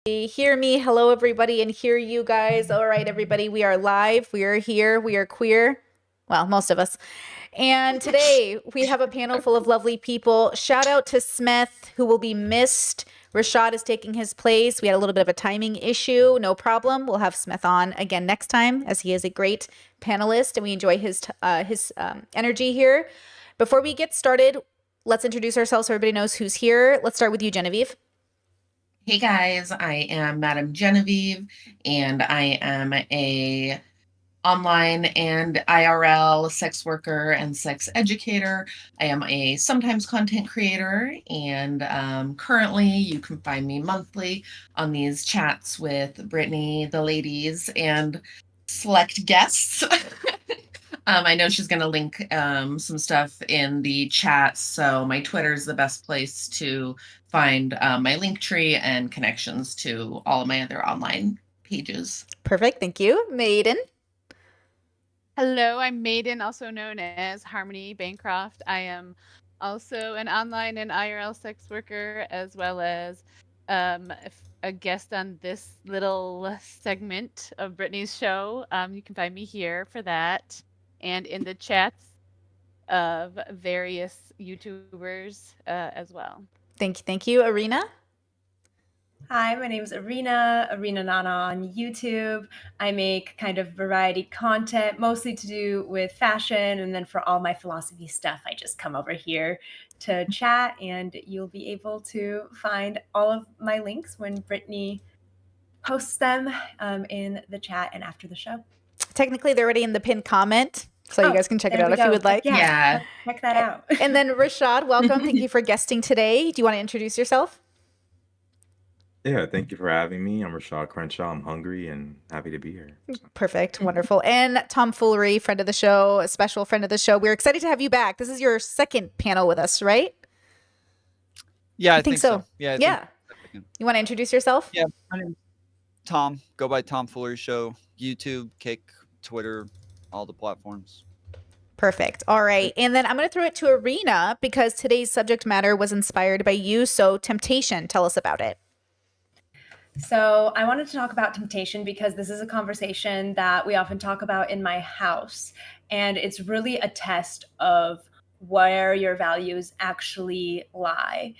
Hear me. Hello, everybody, and hear you guys. All right, everybody, we are live. We are here. We are queer. Well, most of us. And today we have a panel full of lovely people. Shout out to Smith, who will be missed. Rashad is taking his place. We had a little bit of a timing issue. No problem. We'll have Smith on again next time, as he is a great panelist, and we enjoy his energy here. Before we get started, let's introduce ourselves so everybody knows who's here. Let's start with you, Genevieve. Hey guys, I am Madam Genevieve, and I am a online and IRL sex worker and sex educator. I am a sometimes content creator, and currently you can find me monthly on these chats with Brittany, the ladies, and select guests. I know she's going to link some stuff in the chat, so my Twitter is the best place to find my link tree and connections to all of my other online pages. Perfect. Thank you. Maiden. Hello, I'm Maiden, also known as Harmony Bancroft. I am also an online and IRL sex worker, as well as a guest on this little segment of Brittany's show. You can find me here for that, and in the chats of various YouTubers as well. Thank you. Arena. Hi, my name is Arena Nana on YouTube. I make kind of variety content, mostly to do with fashion, and then for all my philosophy stuff, I just come over here to chat, and you'll be able to find all of my links when Brittany posts them in the chat and after the show. Technically, they're already in the pinned comment, so you guys can check it out if you would like. Yeah. Check that out. And then Rashad, welcome. Thank you for guesting today. Do you want to introduce yourself? Yeah, thank you for having me. I'm Rashad Crenshaw. I'm hungry and happy to be here. Perfect. Wonderful. And Tom Foolery, friend of the show, a special friend of the show. We're excited to have you back. This is your second panel with us, right? Yeah, I think so. Yeah. You want to introduce yourself? Yeah, my name's Tom. Go by Tom Foolery Show. YouTube, Kick, Twitter, all the platforms. Perfect. All right. And then I'm going to throw it to Arena because today's subject matter was inspired by you. So temptation, tell us about it. So I wanted to talk about temptation because this is a conversation that we often talk about in my house. And it's really a test of where your values actually lie.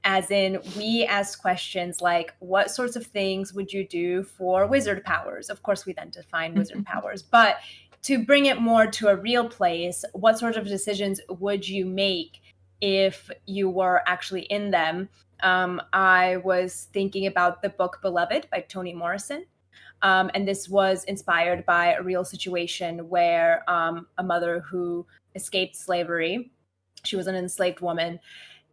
As in, we ask questions like, what sorts of things would you do for wizard powers? Of course, we then define wizard powers. But to bring it more to a real place, what sort of decisions would you make if you were actually in them? I was thinking about the book Beloved by Toni Morrison. And this was inspired by a real situation where a mother who escaped slavery, she was an enslaved woman,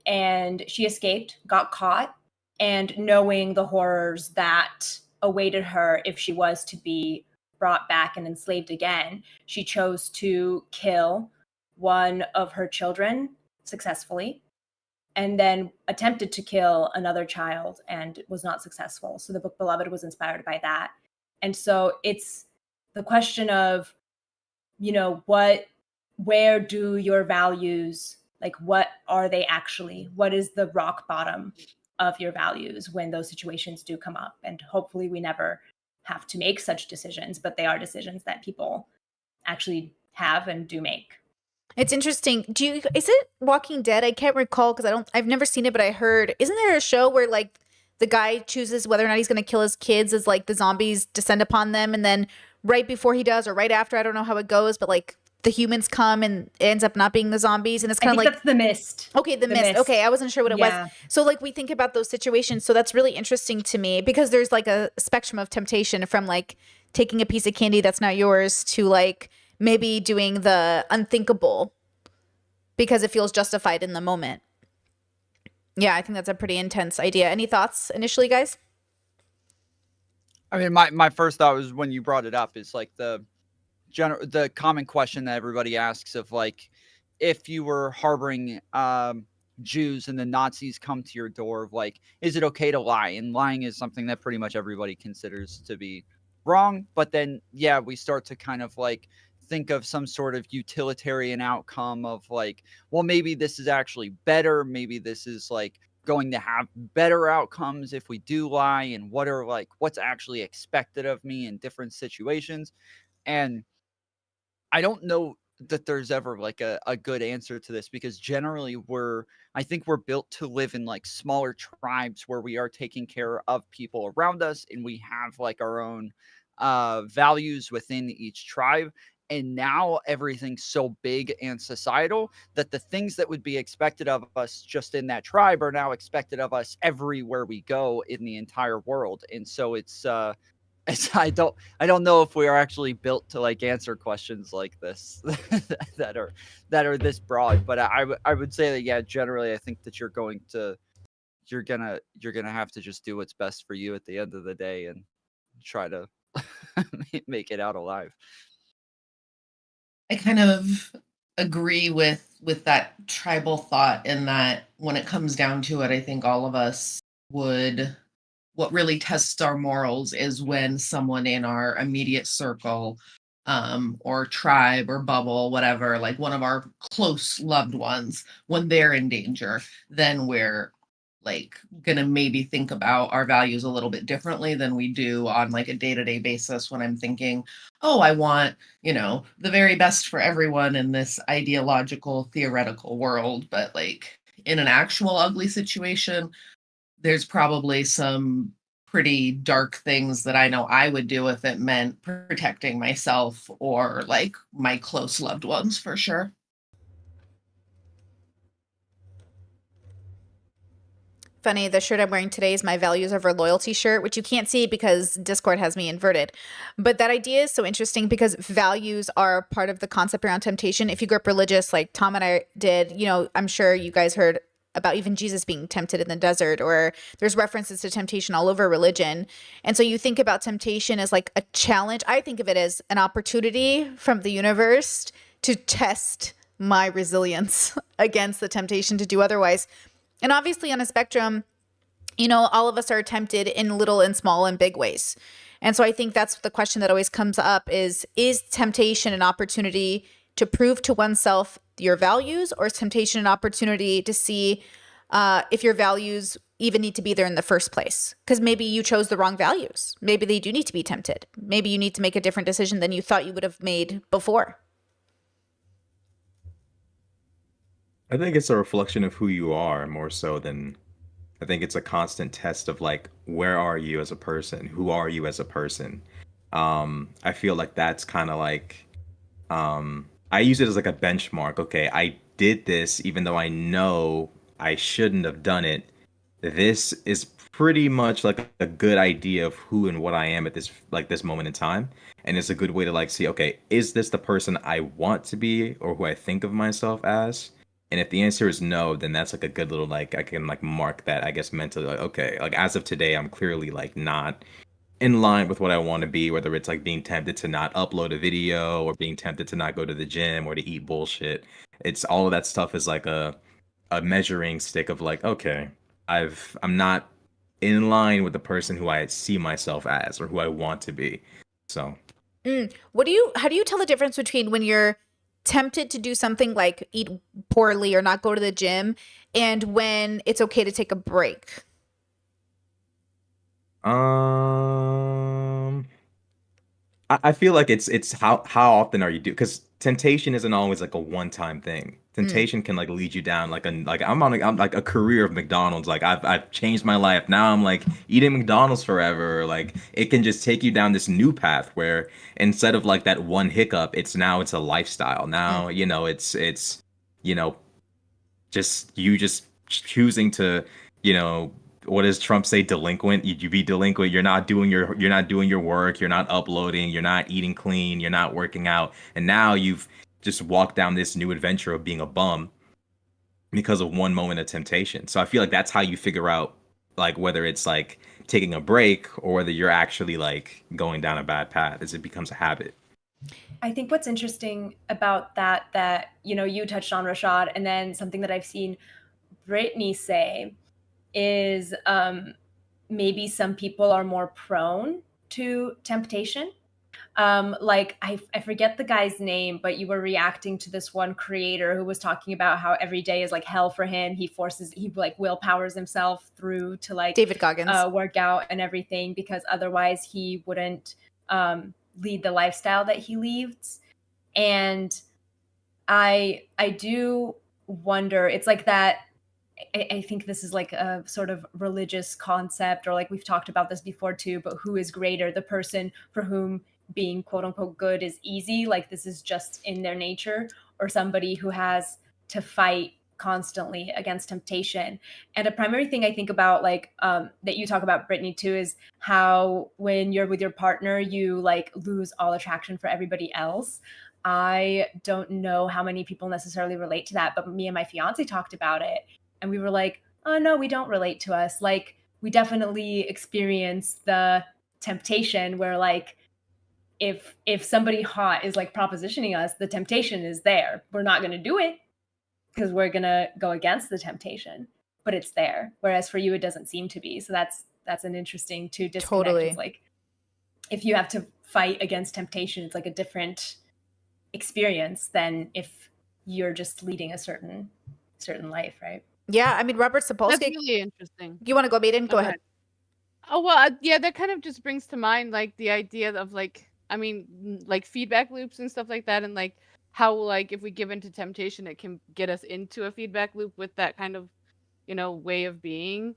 and she escaped, got caught, and knowing the horrors that awaited her if she was to be brought back and enslaved again, she chose to kill one of her children successfully, and then attempted to kill another child and was not successful. So the book Beloved was inspired by that. And so it's the question of, where do your values, like what are they actually? What is the rock bottom of your values when those situations do come up? And hopefully we never have to make such decisions, but they are decisions that people actually have and do make. It's interesting. Is it Walking Dead? I can't recall because I've never seen it, but I heard, isn't there a show where like the guy chooses whether or not he's going to kill his kids as like the zombies descend upon them, and then right before he does or right after, I don't know how it goes, but like the humans come and it ends up not being the zombies, and it's kind of like that's The Mist. Okay, the Mist. Okay, I wasn't sure what it was. So like we think about those situations, so that's really interesting to me because there's like a spectrum of temptation from like taking a piece of candy that's not yours to like maybe doing the unthinkable because it feels justified in the moment. Yeah, I think that's a pretty intense idea. Any thoughts initially, guys? I mean, my first thought was when you brought it up is like the common question that everybody asks of like, if you were harboring Jews and the Nazis come to your door, of like, is it okay to lie? And lying is something that pretty much everybody considers to be wrong. But then, yeah, we start to kind of like think of some sort of utilitarian outcome of like, well, maybe this is actually better. Maybe this is like going to have better outcomes if we do lie, and what are like what's actually expected of me in different situations. And I don't know that there's ever like a good answer to this, because generally I think we're built to live in like smaller tribes where we are taking care of people around us, and we have like our own values within each tribe. And now everything's so big and societal that the things that would be expected of us just in that tribe are now expected of us everywhere we go in the entire world. And so I don't know if we are actually built to like answer questions like this that are this broad. But I would say that, yeah, generally I think that you're gonna have to just do what's best for you at the end of the day and try to make it out alive. I kind of agree with that tribal thought, in that when it comes down to it, I think all of us would, what really tests our morals is when someone in our immediate circle, or tribe or bubble, whatever, like one of our close loved ones, when they're in danger, then we're like gonna maybe think about our values a little bit differently than we do on like a day-to-day basis, when I'm thinking, oh, I want, the very best for everyone in this ideological theoretical world. But like in an actual ugly situation, there's probably some pretty dark things that I know I would do if it meant protecting myself or like my close loved ones, for sure. Funny, the shirt I'm wearing today is my values over loyalty shirt, which you can't see because Discord has me inverted. But that idea is so interesting because values are part of the concept around temptation. If you grew up religious like Tom and I did, I'm sure you guys heard about even Jesus being tempted in the desert, or there's references to temptation all over religion. And so you think about temptation as like a challenge. I think of it as an opportunity from the universe to test my resilience against the temptation to do otherwise. And obviously on a spectrum, all of us are tempted in little and small and big ways. And so I think that's the question that always comes up is temptation an opportunity to prove to oneself your values, or is temptation an opportunity to see if your values even need to be there in the first place? Because maybe you chose the wrong values. Maybe they do need to be tempted. Maybe you need to make a different decision than you thought you would have made before. I think it's a reflection of who you are more so than I think it's a constant test of like, where are you as a person? Who are you as a person? I feel like that's kind of like, I use it as like a benchmark. Okay, I did this even though I know I shouldn't have done it. This is pretty much like a good idea of who and what I am at this moment in time. And it's a good way to like see, okay, is this the person I want to be or who I think of myself as? And if the answer is no, then that's like a good little like I can like mark that, I guess, mentally, like, okay, like as of today, I'm clearly like not in line with what I want to be, whether it's like being tempted to not upload a video or being tempted to not go to the gym or to eat bullshit. It's all of that stuff is like a measuring stick of like, okay, I'm not in line with the person who I see myself as or who I want to be. So How do you tell the difference between when you're tempted to do something like eat poorly or not go to the gym, and when it's okay to take a break? I feel like it's how often are you do, because temptation isn't always like a one-time thing. Temptation can like lead you down like I'm like a career of McDonald's. Like I've changed my life. Now I'm like eating McDonald's forever. Or, like it can just take you down this new path where instead of like that one hiccup, it's a lifestyle. Now, it's you know just choosing to, what does Trump say? Delinquent. You be delinquent. You're not doing your work. You're not uploading. You're not eating clean. You're not working out. And now you've just walked down this new adventure of being a bum because of one moment of temptation. So I feel like that's how you figure out like whether it's like taking a break or whether you're actually like going down a bad path as it becomes a habit. I think what's interesting about that you touched on, Rashad, and then something that I've seen Brittany say is maybe some people are more prone to temptation Like I forget the guy's name, but you were reacting to this one creator who was talking about how every day is like hell for him. He like willpowers himself through to like David Goggins. work out and everything, because otherwise he wouldn't lead the lifestyle that he leads. And I do wonder, it's like that. I think this is like a sort of religious concept, or like we've talked about this before too, but who is greater, the person for whom being quote unquote good is easy, like this is just in their nature, or somebody who has to fight constantly against temptation? And a primary thing I think about, like that you talk about, Brittany, too, is how when you're with your partner, you like lose all attraction for everybody else. I don't know how many people necessarily relate to that, but me and my fiance talked about it. And we were like, oh, no, we don't relate to us. Like, we definitely experience the temptation where, like, if somebody hot is like propositioning us, the temptation is there. We're not going to do it because we're going to go against the temptation, but it's there. Whereas for you, it doesn't seem to be. So that's an interesting to disconnect. Totally. It's like, if you have to fight against temptation, it's like a different experience than if you're just leading a certain life, right? Yeah, I mean, Robert That's Sapolsky. really interesting. You want to go, Maiden? Go Oh, ahead. Oh, well, yeah, that kind of just brings to mind like the idea of like, I mean, like feedback loops and stuff like that, and like how like if we give into temptation, it can get us into a feedback loop with that kind of, way of being.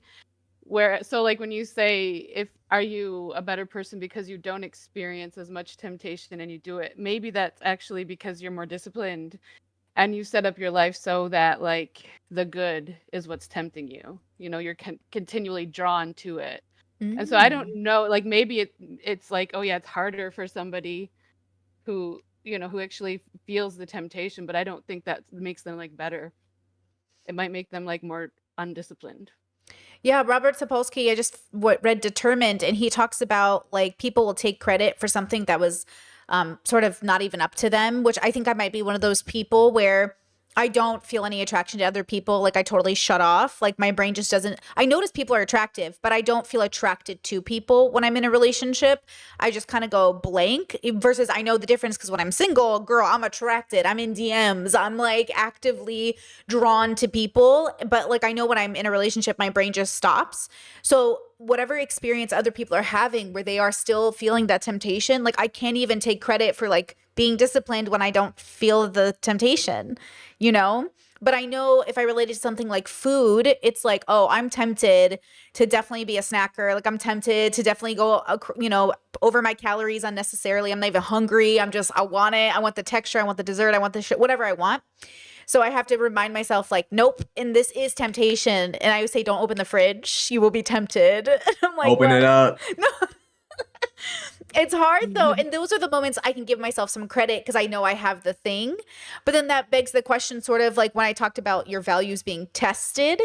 Where so like when you say are you a better person because you don't experience as much temptation and you do it, maybe that's actually because you're more disciplined and you set up your life so that like the good is what's tempting you. You're continually drawn to it. And so I don't know, like maybe it's like, oh yeah, it's harder for somebody who, who actually feels the temptation, but I don't think that makes them like better. It might make them like more undisciplined. Yeah, Robert Sapolsky, I just read Determined, and he talks about like people will take credit for something that was sort of not even up to them, which I think I might be one of those people where I don't feel any attraction to other people. Like I totally shut off. Like my brain just doesn't, I notice people are attractive, but I don't feel attracted to people when I'm in a relationship. I just kind of go blank versus I know the difference because when I'm single, girl, I'm attracted. I'm in DMs. I'm like actively drawn to people. But like I know when I'm in a relationship, my brain just stops. So whatever experience other people are having where they are still feeling that temptation, like I can't even take credit for like being disciplined when I don't feel the temptation, But I know if I related to something like food, it's like, oh, I'm tempted to definitely be a snacker. Like I'm tempted to definitely go, over my calories unnecessarily. I'm not even hungry. I want it. I want the texture. I want the dessert. I want the whatever I want. So I have to remind myself like, nope. And this is temptation. And I would say, don't open the fridge. You will be tempted. I'm like, Open it up. No. It's hard though. And those are the moments I can give myself some credit because I know I have the thing. But then that begs the question, sort of like when I talked about your values being tested.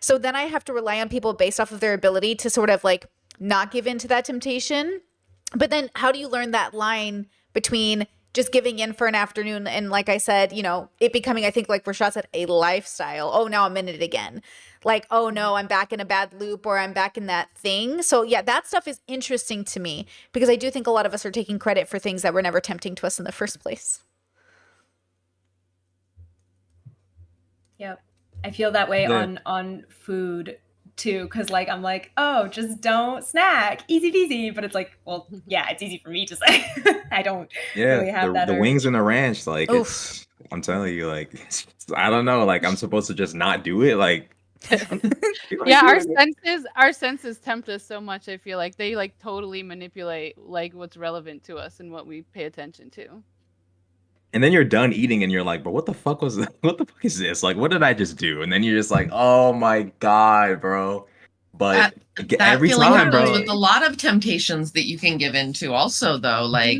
So then I have to rely on people based off of their ability to sort of like not give in to that temptation. But then how do you learn that line between just giving in for an afternoon and, like I said, it becoming, I think like Rashad said, a lifestyle. Oh, now I'm in it again. Like, oh no, I'm back in a bad loop or I'm back in that thing. So yeah, that stuff is interesting to me because I do think a lot of us are taking credit for things that were never tempting to us in the first place. Yep. I feel that way Yeah. on food too, because like I'm like, oh, just don't snack, easy peasy. But it's like, well, yeah, it's easy for me to say. I don't really Yeah, have that the urge. wings and the ranch, like Oof. I'm telling you, like I don't know, like I'm supposed to just not do it, like Yeah, our senses tempt us so much. I feel like they like totally manipulate like what's relevant to us and what we pay attention to. And then you're done eating and you're like, but what the fuck was what the fuck is this? Like, what did I just do? And then you're just like, oh my God, bro. But That every feeling time, happens bro. with a lot of temptations that you can give into also though, like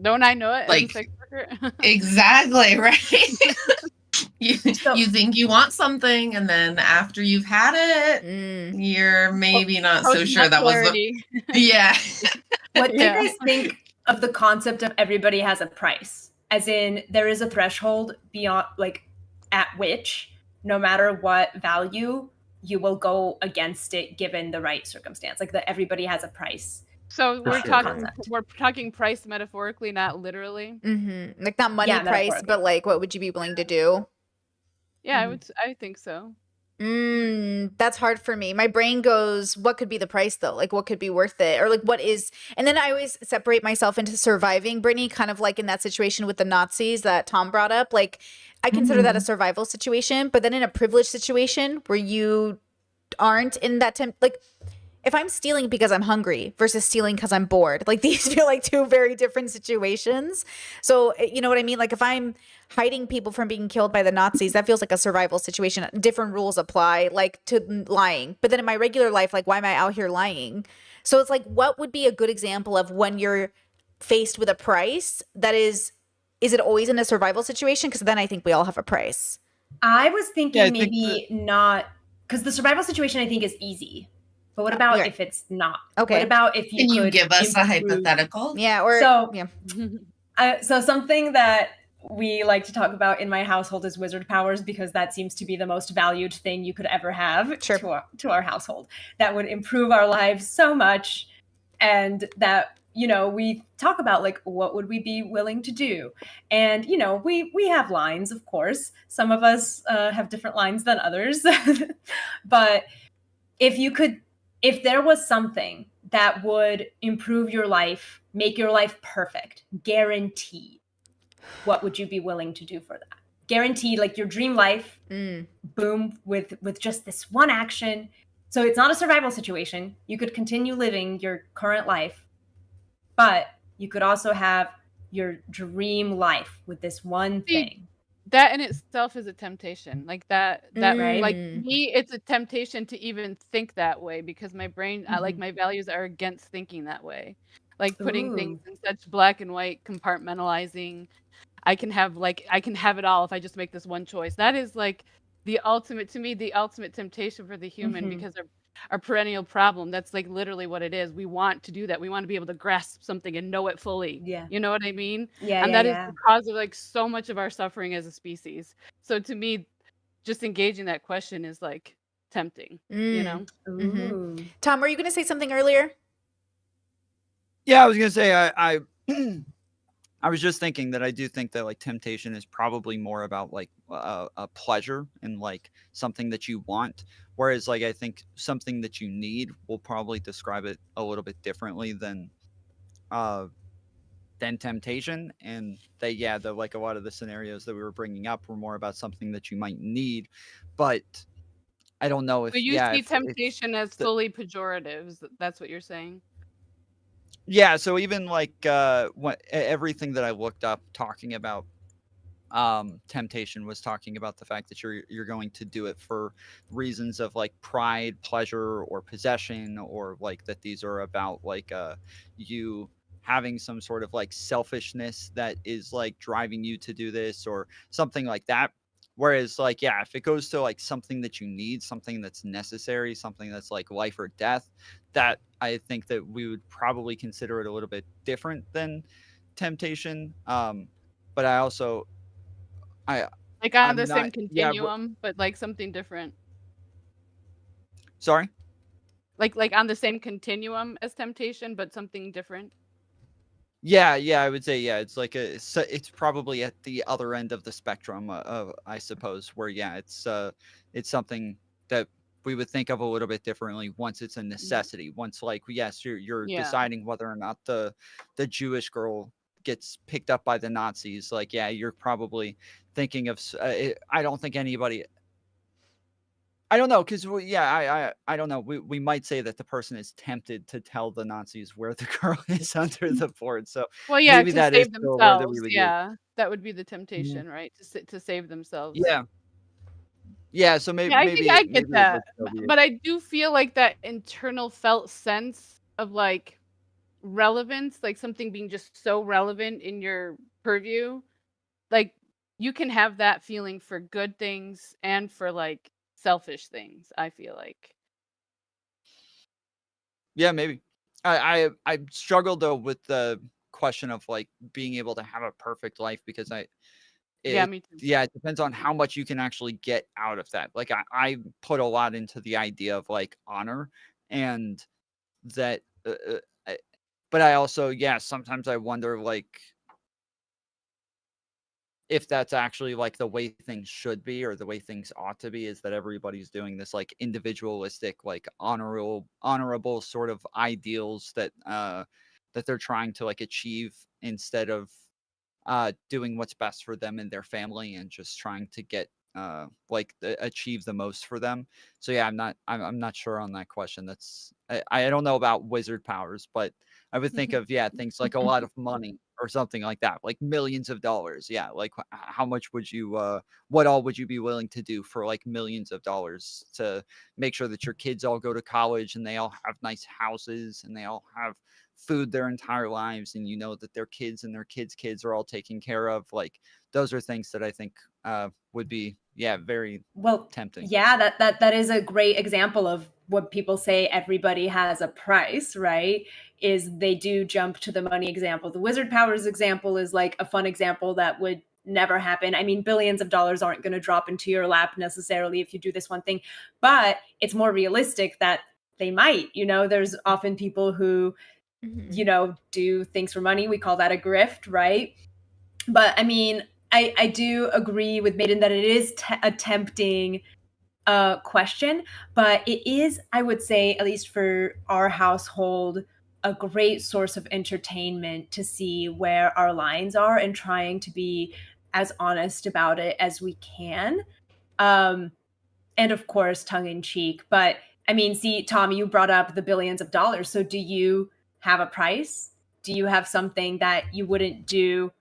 Don't I know it like- as a sex worker? exactly, right? you So- you think you want something and then after you've had it, you're maybe not so sure that was the Clarity. yeah. What do you Yeah. guys think of the concept of everybody has a price? As in, there is a threshold beyond, like, at which, no matter what value, you will go against it given the right circumstance. Like, that everybody has a price. So For we're sure. talking price metaphorically, not literally. Like not money Yeah, price, metaphorically. but like what would you be willing to do? Yeah, Mhm. I think so. That's hard for me. My brain goes, what could be the price though? Like what could be worth it? Or like what is, and then I always separate myself into surviving, Brittany, kind of like in that situation with the Nazis that Tom brought up. Like I consider that a survival situation, but then in a privileged situation where you aren't in that like if I'm stealing because I'm hungry versus stealing because I'm bored, like these feel like two very different situations. So, you know what I mean? Like if I'm hiding people from being killed by the Nazis, that feels like a survival situation. Different rules apply, like to lying. But then in my regular life, like why am I out here lying? So it's like, what would be a good example of when you're faced with a price that is it always in a survival situation? Because then I think we all have a price. I was Yeah, thinking I think maybe not, because the survival situation I think is easy. But what about Okay. if it's not? Okay. What about if you Can you could give us a improve- hypothetical? Yeah. Or So- yeah. So something that we like to talk about in my household is wizard powers, because that seems to be the most valued thing you could ever have Sure. to our household. That would improve our lives so much, and that, you know, we talk about like what would we be willing to do, and you know, we have lines, of course. Some of us have different lines than others, but if there was something that would improve your life, make your life perfect, guaranteed, what would you be willing to do for that? Guaranteed, like your dream life, boom, with just this one action. So it's not a survival situation. You could continue living your current life, but you could also have your dream life with this one See, thing. That in itself is a temptation. Like that Right. like me, it's a temptation to even think that way, because my brain, I like Mhm. my values are against thinking that way. Like putting things Ooh. in such black and white, compartmentalizing. I can have it all if I just make this one choice. That is like the ultimate, to me, the ultimate temptation for the human, Mhm. because our perennial problem. That's like literally what it is. We want to do that. We want to be able to grasp something and know it fully. Yeah. You know what I mean? Yeah, And yeah, that is yeah. the cause of like so much of our suffering as a species. So to me, just engaging that question is like tempting, you know? Ooh. Tom, were you going to say something earlier? Yeah, I was gonna say I I was just thinking that I do think that like temptation is probably more about like a pleasure and like something that you want, whereas like I think something that you need will probably describe it a little bit differently uh than temptation. And they, yeah, the like a lot of the scenarios that we were bringing up were more about something that you might need, but I don't know if But you see if temptation as the- fully pejorative. That's what you're saying. yeah, so even like everything that I looked up talking about temptation was talking about the fact that you're going to do it for reasons of like pride, pleasure, or possession, or like that these are about like you having some sort of like selfishness that is like driving you to do this or something like that. Whereas like, yeah, if it goes to like something that you need, something that's necessary, something that's like life or death, that I think that we would probably consider it a little bit different than temptation. But I also Like on I'm the same not, yeah, continuum, but like something different. sorry. Like on the same continuum as temptation, but something different. Yeah, I would say yeah. It's like it's probably at the other end of the spectrum, I suppose, where yeah, it's something that we would think of a little bit differently once it's a necessity. Once like yes, you're Yeah. deciding whether or not the Jewish girl gets picked up by the Nazis. Like yeah, you're probably thinking of. I don't think anybody. I don't know, because yeah, I don't know. We might say that the person is tempted to tell the Nazis where the girl is under the board. So Well, yeah, maybe to that is save still a word that we themselves. would use. Yeah, that would be the temptation, right? To save themselves. Yeah, yeah. So maybe Yeah, I think I get it that. would still be. But I do feel like that internal felt sense of like relevance, like something being just so relevant in your purview. Like you can have that feeling for good things and for like selfish things, I feel like. Yeah, maybe. I struggled though with the question of like being able to have a perfect life because Yeah, it me too. yeah, it depends on how much you can actually get out of that. Like I put a lot into the idea of like honor and that but I also, sometimes I wonder like if that's actually like the way things should be or the way things ought to be, is that everybody's doing this like individualistic, like honorable sort of ideals that that they're trying to like achieve, instead of doing what's best for them and their family and just trying to get achieve the most for them. So yeah, I'm not sure on that question. I don't know about wizard powers, but I would think of things like a lot of money or something like that, like millions of dollars. Yeah, like how much would you what all would you be willing to do for like millions of dollars to make sure that your kids all go to college and they all have nice houses and they all have food their entire lives, and you know that their kids and their kids are all taken care of. Like those are things that I think would be very tempting. Yeah, that is a great example of what people say everybody has a price, right? Is they do jump to the money example. The wizard powers example is like a fun example that would never happen. I mean, billions of dollars aren't going to drop into your lap necessarily if you do this one thing, but it's more realistic that they might. There's often people who do things for money. We call that a grift, right? But I mean, I do agree with Maiden that it is a tempting question, but it is, I would say, at least for our household, a great source of entertainment to see where our lines are and trying to be as honest about it as we can. And of course, tongue in cheek. But I mean, see, Tom, you brought up the billions of dollars. So do you have a price? Do you have something that you wouldn't do,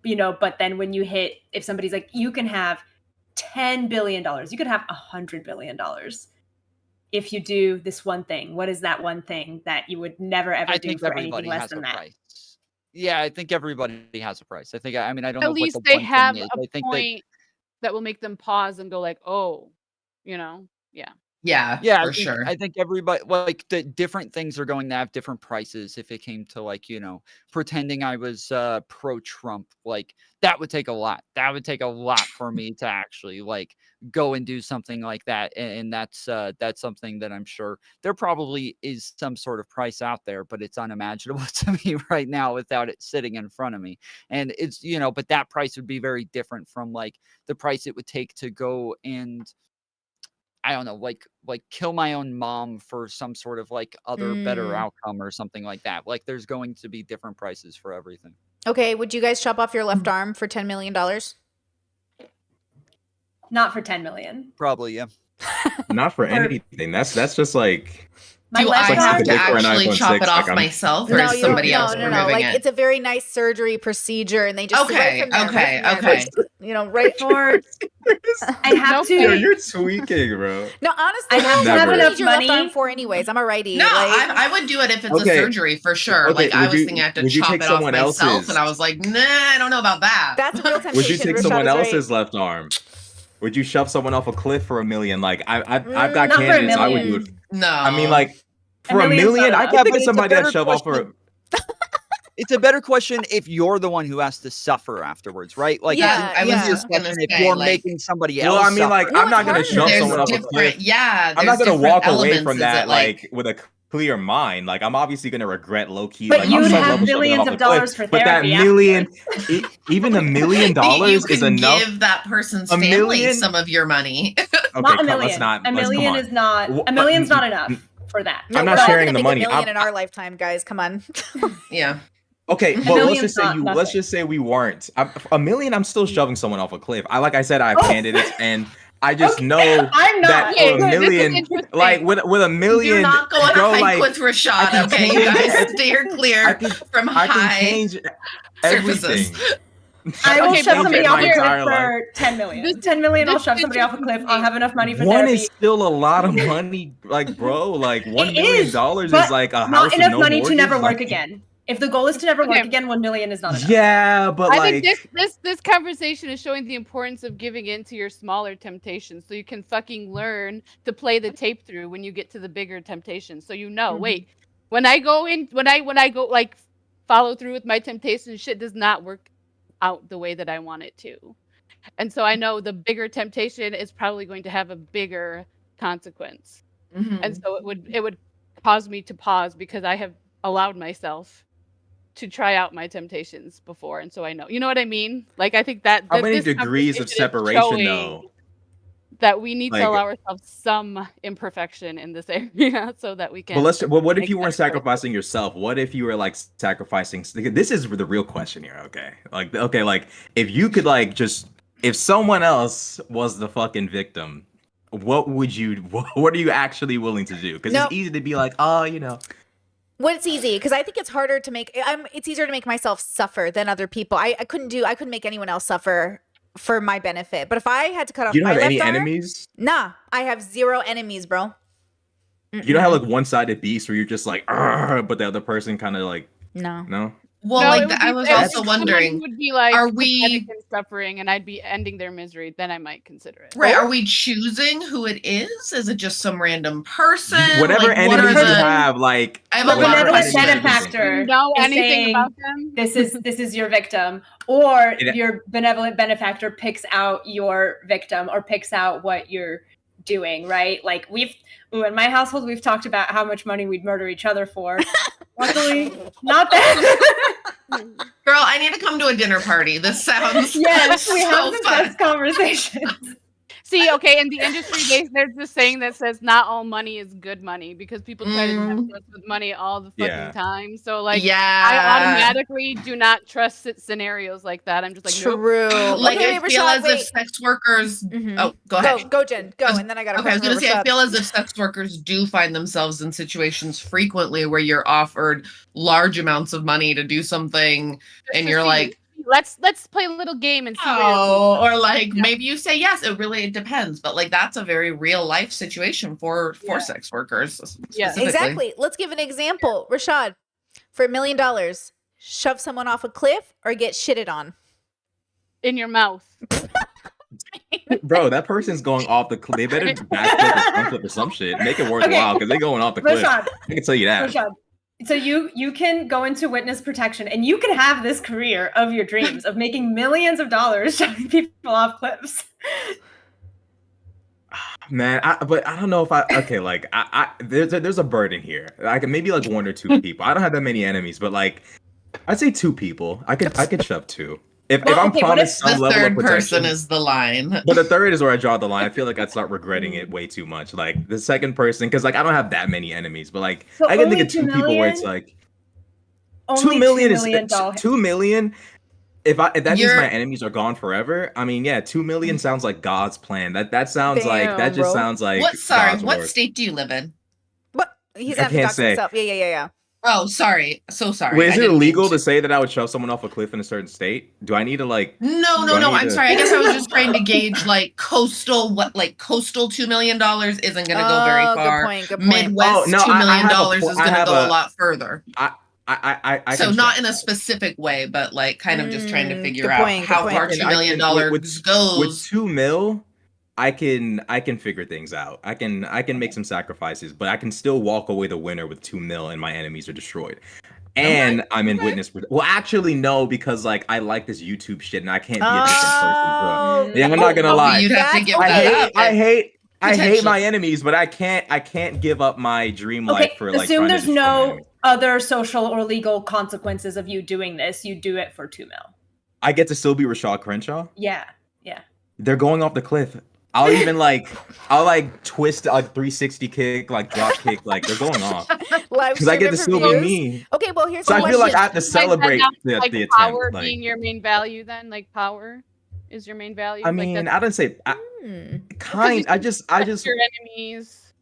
but then when you hit, if somebody's like, you can have $10 billion, you could have $100 billion if you do this one thing. What is that one thing that you would never ever do for anything less than that? Price. Yeah, I think everybody has a price. I mean, I don't At know least what the they one have thing is. a I think point that will make them pause and go like, oh, yeah. Yeah, for sure. I think everybody, like, the different things are going to have different prices. If it came to like, pretending I was pro Trump, like that would take a lot. That would take a lot for me to actually like go and do something like that. And that's something that I'm sure there probably is some sort of price out there, but it's unimaginable to me right now without it sitting in front of me. And it's, but that price would be very different from like the price it would take to go and, I don't know, like kill my own mom for some sort of like other better outcome or something like that. Like there's going to be different prices for everything. Okay, would you guys chop off your left arm for $10 million? Not for 10 million. Probably, yeah. Not for anything. That's just like. My Do I left have arm- to actually chop it off like myself, or is somebody else removing Like it? it's a very nice surgery procedure, and they just Okay, right from there, okay. right for I have to. Yo, you're tweaking, bro. No, honestly, I have what to have do you enough need your left money. arm for anyways? I'm a righty. No, like, I would do it if it's Okay. a surgery for sure. Okay, Like I would was you- thinking I have to would you chop take it off someone myself, else's? and I was like, nah, I don't know about that. that's a real temptation. Would you take Rashad someone is right. else's left arm? Would you shove someone off a cliff for $1 million? Like I've got Not for $1 candidates. I would do million. it. No, I mean, like for $1 million's million, not I enough. can Yeah, think but of it's a somebody better that shove off for. It's a better question if you're the one who has to suffer afterwards, right? Like, Yeah, I was yeah. just gonna if say, you're like, making somebody else. Well, I mean, like suffer. I'm not gonna it's shove harder. there's someone off a different, cliff. yeah. I'm not there's gonna different walk away elements. from Is that it, like with a clear mind. Like I'm obviously gonna regret low key. But Like you I'm would so have level shoving billions off of a cliff. dollars for But that therapy million, afterwards. even $1 million you is can enough. give that person's A family million? some of your money. Okay, Not a let's million. not. A Let's come million on. is not. Wh- A million's but- not enough for that. No, I'm we're not all sharing gonna the make money. $1 million I'm- in our lifetime, guys. Come on. Yeah. Okay, but let's million's just say not let's nothing. just say we weren't. $1 million, I'm still shoving someone off a cliff. Like I said, I have candidates, and I just Okay, know I'm that not. for Okay, $1 this is million, interesting. like with $1 You're million, not going bro, high like with Rashad, I can okay? You change- guys steer I clear can, from I can high change surfaces. everything. I will Okay, shove but somebody here's off a my cliff entire life. for 10 million. This- 10 million, I'll this shove somebody off a cliff. interesting I'll thing. have enough money for One therapy. is still a lot of money, like bro. Like $1 It million is, is but like a house Not with enough no money to mortgage, never work like- again. If the goal is to never work Okay. again, 1 million is not enough. Yeah, but I like think this conversation is showing the importance of giving in to your smaller temptations, so you can fucking learn to play the tape through when you get to the bigger temptations. So wait, when I go like follow through with my temptations, shit does not work out the way that I want it to, and so I know the bigger temptation is probably going to have a bigger consequence, Mhm. and so it would cause me to pause because I have allowed myself to try out my temptations before, and so I know. You know what I mean? Like I think that How many this degrees conversation of is separation showing though? that we need to Like, allow ourselves some imperfection in this area so that we well, can well, what if make you weren't better choices. sacrificing yourself? What if you were like sacrificing? This is the real question here. Okay, like if you could like just if someone else was the fucking victim, what would you? What are you actually willing to do? Because No. it's easy to be like, oh, you know. Well, it's easy because I think it's harder to make. It's easier to make myself suffer than other people. I couldn't make anyone else suffer for my benefit. But if I had to cut off You don't my have left any arm, enemies. nah, I have 0 enemies, bro. You don't have like one-sided beast where you're just like, "Argh," but the other person kind of like, No. no. Well, No, like it would I be- was it would also be someone who wondering, would be like are we- pathetic and suffering, and I'd be ending their misery. Then I might consider it. right? Are we choosing who it is? Is it just some random person? Whatever Like, what enemies are you the- have, like I have The a lot of benevolent questions. benefactor You know is anything saying, about them? this is your victim, or It- your benevolent benefactor picks out your victim or picks out what you're doing, right? Like in my household, we've talked about how much money we'd murder each other for. Luckily, not that. Girl, I need to come to a dinner party. This sounds Yes, we so have the fun. best conversations. See, okay, in the industry, there's this saying that says not all money is good money because people try to tempt us with money all the fucking Yeah. time. So, like, I yeah. automatically do not trust scenarios like that. I'm just like, nope. True. Like okay, I wait, feel Rashad, as wait. if sex workers. Mhm. Oh, go ahead. Go, Jen, go, I was- and then I got a Okay, I was question gonna for say, I Rashad. feel as if sex workers do find themselves in situations frequently where you're offered large amounts of money to do something, and to you're see. like, let's play a little game and see. oh, or like maybe you say yes. It depends, but like that's a very real life situation for Yeah. sex workers. Yeah. specifically. Exactly. Let's give an example. Rashad, for $1 million, shove someone off a cliff or get shitted on. in your mouth. Bro, that person's going off the cliff. They better backflip or front flip or some shit. Make it worthwhile because they're going off the cliff. Rashad, I can tell you that. Rashad. So you can go into witness protection and you can have this career of your dreams of making millions of dollars shoving people off cliffs. Man, but I don't know if okay, like there's a burden here. I can maybe like 1 or 2 people. I don't have that many enemies, but like I'd say 2 people. I could shove 2. If Well, I'm okay, what promised The some level of third person protection. is the line. But the third is where I draw the line. I feel like I'd start regretting it way too much. Like the second person, because like I don't have that many enemies, but like So I can think only of 2 2 people where it's million? like Only 2 million $2 is million doll- 2 million. If that means You're- my enemies are gone forever, I mean, yeah, 2 million sounds like God's plan. That sounds like Damn, that just bro. sounds like What God's what work. state do you live in? What? He's I gonna have to can't talk to say. himself. Yeah. Oh, sorry. So sorry. Wait, I is it didn't mean illegal to say that I would shove someone off a cliff in a certain state? Do I need to like? No, Do I need I'm to- sorry. I guess I was just trying to gauge like coastal $2 million isn't gonna go very far. Good point. Good point. Midwest Oh, no, $2 I million have a is po- I gonna have go a a- lot further. I So can not shove in a that. specific way, but like kind of just trying to figure good out point, how good far point. $2 million And I can- with goes. 2 mil, I can figure things out. I can make some sacrifices, but I can still walk away the winner with 2 mil, and my enemies are destroyed. And I'm in witness. Well, actually, no, because like I like this YouTube shit, and I can't be a different person, bro. Oh, Yeah, I'm not gonna Oh, lie. you'd have to That's- give okay. that up. I hate Potentially. my enemies, but I can't give up my dream life Okay, for like. assume trying to there's destroy my no enemies. other social or legal consequences of you doing this. You do it for 2 mil. I get to still be Rashad Crenshaw. Yeah. They're going off the cliff. I'll even I'll twist a 360 kick, like drop kick, like they're going off Live because I get to stream still be reviews. me. Okay, well here's So the I feel like I question. have to Besides that, celebrate now, the like attempt. power Like, being your main value, then like power is your main value. I Like, mean, that's I didn't say Hmm. kind. I just your enemies.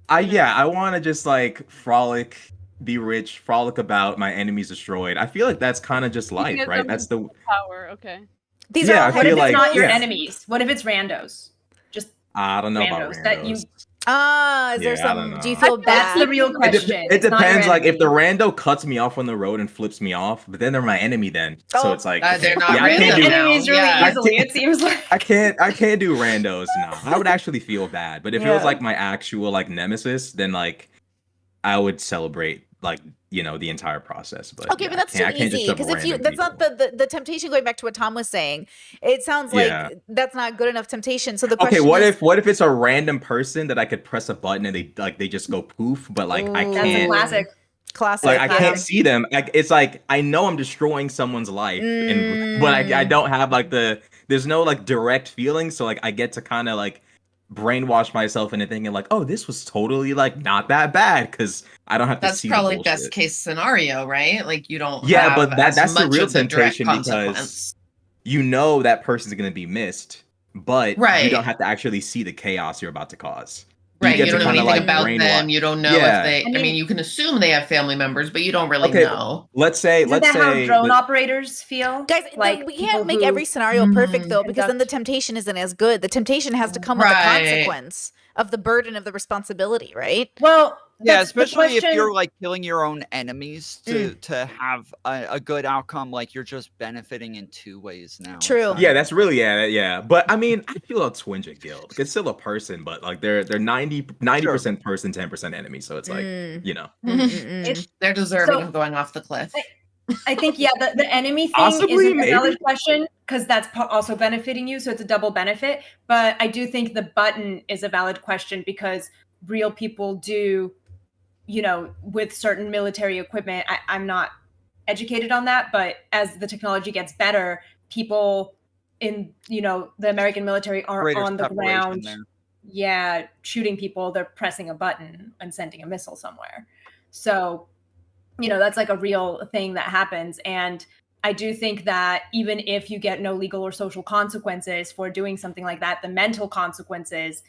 I want to just like frolic, be rich, frolic about my enemies destroyed. I feel like that's kind of just life, right? Veganism That's the power. Okay. These Yeah, are all I What if feel it's like- not your yeah. enemies? What if it's randos? Just I don't know about randos that you- randos. is there Yeah, I don't some? Do know. you feel That's the bad? real It, question. it It's not your depends. Like if the enemy. rando cuts me off on the road and flips me off, but then they're my enemy. Then so Oh. it's like They're not I can't random do now. enemies really Yeah. easily, it seems like. I can't do randos now. I would actually feel bad. But if it was Yeah. like my actual like nemesis, then like I would celebrate like the entire process. But Okay, yeah, but that's I too can't just easy shove because if you random that's not people. the temptation. Going back to what Tom was saying, it sounds like Yeah. that's not good enough temptation. So the Okay, question what is, if it's a random person that I could press a button and they just go poof, but like I Ooh. That's a can't. classic. Classic. Like I yeah. can't see them. Like it's like I know I'm destroying someone's life, but I don't have like there's no like direct feeling, so like I get to kind of like brainwash myself into thinking like, oh, this was totally like not that bad because I don't have to That's see probably the best bullshit. case scenario, right? Like you don't Yeah, have but that's as the much real of the direct temptation because consequence. you know that person's gonna be missed, but you Right. don't have to actually see the chaos you're about to cause. Right. get You to don't know kinda, anything like, about them. brainwash. You don't know Yeah. if they, I I mean, mean- you can assume they have family members, but you don't really Okay, know. let's say Isn't that how drone that- operators feel? Guys, like we people can't make who- every scenario perfect though, because then the conduct- temptation isn't as good. The temptation has to come with the Right. consequence of the burden of the responsibility, right? Well, Yeah, that's the especially if you're question- like killing your own enemies to have a good outcome. Like you're just benefiting in two ways now. It's True. not Yeah, even- that's really yeah. But I mean, I feel a twinge of guilt. It's still a person, but like they're 90% person, 10% enemy. So it's like, you know. It- They're deserving So- of going off the cliff. I think the enemy thing Possibly, isn't a maybe. valid question because that's also benefiting you, so it's a double benefit. But I do think the button is a valid question because real people do, with certain military equipment. I'm not educated on that, but as the technology gets better, people in the American military are greater on the separation ground. there. Yeah, shooting people. They're pressing a button and sending a missile somewhere. So that's like a real thing that happens. And I do think that even if you get no legal or social consequences for doing something like that, the mental consequences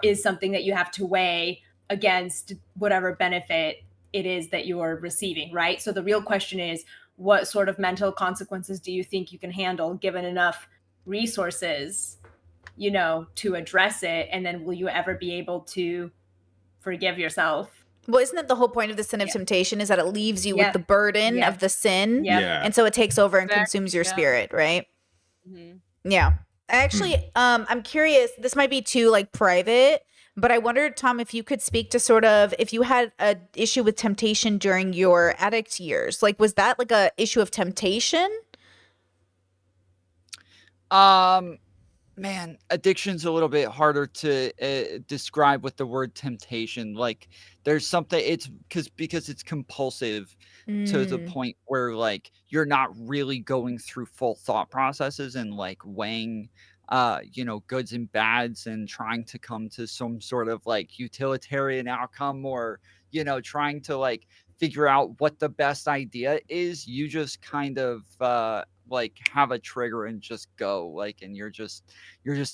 is something that you have to weigh against whatever benefit it is that you are receiving, right? So the real question is, what sort of mental consequences do you think you can handle given enough resources, to address it? And then will you ever be able to forgive yourself? Well, isn't that the whole point of the sin of temptation is that it leaves you Yeah. with the burden Yeah. of the sin? Yeah. Yeah. And so it takes over and Exactly, consumes your yeah. spirit, right? Mhm. Yeah. Actually, I'm curious, this might be too like private, but I wondered, Tom, if you could speak to sort of if you had a issue with temptation during your addict years. Like, was that like a issue of temptation? Man, addiction's a little bit harder to describe with the word temptation. Like there's something because it's compulsive to the point where like you're not really going through full thought processes and like weighing goods and bads and trying to come to some sort of like utilitarian outcome or trying to like figure out what the best idea is. You just kind of like have a trigger and just go like, and you're just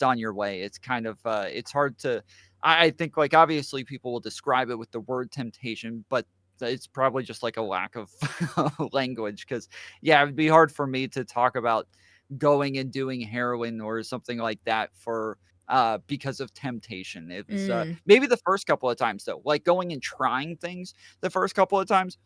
on your way. It's kind of it's hard to I think like obviously people will describe it with the word temptation, but it's probably just like a lack of language because yeah, it'd be hard for me to talk about going and doing heroin or something like that for because of temptation. It was maybe the first couple of times though, like going and trying things the first couple of times.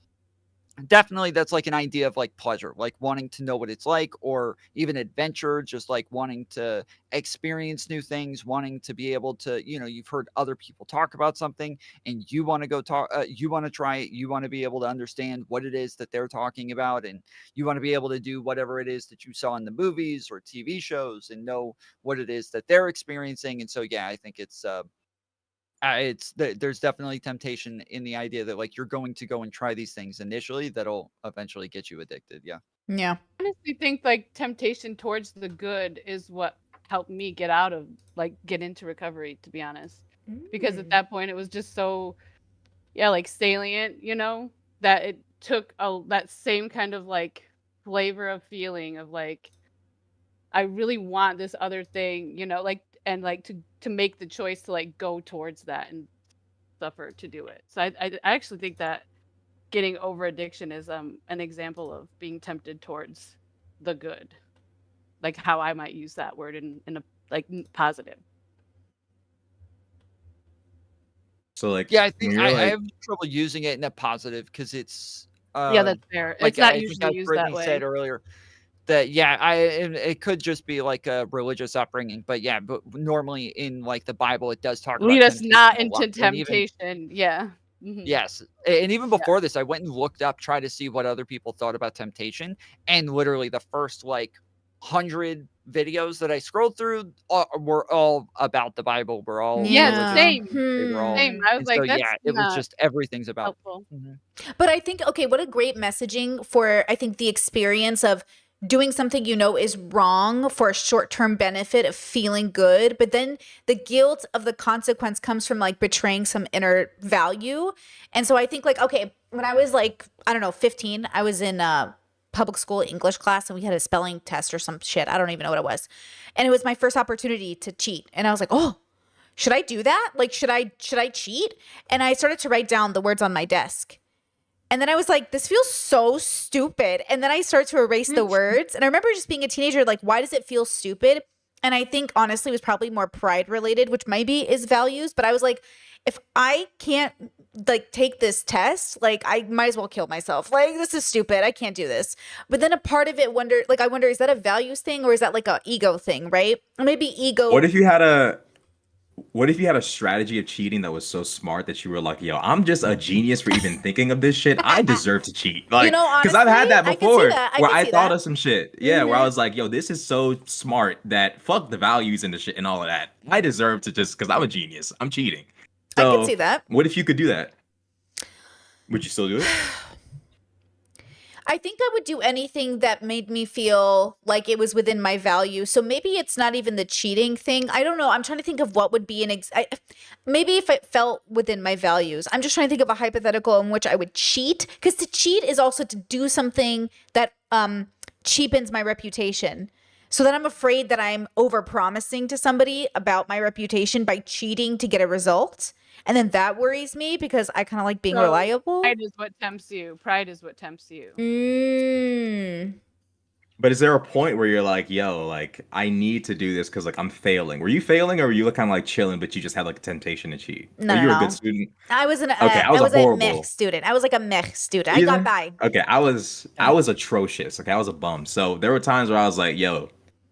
Definitely that's like an idea of like pleasure, like wanting to know what it's like, or even adventure, just like wanting to experience new things, wanting to be able to, you've heard other people talk about something and you want to go talk, you want to try it, you want to be able to understand what it is that they're talking about, and you want to be able to do whatever it is that you saw in the movies or TV shows and know what it is that they're experiencing. And so, yeah, I think there's definitely temptation in the idea that like you're going to go and try these things initially that'll eventually get you addicted. Yeah. Yeah. I honestly think like temptation towards the good is what helped me get into recovery, to be honest. Because at that point it was just so like salient, that it took that same kind of like flavor of feeling of like I really want this other thing, and like to make the choice to like go towards that and suffer to do it. So I actually think that getting over addiction is an example of being tempted towards the good, like how I might use that word in a like positive. So like Yeah, I think when you're, I like- have trouble using it in a positive because it's Yeah, that's fair. like It's not I think usually as used that Brittany way. said earlier that it could just be like a religious upbringing, but yeah, but normally in like the Bible it does talk Lead about us not temptation a lot, into and even- temptation. Yeah. Mhm. Yes. And even before this, I went and looked up, tried to see what other people thought about temptation. And literally the first like 100 videos that I scrolled through were all about the Bible. Were all Yes, religious. same. They were all, Same. I was and like, so that's yeah, it was not just everything's about. helpful. Mhm. But I think, okay, what a great messaging for, I think, the experience of doing something you know is wrong for a short-term benefit of feeling good, but then the guilt of the consequence comes from like betraying some inner value. And so I think like, okay, when I was like, I don't know, 15, I was in public school English class and we had a spelling test or some shit. I don't even know what it was. And it was my first opportunity to cheat. And I was like, oh, should I do that? Like, should I cheat? And I started to write down the words on my desk. And then I was like, this feels so stupid. And then I started to erase the words. And I remember just being a teenager, like, why does it feel stupid? And I think honestly it was probably more pride related, which maybe is values. But I was like, if I can't like take this test, like I might as well kill myself. Like, this is stupid. I can't do this. But then a part of it I wonder, is that a values thing or is that like a ego thing, right? Or maybe ego. What if you had a strategy of cheating that was so smart that you were like, yo, I'm just a genius for even thinking of this shit. I deserve to cheat. Like, because I've had that honestly, I can see before that. I where can I see thought that. of some shit. Yeah, where I was like, yo, this is so smart that fuck the values and the shit and all of that. I deserve to just, because I'm a genius. I'm cheating. I So can see that. what if you could do that? Would you still do it? I think I would do anything that made me feel like it was within my value. So maybe it's not even the cheating thing. I don't know. I'm trying to think of what would be maybe if it felt within my values. I'm just trying to think of a hypothetical in which I would cheat, because to cheat is also to do something that cheapens my reputation. So then I'm afraid that I'm overpromising to somebody about my reputation by cheating to get a result. And then that worries me because I kind of like being So, reliable. Pride is what tempts you. Pride is what tempts you. But is there a point where you're like, yo, like I need to do this because like I'm failing? Were you failing or were you kind of like chilling, but you just had like a temptation to cheat? No, Or you were a no. good student? I was an Okay, I was a horrible mech student. I was like a mech student. I got either. by. Okay, I was atrocious. Okay, I was a bum. So there were times where I was like, yo,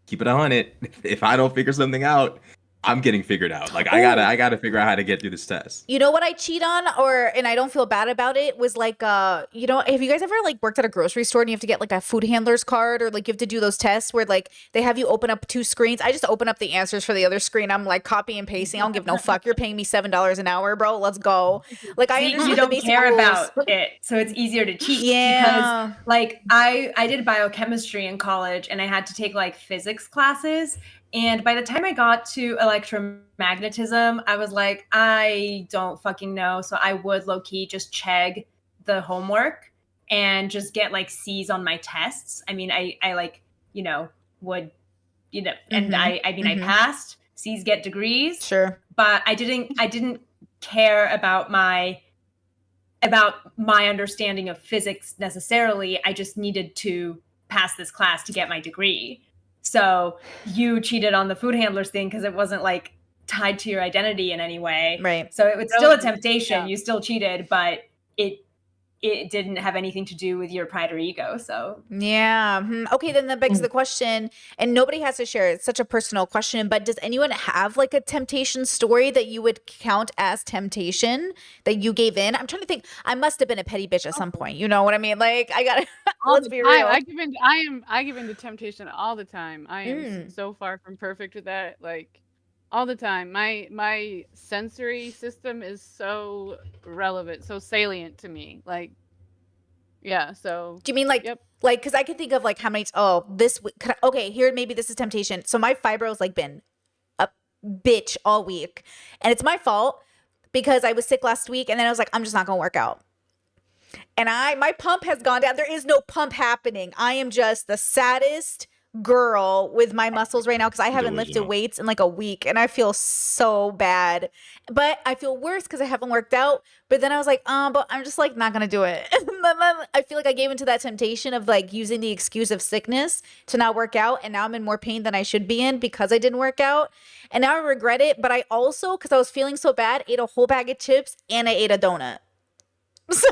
keep it 100. If I don't figure something out, I'm getting figured out. Like I gotta figure out how to get through this test. You know what I cheat on, and I don't feel bad about it, was like have you guys ever like worked at a grocery store and you have to get like a food handler's card, or like you have to do those tests where like they have you open up 2 screens? I just open up the answers for the other screen. I'm like copy and pasting. I don't give no fuck. You're paying me $7 an hour, bro. Let's go. Like I See, understand you the don't basic care rules. about it, so it's easier to cheat. Yeah. Because like I did biochemistry in college, and I had to take like physics classes. And by the time I got to electromagnetism, I was like, I don't fucking know. So I would low key just check the homework and just get like C's on my tests. I mean, I like, would, and I passed. C's get degrees. Sure. But I didn't care about my understanding of physics necessarily. I just needed to pass this class to get my degree. So you cheated on the food handlers thing because it wasn't like tied to your identity in any way. Right. So it was still a Relevant, temptation. yeah. You still cheated, but it didn't have anything to do with your pride or ego. So Yeah. Okay, then that begs the question, and nobody has to share. It's such a personal question, but does anyone have like a temptation story that you would count as temptation that you gave in? I'm trying to think. I must have been a petty bitch at some point. You know what I mean? Like I gotta All let's the be time. real. I give in to temptation all the time. I am so far from perfect with that. Like all the time. My sensory system is so relevant, so salient to me. Like yeah, so Do you mean like Yep. like because I can think of like how many okay, here maybe this is temptation. So my fibro's like been a bitch all week. And it's my fault because I was sick last week and then I was like, I'm just not gonna work out. And my pump has gone down. There is no pump happening. I am just the saddest girl with my muscles right now because I haven't lifted Delusional. weights in like a week and I feel so bad. But I feel worse because I haven't worked out. But then I was like, but I'm just like not gonna do it. I feel like I gave into that temptation of like using the excuse of sickness to not work out, and now I'm in more pain than I should be in because I didn't work out. And now I regret it. But I also, because I was feeling so bad, ate a whole bag of chips and I ate a donut. So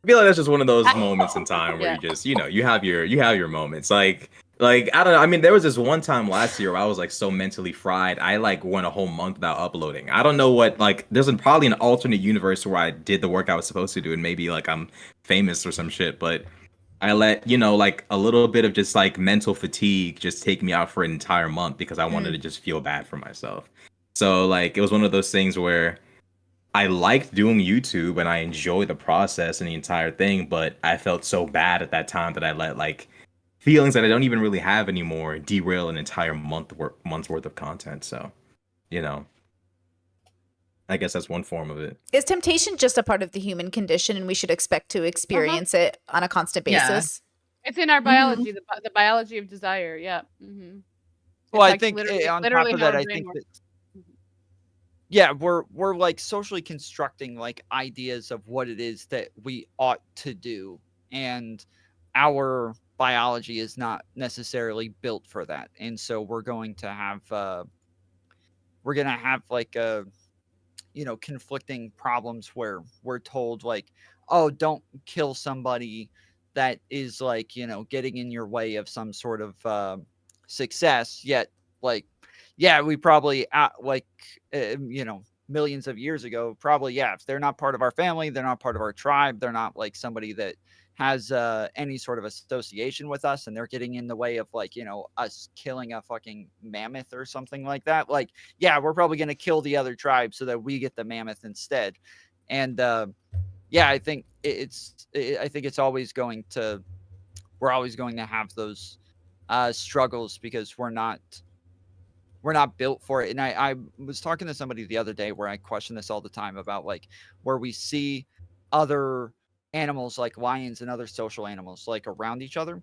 I feel like that's just one of those moments in time where Yeah. you just, you have your moments. Like I don't know. I mean, there was this one time last year where I was like so mentally fried. I like went a whole month without uploading. I don't know what, like, there's probably an alternate universe where I did the work I was supposed to do, and maybe like I'm famous or some shit. But I let, like a little bit of just like mental fatigue just take me out for an entire month because I wanted to just feel bad for myself. So like it was one of those things where I liked doing YouTube and I enjoyed the process and the entire thing, but I felt so bad at that time that I let like feelings that I don't even really have anymore derail an entire month's worth of content. So, you know, I guess that's one form of it. Is temptation just a part of the human condition and we should expect to experience it on a constant Yeah. basis? It's in our biology, the biology of desire. Yeah. Mm-hmm. Well, I think on top of that, I think that yeah, we're like socially constructing like ideas of what it is that we ought to do, and our biology is not necessarily built for that, and so we're going to have like conflicting problems where we're told like, oh, don't kill somebody that is like getting in your way of some sort of success, yet like yeah, we probably millions of years ago, probably, yeah, if they're not part of our family, they're not part of our tribe, they're not like somebody that has any sort of association with us, and they're getting in the way of like us killing a fucking mammoth or something like that, like yeah, we're probably going to kill the other tribe so that we get the mammoth instead. And yeah, I think it's always going to we're always going to have those struggles because we're not built for it. And I was talking to somebody the other day where I question this all the time about like where we see other animals like lions and other social animals like around each other,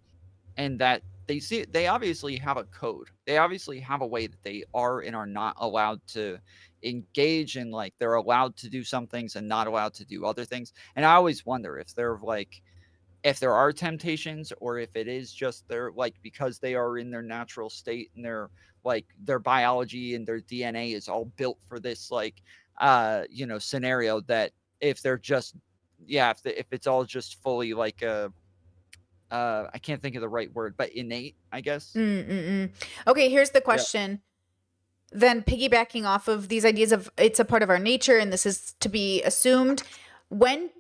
and that they obviously have a code. They obviously have a way that they are and are not allowed to engage in, like they're allowed to do some things and not allowed to do other things. And I always wonder if there are temptations, or if it is just they're like, because they are in their natural state and their biology and their DNA is all built for this like scenario, that if they're just if it's all just fully like I can't think of the right word, but innate, I guess. Okay, here's the question. Then piggybacking off of these ideas of it's a part of our nature and this is to be assumed, when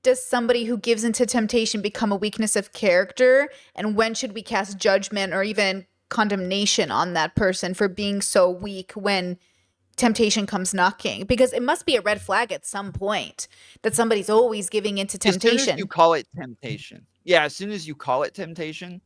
does somebody who gives into temptation become a weakness of character, and when should we cast judgment or even condemnation on that person for being so weak when temptation comes knocking? Because it must be a red flag at some point that somebody's always giving into temptation. As soon as you call it temptation. Yeah, as soon as you call it temptation,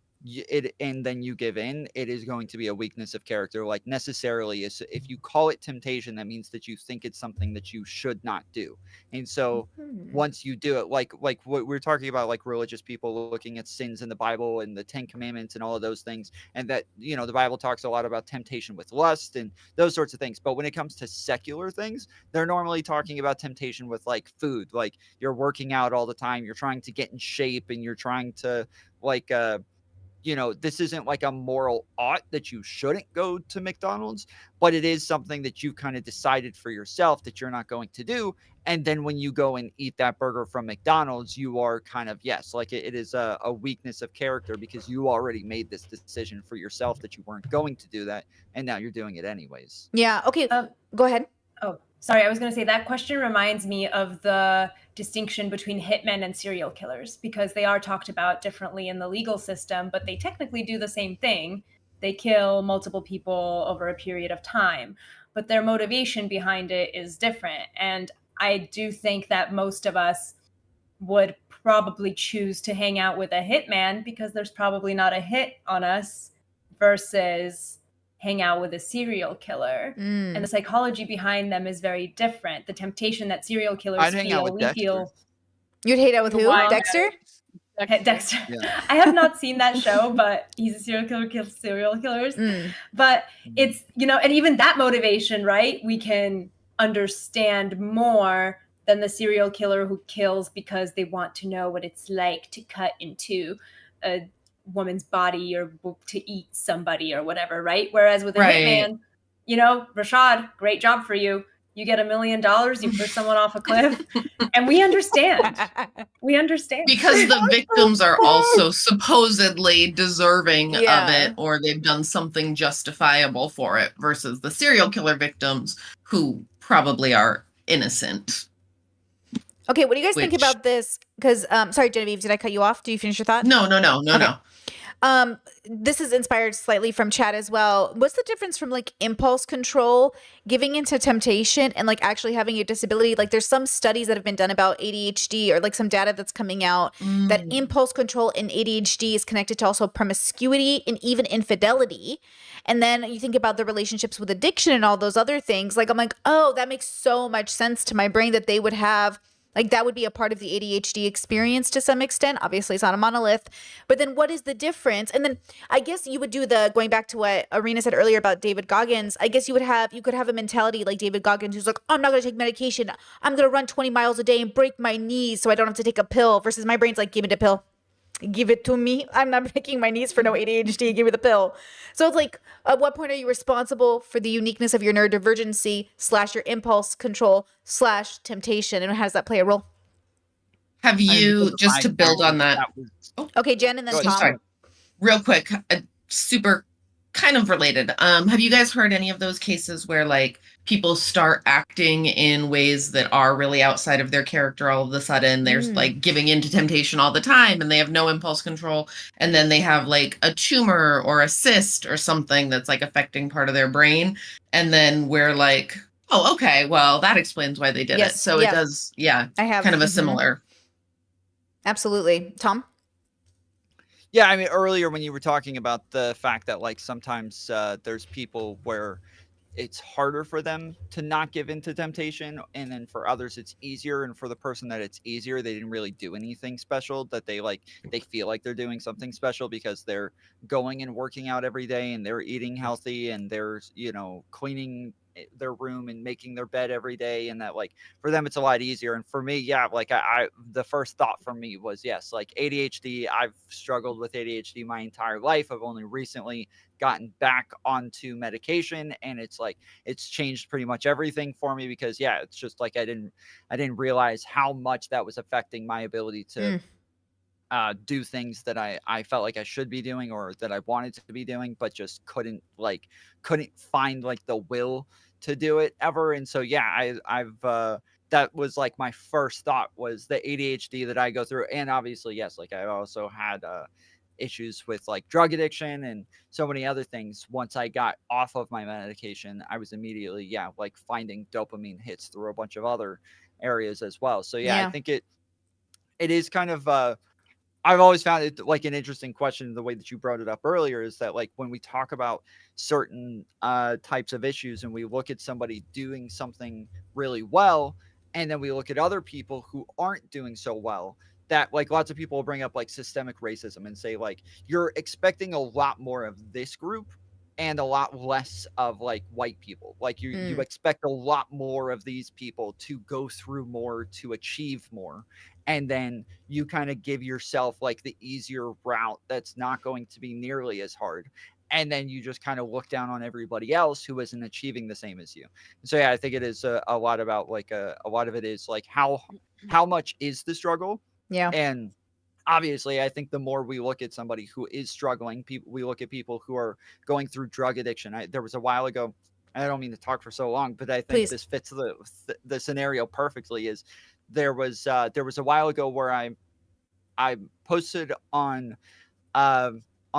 and then you give in, it is going to be a weakness of character. Like necessarily, if you call it temptation, that means that you think it's something that you should not do. And so once you do it, like what we're talking about, like religious people looking at sins in the Bible and the 10 Commandments and all of those things, and that the Bible talks a lot about temptation with lust and those sorts of things. But when it comes to secular things, they're normally talking about temptation with like food, like you're working out all the time, you're trying to get in shape, and you're trying to like this isn't like a moral ought that you shouldn't go to McDonald's, but it is something that you've kind of decided for yourself that you're not going to do. And then when you go and eat that burger from McDonald's, you are kind of, yes, like it is a weakness of character because you already made this decision for yourself that you weren't going to do that. And now you're doing it anyways. Yeah. Okay. Go ahead. Oh, sorry. I was going to say that question reminds me of the distinction between hitmen and serial killers, because they are talked about differently in the legal system, but they technically do the same thing. They kill multiple people over a period of time, but their motivation behind it is different. And I do think that most of us would probably choose to hang out with a hitman because there's probably not a hit on us, versus hang out with a serial killer. And the psychology behind them is very different. The temptation that serial killers I'd hang out with Dexter. You'd hang out with who? Why? Dexter? Dexter. Yeah. I have not seen that show, but he's a serial killer, kills serial killers. But it's, and even that motivation, right? We can understand more than the serial killer who kills because they want to know what it's like to cut into a woman's body or to eat somebody or whatever, right? Whereas with a hitman, Rashad, great job for you. You get $1 million, you push someone off a cliff, and we understand. We understand. Because the victims are also supposedly deserving of it, or they've done something justifiable for it, versus the serial killer victims who probably are innocent. Okay, what do you guys think Which- about this? Because, sorry, Genevieve, did I cut you off? Do you finish your thought? No. Okay. This is inspired slightly from chat as well. What's the difference from like impulse control, giving into temptation, and like actually having a disability? Like there's some studies that have been done about ADHD or like some data that's coming out that impulse control in ADHD is connected to also promiscuity and even infidelity. And then you think about the relationships with addiction and all those other things. Like I'm like, oh, that makes so much sense to my brain that they would have. Like that would be a part of the ADHD experience to some extent. Obviously, it's not a monolith. But then what is the difference? And then I guess you would do the going back to what Arena said earlier about David Goggins. I guess you could have a mentality like David Goggins who's like, oh, I'm not going to take medication. I'm going to run 20 miles a day and break my knees so I don't have to take a pill versus my brain's like, give me the pill. Give it to me. I'm not breaking my knees for no ADHD. Give me the pill. So it's like, at what point are you responsible for the uniqueness of your neurodivergency / your impulse control / temptation? And how does that play a role? Have I mean, you, because of just my to build on that, was- Okay, Jen, and then Go ahead. Tom. sorry, real quick, super kind of related. Have you guys heard any of those cases where like people start acting in ways that are really outside of their character all of a sudden? There's like giving into temptation all the time and they have no impulse control, and then they have like a tumor or a cyst or something that's like affecting part of their brain, and then we're like, oh, okay, well that explains why they did it. Yes, So yeah. it does, yeah, I have kind of a mhm. similar. Absolutely. Tom? Yeah, I mean, earlier when you were talking about the fact that like sometimes there's people where it's harder for them to not give into temptation, and then for others it's easier, and for the person that it's easier, they didn't really do anything special, that they feel like they're doing something special because they're going and working out every day and they're eating healthy and they're cleaning their room and making their bed every day, and that like for them it's a lot easier. And for me, yeah, like I the first thought for me was yes, like ADHD. I've struggled with ADHD my entire life. I've only recently gotten back onto medication, and it's changed pretty much everything for me, because yeah, it's just like I didn't realize how much that was affecting my ability to do things that I felt like I should be doing or that I wanted to be doing, but just couldn't find like the will to do it ever. And so yeah, I've that was like my first thought was the ADHD that I go through. And obviously, yes, like I also had issues with like drug addiction and so many other things. Once I got off of my medication, I was immediately like finding dopamine hits through a bunch of other areas as well. So yeah. I think it is kind of I've always found it like an interesting question, the way that you brought it up earlier, is that like when we talk about certain types of issues and we look at somebody doing something really well, and then we look at other people who aren't doing so well, that like lots of people will bring up like systemic racism and say like you're expecting a lot more of this group and a lot less of like white people. Like you expect a lot more of these people to go through more, to achieve more, and then you kind of give yourself like the easier route that's not going to be nearly as hard, and then you just kind of look down on everybody else who isn't achieving the same as you. So yeah, I think it is a lot about like a lot of it is like how much is the struggle. And obviously, I think the more we look at somebody who is struggling, we look at people who are going through drug addiction. There was a while ago, I don't mean to talk for so long, but I think this fits the scenario perfectly. Is there was a while ago where I posted on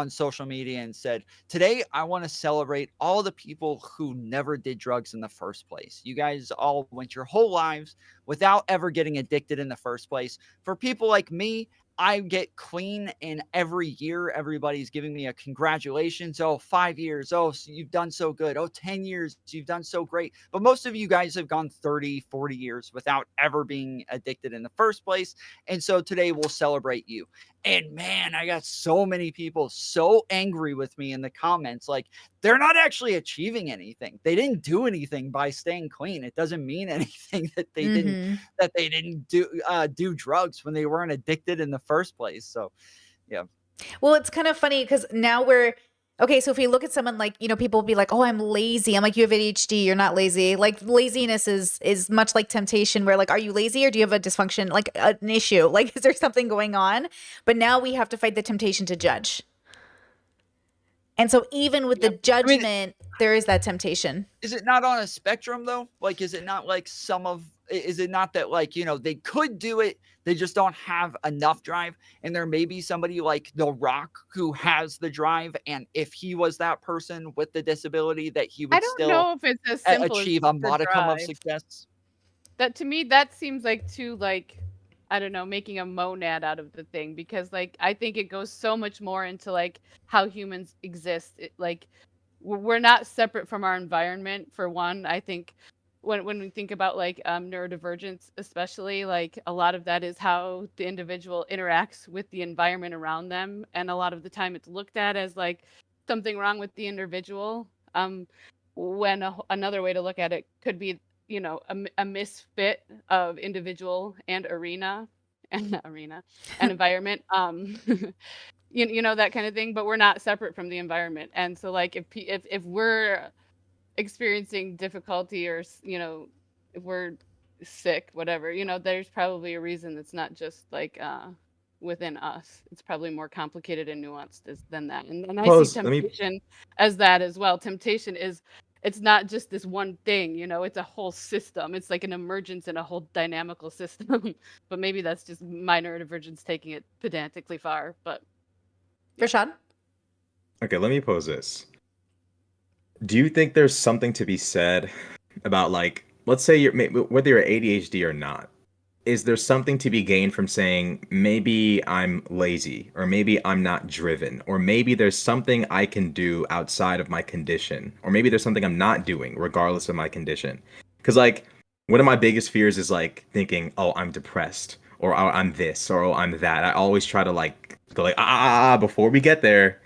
social media and said, today I want to celebrate all the people who never did drugs in the first place. You guys all went your whole lives without ever getting addicted in the first place. For people like me, I get clean, and every year everybody's giving me a congratulations. Oh, 5 years. Oh, so you've done so good. Oh, 10 years. You've done so great. But most of you guys have gone 30, 40 years without ever being addicted in the first place. And so today we'll celebrate you. And man, I got so many people so angry with me in the comments. Like, they're not actually achieving anything. They didn't do anything by staying clean. It doesn't mean anything that they didn't do drugs when they weren't addicted in the first place. So, yeah. Well, it's kind of funny because now okay, so if we look at someone like, people will be like, oh, I'm lazy. I'm like, you have ADHD. You're not lazy. Like laziness is much like temptation, where like, are you lazy or do you have a dysfunction, like an issue? Like, is there something going on? But now we have to fight the temptation to judge. And so even with the judgment, there is that temptation. Is it not on a spectrum though? Like, is it not like some of is it not that, like, they could do it, they just don't have enough drive, and there may be somebody like The Rock who has the drive, and if he was that person with the disability, that he I would don't still know if it's as simple as achieve just a the modicum of drive. success? That to me, that seems like too, like, I don't know, making a monad out of the thing, because like I think it goes so much more into like how humans exist. Like we're not separate from our environment, for one. I think when we think about like neurodivergence, especially, like a lot of that is how the individual interacts with the environment around them, and a lot of the time it's looked at as like something wrong with the individual. When another way to look at it could be, a misfit of individual and arena and environment, that kind of thing. But we're not separate from the environment, and so like if we're experiencing difficulty, or if we're sick, whatever, there's probably a reason. That's not just like within us. It's probably more complicated and nuanced than that. And then I see temptation as that as well. Temptation is, it's not just this one thing, it's a whole system. It's like an emergence in a whole dynamical system. But maybe that's just my neurodivergence taking it pedantically far. But Rashad? Okay, let me pose this. Do you think there's something to be said about, like, let's say whether you're ADHD or not, is there something to be gained from saying maybe I'm lazy, or maybe I'm not driven, or maybe there's something I can do outside of my condition, or maybe there's something I'm not doing regardless of my condition? Because like one of my biggest fears is like thinking, oh, I'm depressed, or oh, I'm this, or oh, I'm that. I always try to like go like before we get there.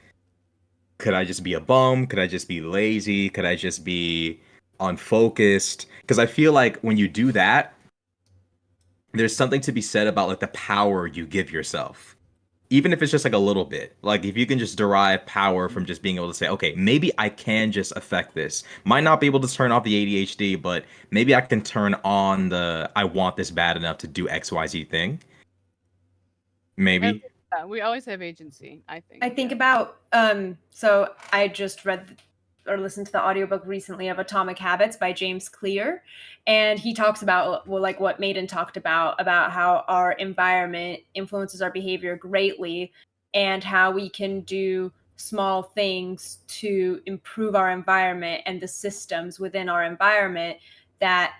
Could I just be a bum? Could I just be lazy? Could I just be unfocused? Because I feel like when you do that, there's something to be said about like the power you give yourself, even if it's just like a little bit. Like if you can just derive power from just being able to say, okay, maybe I can just affect this. Might not be able to turn off the ADHD, but maybe I can turn on the I want this bad enough to do XYZ thing. Maybe. We always have agency, I think. I think about so I just read or listened to the audiobook recently of Atomic Habits by James Clear, and he talks about, well, like what Maiden talked about how our environment influences our behavior greatly, and how we can do small things to improve our environment and the systems within our environment that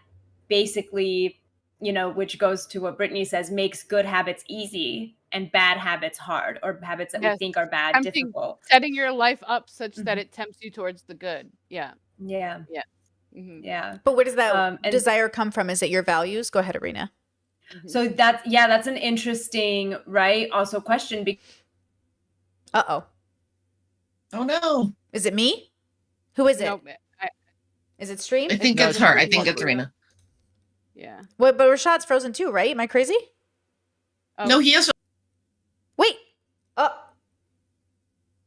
basically, which goes to what Brittany says, makes good habits easy and bad habits hard, or habits that we think are bad difficult. Setting your life up such that it tempts you towards the good. Yeah. Yeah. Yeah. Mm-hmm. Yeah. But where does that desire come from? Is it your values? Go ahead, Arena. Mm-hmm. So that's an interesting, right? Also question. Uh-oh. Oh no. Is it me? Who is it? Nope. Is it Stream? I think it's her. I think it's Rena. Yeah. What? But Rashad's frozen too, right? Am I crazy? Oh. No, he is. Wait. Oh.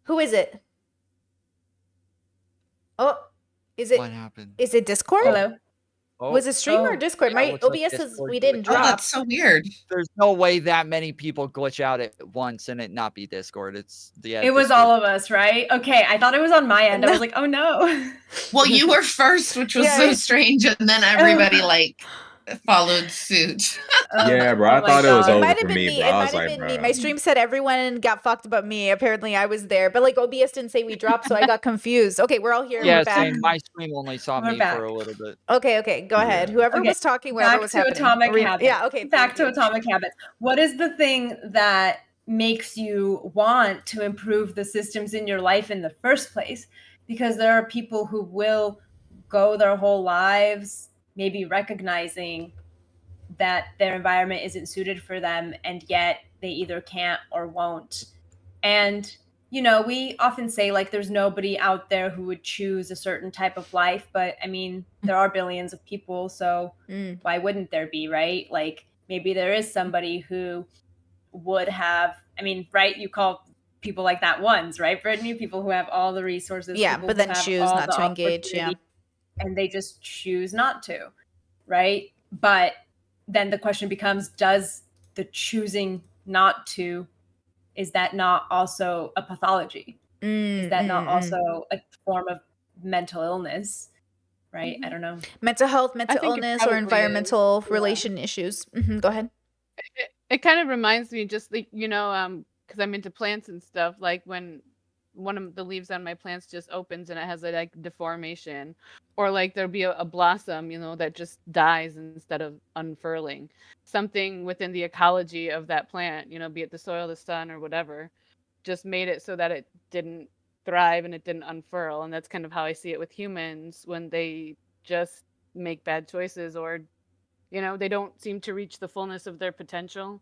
Who is it? Oh. Is it? What happened? Is it Discord? Hello. Oh, Was it Stream or Discord? yeah, My looks like OBS says Discord we didn't glitched. Oh, drop. that's so weird. there's no way that many people glitch out at once and it not be Discord. It's It was all of us, right? Okay, I thought it was on my end. I was like, oh no. Well, you were first, which was so strange, and then everybody like followed suit. Yeah, bro. I my thought it was God. It over might for have been me, me. bro. It I might was have like, been me. bro. My stream said everyone got fucked but me. Apparently, I was there, but like OBS didn't say we dropped, so I got confused. Okay, we're all here. Yeah, We're back. same. My stream only saw We're me back. for a little bit. Okay, go ahead. Yeah. Whoever Okay, was talking, whatever back was to happening. Atomic Arena- Habits. Yeah, okay. Back thank to you. Atomic Habits. What is the thing that makes you want to improve the systems in your life in the first place? Because there are people who will go their whole lives maybe recognizing that their environment isn't suited for them, and yet they either can't or won't. And we often say like there's nobody out there who would choose a certain type of life, but I mean there are billions of people, so why wouldn't there be, right? Like maybe there is somebody who would have, I mean, right, you call people like that ones, right, Brittany? People who have all the resources, Yeah, people but who then have choose all not the to engage. Yeah. opportunity, and they just choose not to, right? But then the question becomes, does the choosing not to, is that not also a pathology? Is that not also a form of mental illness? right? I don't know. Mental health, mental think it illness, or probably is. environmental Yeah. relation issues. Go ahead. It kind of reminds me just like, because I'm into plants and stuff, like when one of the leaves on my plants just opens and it has a like deformation, or like there'll be a blossom, that just dies instead of unfurling. Something within the ecology of that plant, be it the soil, the sun, or whatever, just made it so that it didn't thrive and it didn't unfurl. And that's kind of how I see it with humans when they just make bad choices, or they don't seem to reach the fullness of their potential.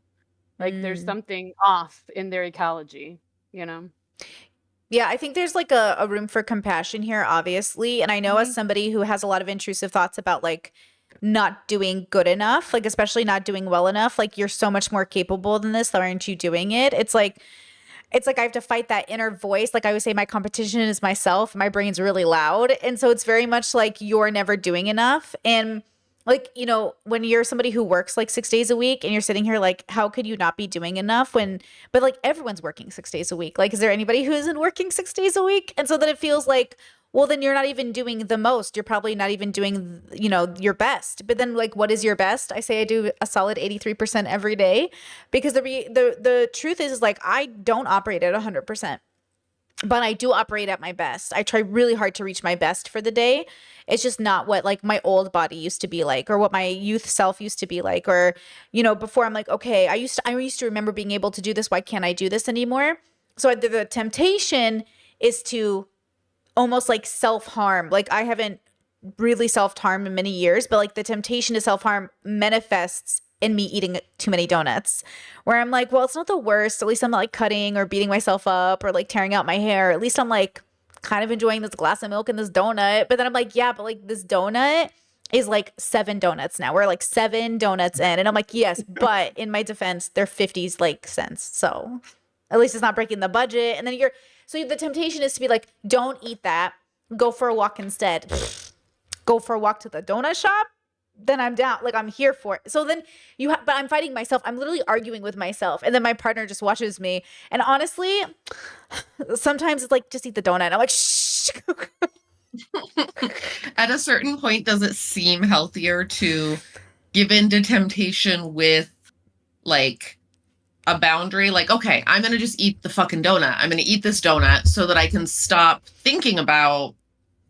Like there's something off in their ecology, Yeah, I think there's like a room for compassion here, obviously. And I know as somebody who has a lot of intrusive thoughts about like not doing good enough, like especially not doing well enough, like you're so much more capable than this. Why aren't you doing it? It's like I have to fight that inner voice. Like I always say, my competition is myself. My brain's really loud. And so it's very much like you're never doing enough. And like, when you're somebody who works like 6 days a week and you're sitting here like, how could you not be doing enough but like everyone's working 6 days a week. Like, is there anybody who isn't working 6 days a week? And so then it feels like, well, then you're not even doing the most. You're probably not even doing, your best. But then like, what is your best? I say I do a solid 83% every day, because the truth is like, I don't operate at 100%. But I do operate at my best. I try really hard to reach my best for the day. It's just not what like my old body used to be like, or what my youth self used to be like, or before I'm like, okay, I used to remember being able to do this. Why can't I do this anymore? So the temptation is to almost like self-harm. Like I haven't really self-harmed in many years, but like the temptation to self-harm manifests in me eating too many donuts, where I'm like, well, it's not the worst. At least I'm not like cutting or beating myself up or like tearing out my hair. At least I'm like kind of enjoying this glass of milk and this donut. But then I'm like, yeah, but like this donut is like 7 donuts now. We're like 7 donuts in. And I'm like, yes, but in my defense, they're 50s like cents. So at least it's not breaking the budget. And then so the temptation is to be like, don't eat that. Go for a walk instead. Go for a walk to the donut shop. Then I'm down. Like I'm here for it. So then but I'm fighting myself. I'm literally arguing with myself. And then my partner just watches me. And honestly, sometimes it's like, just eat the donut. I'm like, shh. At a certain point, does it seem healthier to give in to temptation with like a boundary? Like, okay, I'm going to just eat the fucking donut. I'm going to eat this donut so that I can stop thinking about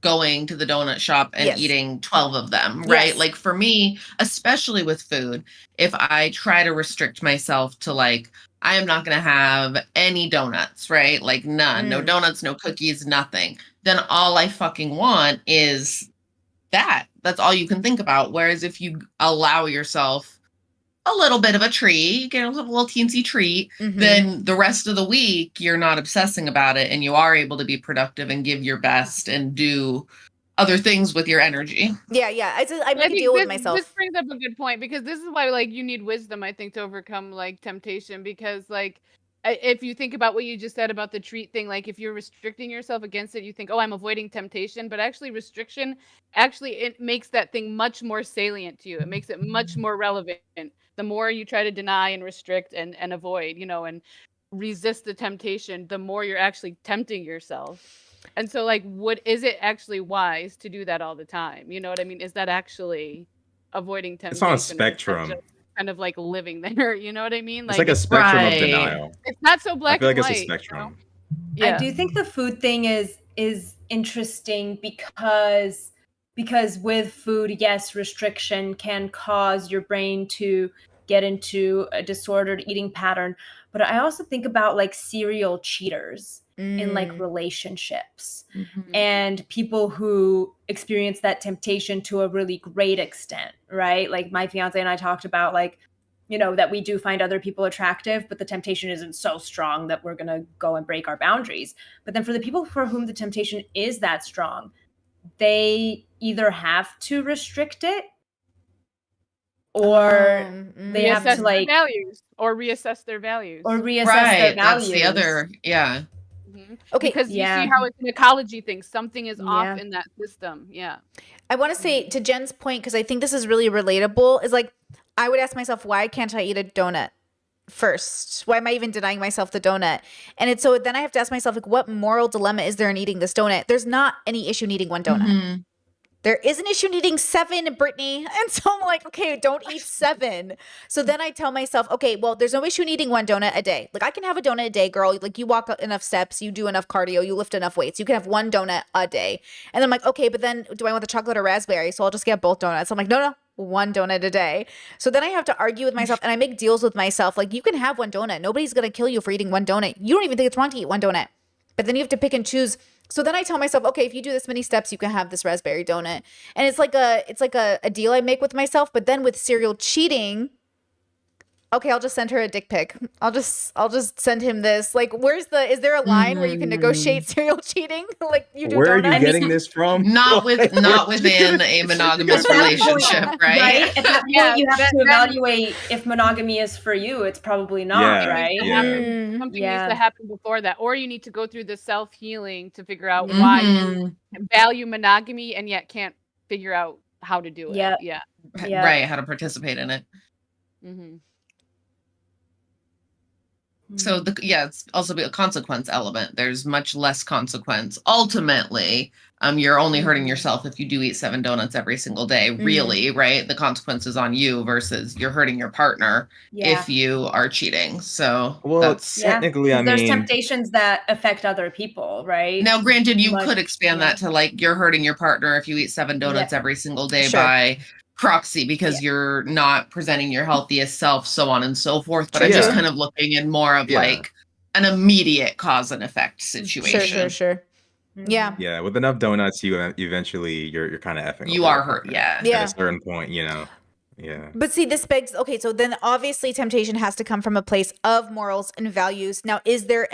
going to the donut shop and eating 12 of them, right? Like for me, especially with food, if I try to restrict myself to like, I am not going to have any donuts, right? Like none, no donuts, no cookies, nothing. Then all I fucking want is that. That's all you can think about. Whereas if you allow yourself a little bit of a treat, you get a little teensy treat, then the rest of the week you're not obsessing about it and you are able to be productive and give your best and do other things with your energy. Yeah. I make a deal with myself. This brings up a good point, because this is why like you need wisdom, I think, to overcome like temptation, because like if you think about what you just said about the treat thing, like if you're restricting yourself against it, you think, oh, I'm avoiding temptation, but actually restriction, it makes that thing much more salient to you. It makes it much more relevant. The more you try to deny and restrict and avoid, and resist the temptation, the more you're actually tempting yourself. And so like, is it actually wise to do that all the time? You know what I mean? Is that actually avoiding temptation? It's on a spectrum. Kind of like living there, you know what I mean? It's like a spectrum of denial. It's not so black and white. I feel like it's a spectrum. Yeah. I do think the food thing is interesting because with food, yes, restriction can cause your brain to get into a disordered eating pattern. But I also think about like serial cheaters in like relationships and people who experience that temptation to a really great extent, right? Like my fiance and I talked about like, that we do find other people attractive, but the temptation isn't so strong that we're going to go and break our boundaries. But then for the people for whom the temptation is that strong, they either have to restrict it or they have to like values or reassess their values their values. That's the other, Okay. Because you see how it's an ecology thing. Something is off in that system. Yeah. I want to say to Jen's point, because I think this is really relatable, is like, I would ask myself, why can't I eat a donut first? Why am I even denying myself the donut? And so then I have to ask myself, like, what moral dilemma is there in eating this donut? There's not any issue in eating one donut. There is an issue in eating 7, Brittany. And so I'm like, okay, don't eat 7. So then I tell myself, okay, well, there's no issue in eating 1 donut a day. Like I can have a donut a day, girl. Like you walk enough steps, you do enough cardio, you lift enough weights. You can have 1 donut a day. And I'm like, okay, but then do I want the chocolate or raspberry? So I'll just get both donuts. I'm like, no, 1 donut a day. So then I have to argue with myself and I make deals with myself. Like you can have 1 donut. Nobody's going to kill you for eating 1 donut. You don't even think it's wrong to eat 1 donut. But then you have to pick and choose. So then I tell myself, okay, if you do this many steps, you can have this raspberry donut. And it's like a deal I make with myself. But then with serial cheating, okay, I'll just send her a dick pic. I'll just send him this. Like, is there a line where you can negotiate serial cheating? Like you do Where are donuts? you getting this from? Not within a monogamous At that point, relationship, right? At that point, Yeah, you have to then- evaluate if monogamy is for you. It's probably not, Yeah, right? yeah. Something Yeah. needs to happen before that, or you need to go through the self-healing to figure out why you Mhm. value monogamy and yet can't figure out how to do it. Yep. Yeah. Yeah. Right, how to participate in it. Hmm. So it's also a consequence element. There's much less consequence. Ultimately, you're only hurting yourself if you do eat 7 donuts every single day. Really, right? The consequence is on you versus you're hurting your partner Yeah. if you are cheating. So Well, that's Yeah. technically, I There's mean, temptations that affect other people, right? now. Granted, you Much- could expand that to like you're hurting your partner if you eat 7 donuts every single day Sure. by proxy because you're not presenting your healthiest self, so on and so forth. But I'm just Yeah. kind of looking in more of Yeah. like an immediate cause and effect situation. Sure. Mhm. Yeah. yeah, with enough donuts, you eventually you're kind of effing. You over are your hurt, partner yeah. Yeah. At a certain point, Yeah. But see, this begs, okay, so then obviously temptation has to come from a place of morals and values. Now, is there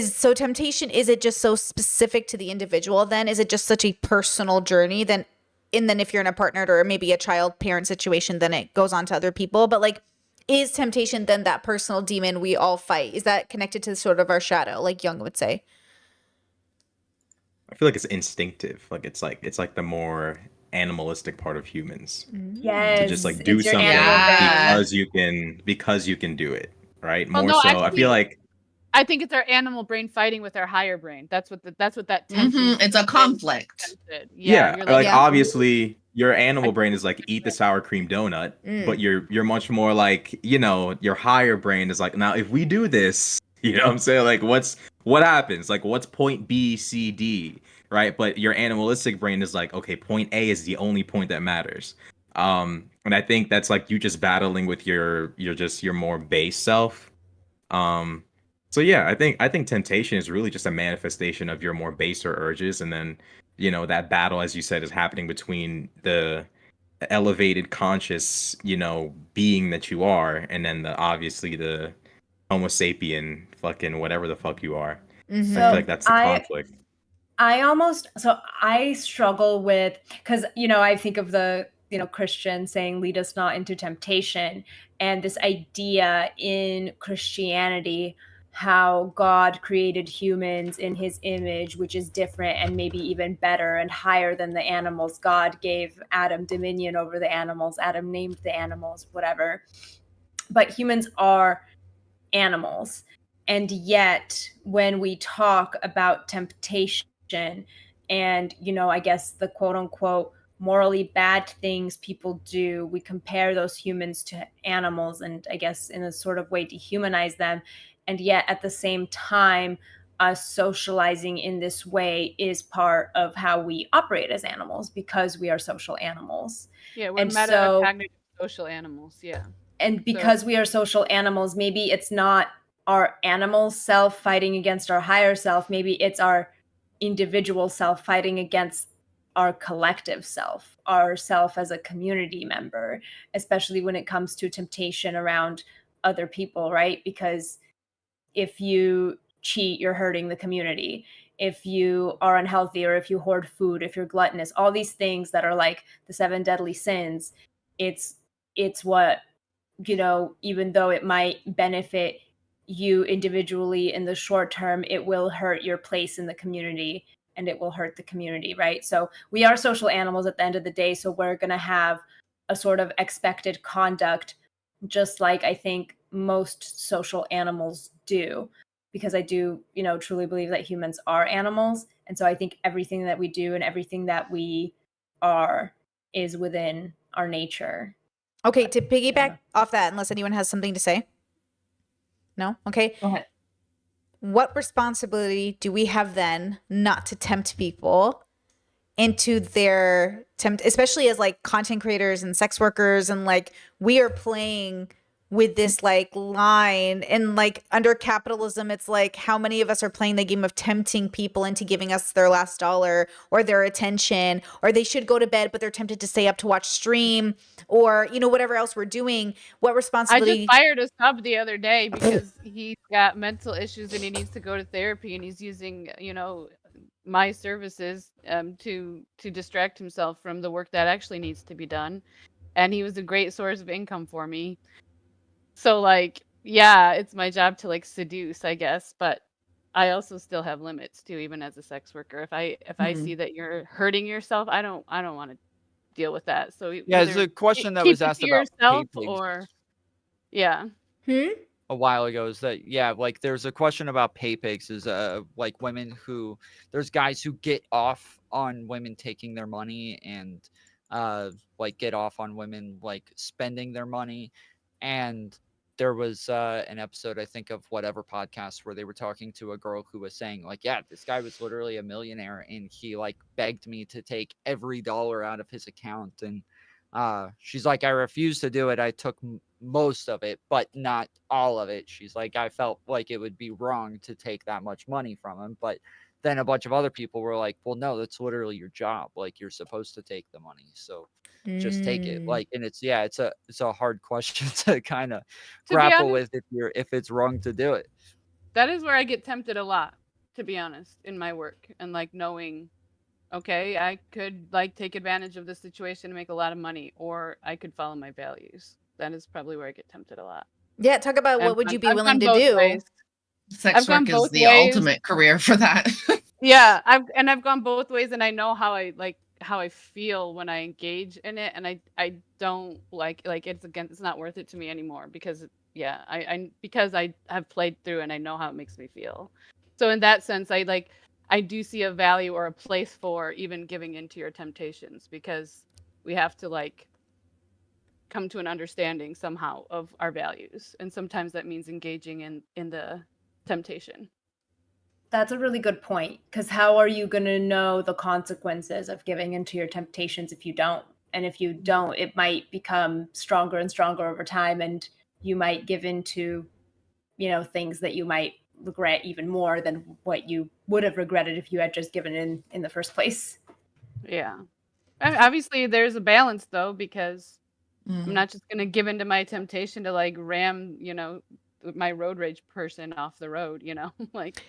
so temptation, is it just so specific to the individual then? Is it just such a personal journey then? And then if you're in a partnered or maybe a child parent situation, then it goes on to other people. But like, is temptation then that personal demon we all fight? Is that connected to sort of our shadow, like Jung would say? I feel like it's instinctive. It's like the more animalistic part of humans Yes. to just like do it's your something animal Yeah. brain. because you can do it, right? Well, More no, so, I actually- feel like I think it's our animal brain fighting with our higher brain. That's what that tension. Mhm, it's a conflict. yeah, you're like Yeah. obviously your animal brain is like eat the sour cream donut, but you're much more like, your higher brain is like, now if we do this, you know what I'm saying? Like what happens? Like what's point B, C, D, right? But your animalistic brain is like, okay, point A is the only point that matters. And I think that's like you just battling with your more base self. So yeah, I think temptation is really just a manifestation of your more baser urges, and then that battle, as you said, is happening between the elevated conscious being that you are, and then obviously the Homo sapien fucking whatever the fuck you are. Mhm. I feel like that's the conflict. I struggle with, because I think of the Christian saying, lead us not into temptation, and this idea in Christianity how God created humans in his image, which is different and maybe even better and higher than the animals. God gave Adam dominion over the animals. Adam named the animals, whatever. But humans are animals. And yet, when we talk about temptation and, I guess the quote unquote morally bad things people do, we compare those humans to animals and I guess in a sort of way dehumanize them. And yet at the same time, us socializing in this way is part of how we operate as animals because we are social animals. Yeah, we're And so- metacognitive social animals. Yeah. And because we are social animals, maybe it's not our animal self fighting against our higher self. Maybe it's our individual self fighting against our collective self, our self as a community member, especially when it comes to temptation around other people, right? Because if you cheat, you're hurting the community. If you are unhealthy or if you hoard food, if you're gluttonous, all these things that are like the 7 deadly sins, it's what, even though it might benefit you individually in the short term, it will hurt your place in the community and it will hurt the community, right? So we are social animals at the end of the day. So we're going to have a sort of expected conduct, just like I think most social animals do. because I do, truly believe that humans are animals. And so I think everything that we do and everything that we are is within our nature. Okay, to piggyback off that, unless anyone has something to say. No? Okay. Go ahead. What responsibility do we have then not to tempt people into their especially as like content creators and sex workers, and like we are playing with this like line, and like under capitalism it's like how many of us are playing the game of tempting people into giving us their last dollar or their attention, or they should go to bed but they're tempted to stay up to watch stream, or whatever else we're doing. What I responsibility? just fired a sub the other day because he's got mental issues and he needs to go to therapy, and he's using, my services to distract himself from the work that actually needs to be done. And he was a great source of income for me. So like, yeah, it's my job to like seduce, I guess, but I also still have limits too, even as a sex worker. If I see that you're hurting yourself, I don't want to deal with that. So Yeah, there's either a question that keep was it asked to about yourself, pay pigs or yeah. a while ago. Is that like there's a question about pay pigs, is like women who, there's guys who get off on women taking their money, and like get off on women like spending their money. And there was an episode, I think, of whatever podcast where they were talking to a girl who was saying like, yeah, this guy was literally a millionaire and he like begged me to take every dollar out of his account. And she's like, I refused to do it. I took most of it, but not all of it. She's like, I felt like it would be wrong to take that much money from him. But then a bunch of other people were like, well, no, that's literally your job. Like, you're supposed to take the money. So just take it. Like, and it's a hard question to kind of To be grapple honest, with if it's wrong to do it. that is where I get tempted a lot, to be honest, in my work, and like knowing, okay, I could like take advantage of this situation and make a lot of money, or I could follow my values. That is probably where I get tempted a lot. Yeah, talk about what I've would you be I've willing gone to both do? ways. Sex gone work is both the ways. ultimate career for that. Yeah, I've gone both ways, and I know how I feel when I engage in it, and I don't like it's not worth it to me anymore, because because I have played through and I know how it makes me feel. So in that sense, I do see a value or a place for even giving into your temptations, because we have to like come to an understanding somehow of our values, and sometimes that means engaging in the temptation. That's a really good point, because how are you going to know the consequences of giving into your temptations if you don't? And if you don't, it might become stronger and stronger over time, and you might give into, things that you might regret even more than what you would have regretted if you had just given in the first place. Yeah. Obviously, there's a balance though, because I'm not just gonna give into my temptation to like ram, my road rage person off the road, like,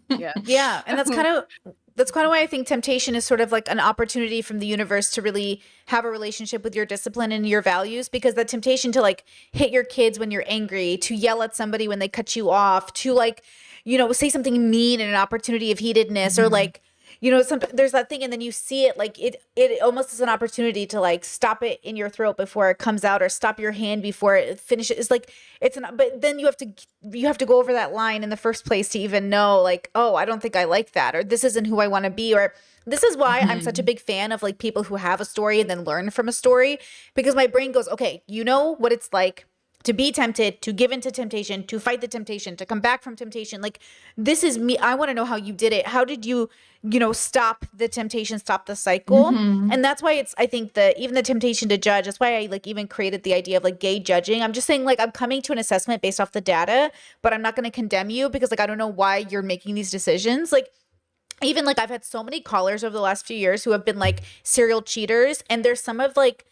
yeah. Yeah, and that's kind of why I think temptation is sort of like an opportunity from the universe to really have a relationship with your discipline and your values, because the temptation to like hit your kids when you're angry, to yell at somebody when they cut you off, to like, say something mean in an opportunity of heatedness, or like, there's that thing, and then you see it like it almost is an opportunity to like stop it in your throat before it comes out, or stop your hand before it finishes. It's like but then you have to go over that line in the first place to even know like, oh, I don't think I like that, or this isn't who I want to be, or this is why I'm such a big fan of like people who have a story and then learn from a story, because my brain goes, okay, you know what it's like to be tempted, to give into temptation, to fight the temptation, to come back from temptation. Like, this is me. I want to know how you did it. How did you, stop the temptation, stop the cycle? And that's why I think even the temptation to judge, that's why I like even created the idea of like gay judging. I'm just saying like, I'm coming to an assessment based off the data, but I'm not going to condemn you, because like, I don't know why you're making these decisions. Like, even like I've had so many callers over the last few years who have been like serial cheaters, and there's some of like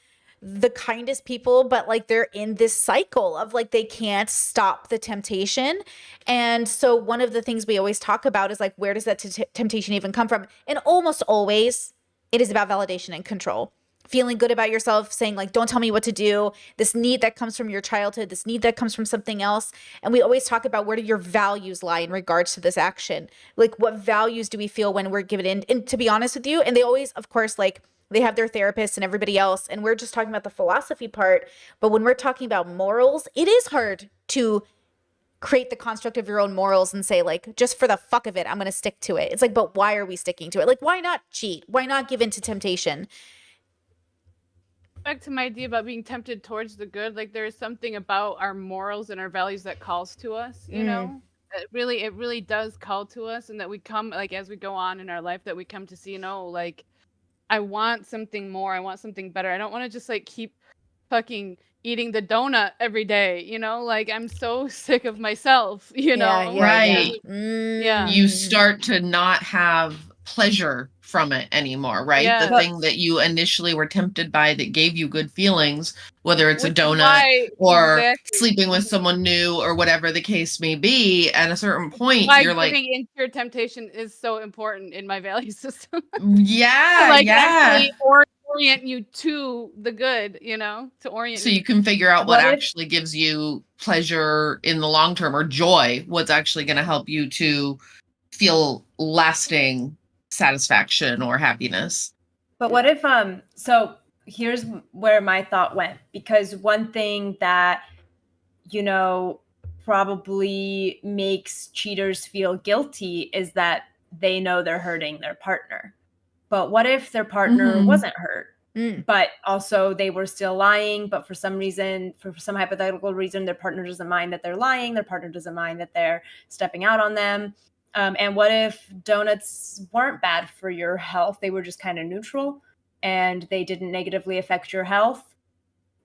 the kindest people, but like they're in this cycle of like they can't stop the temptation. And so one of the things we always talk about is like, where does that temptation even come from? And almost always it is about validation and control, feeling good about yourself, saying like, don't tell me what to do, this need that comes from your childhood, this need that comes from something else. And we always talk about, where do your values lie in regards to this action? Like, what values do we feel when we're given in? And to be honest with you, and they always, of course, like, they have their therapists and everybody else, and we're just talking about the philosophy part. But when we're talking about morals, it is hard to create the construct of your own morals and say, like, just for the fuck of it, I'm going to stick to it. It's like, but why are we sticking to it? Like, why not cheat? Why not give in to temptation? Back to my idea about being tempted towards the good, like there is something about our morals and our values that calls to us, you know? It really does call to us, and that we come, like, as we go on in our life, that we come to see, no, like, I want something more, I want something better. I don't want to just like keep fucking eating the donut every day, you know? Like, I'm so sick of myself, you know? Right. Yeah. You start to not have pleasure from it anymore, right? Yeah. The thing that you initially were tempted by that gave you good feelings, whether it's a Which is donut why- or exactly. sleeping with someone new or whatever the case may be, at a certain point, Why you're like, giving into your temptation is so important in my value system. yeah, Like, yeah. actually orient you to the good, you know, to orient So you can figure out what What if- actually gives you pleasure in the long term, or joy, what's actually going to help you to feel lasting satisfaction or happiness. But what if so here's where my thought went, because one thing that, you know, probably makes cheaters feel guilty is that they know they're hurting their partner. But what if their partner Mhm. wasn't hurt, Mm. but also they were still lying, but for some reason, for some hypothetical reason, their partner doesn't mind that they're lying, their partner doesn't mind that they're stepping out on them. And what if donuts weren't bad for your health? They were just kind of neutral and they didn't negatively affect your health.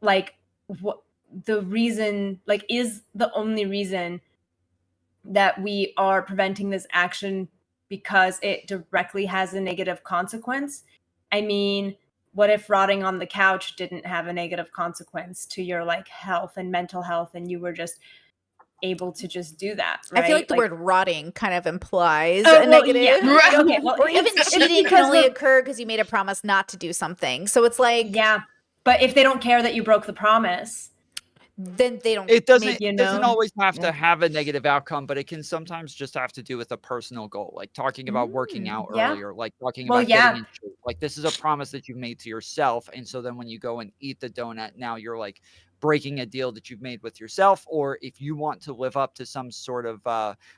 Like, what the reason, like, is the only reason that we are preventing this action because it directly has a negative consequence? I mean, what if rotting on the couch didn't have a negative consequence to your like health and mental health, and you were just able to just do that, right? I feel like the word rotting kind of implies Oh, a well, negative. yeah. you know? Okay, well, or even it's cheating can because only we're- occur because you made a promise not to do something. So it's like, Yeah, but if they don't care that you broke the promise, then they don't. It doesn't, make- you it doesn't know? always have to Yeah. have a negative outcome, but it can sometimes just have to do with a personal goal, like talking about working out yeah. earlier, like talking Well, about yeah. getting in shape. Like, this is a promise that you've made to yourself, and so then when you go and eat the donut, now you're like breaking a deal that you've made with yourself. Or if you want to live up to some sort of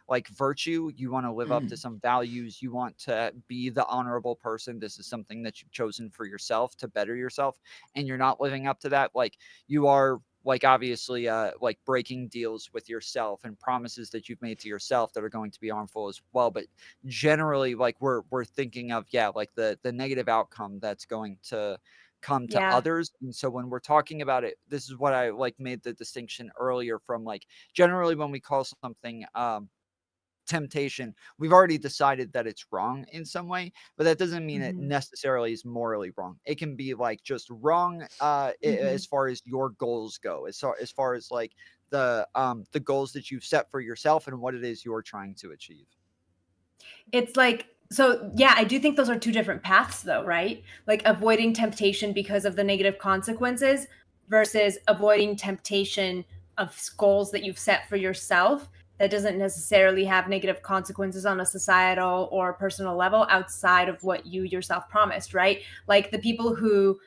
like virtue, you want to live up to some values, you want to be the honorable person, this is something that you've chosen for yourself to better yourself, and you're not living up to that, like, you are like obviously like breaking deals with yourself and promises that you've made to yourself that are going to be harmful as well. But generally, like, we're thinking of, yeah, like the negative outcome that's going to come to Yeah. others. And so when we're talking about it, this is what I like made the distinction earlier from, like, generally when we call something temptation, we've already decided that it's wrong in some way, but that doesn't mean it necessarily is morally wrong. It can be like just wrong as far as your goals go, as far as like the goals that you've set for yourself and what it is you're trying to achieve. It's like, so yeah, I do think those are two different paths though, right? Like avoiding temptation because of the negative consequences versus avoiding temptation of goals that you've set for yourself that doesn't necessarily have negative consequences on a societal or personal level outside of what you yourself promised, right? Like the people who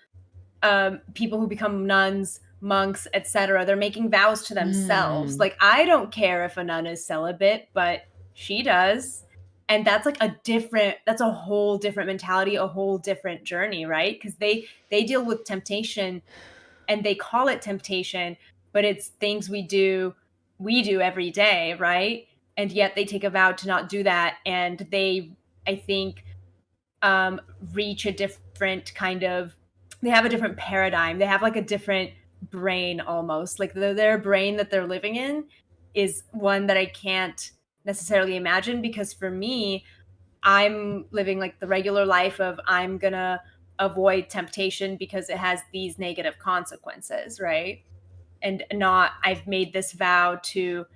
become nuns, monks, etc., they're making vows to themselves. Like, I don't care if a nun is celibate, but she does. And that's like that's a whole different mentality, a whole different journey, right? Because they deal with temptation and they call it temptation, but it's things we do every day, right? And yet they take a vow to not do that. And they, I think, reach a different kind of, they have a different paradigm. They have like a different brain almost. Like their brain that they're living in is one that I can't necessarily imagine, because for me, I'm living like the regular life of I'm gonna avoid temptation because it has these negative consequences, right? And not, I've made this vow to,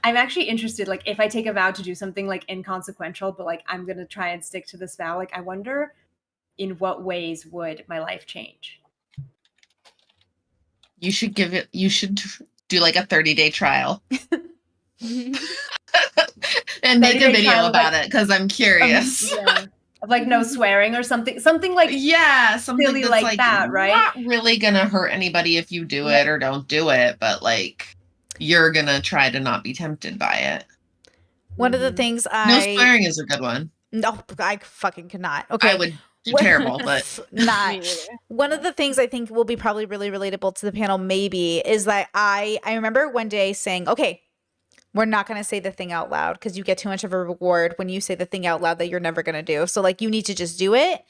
I'm actually interested, like if I take a vow to do something like inconsequential, but like I'm gonna try and stick to this vow, like I wonder in what ways would my life change? You should do like a 30-day trial and make a 30-day video trial, about like, it, because I'm curious. Yeah. Of like no swearing or something like Yeah, something silly that's like that, right? not really gonna hurt anybody if you do it or don't do it, but like, you're gonna try to not be tempted by it. One of the Mhm. things No swearing is a good one. no, I fucking cannot. I Okay. would do What- terrible, but not. Me either. One of the things I think will be probably really relatable to the panel maybe is that I remember one day saying, okay, we're not going to say the thing out loud because you get too much of a reward when you say the thing out loud that you're never going to do. So like you need to just do it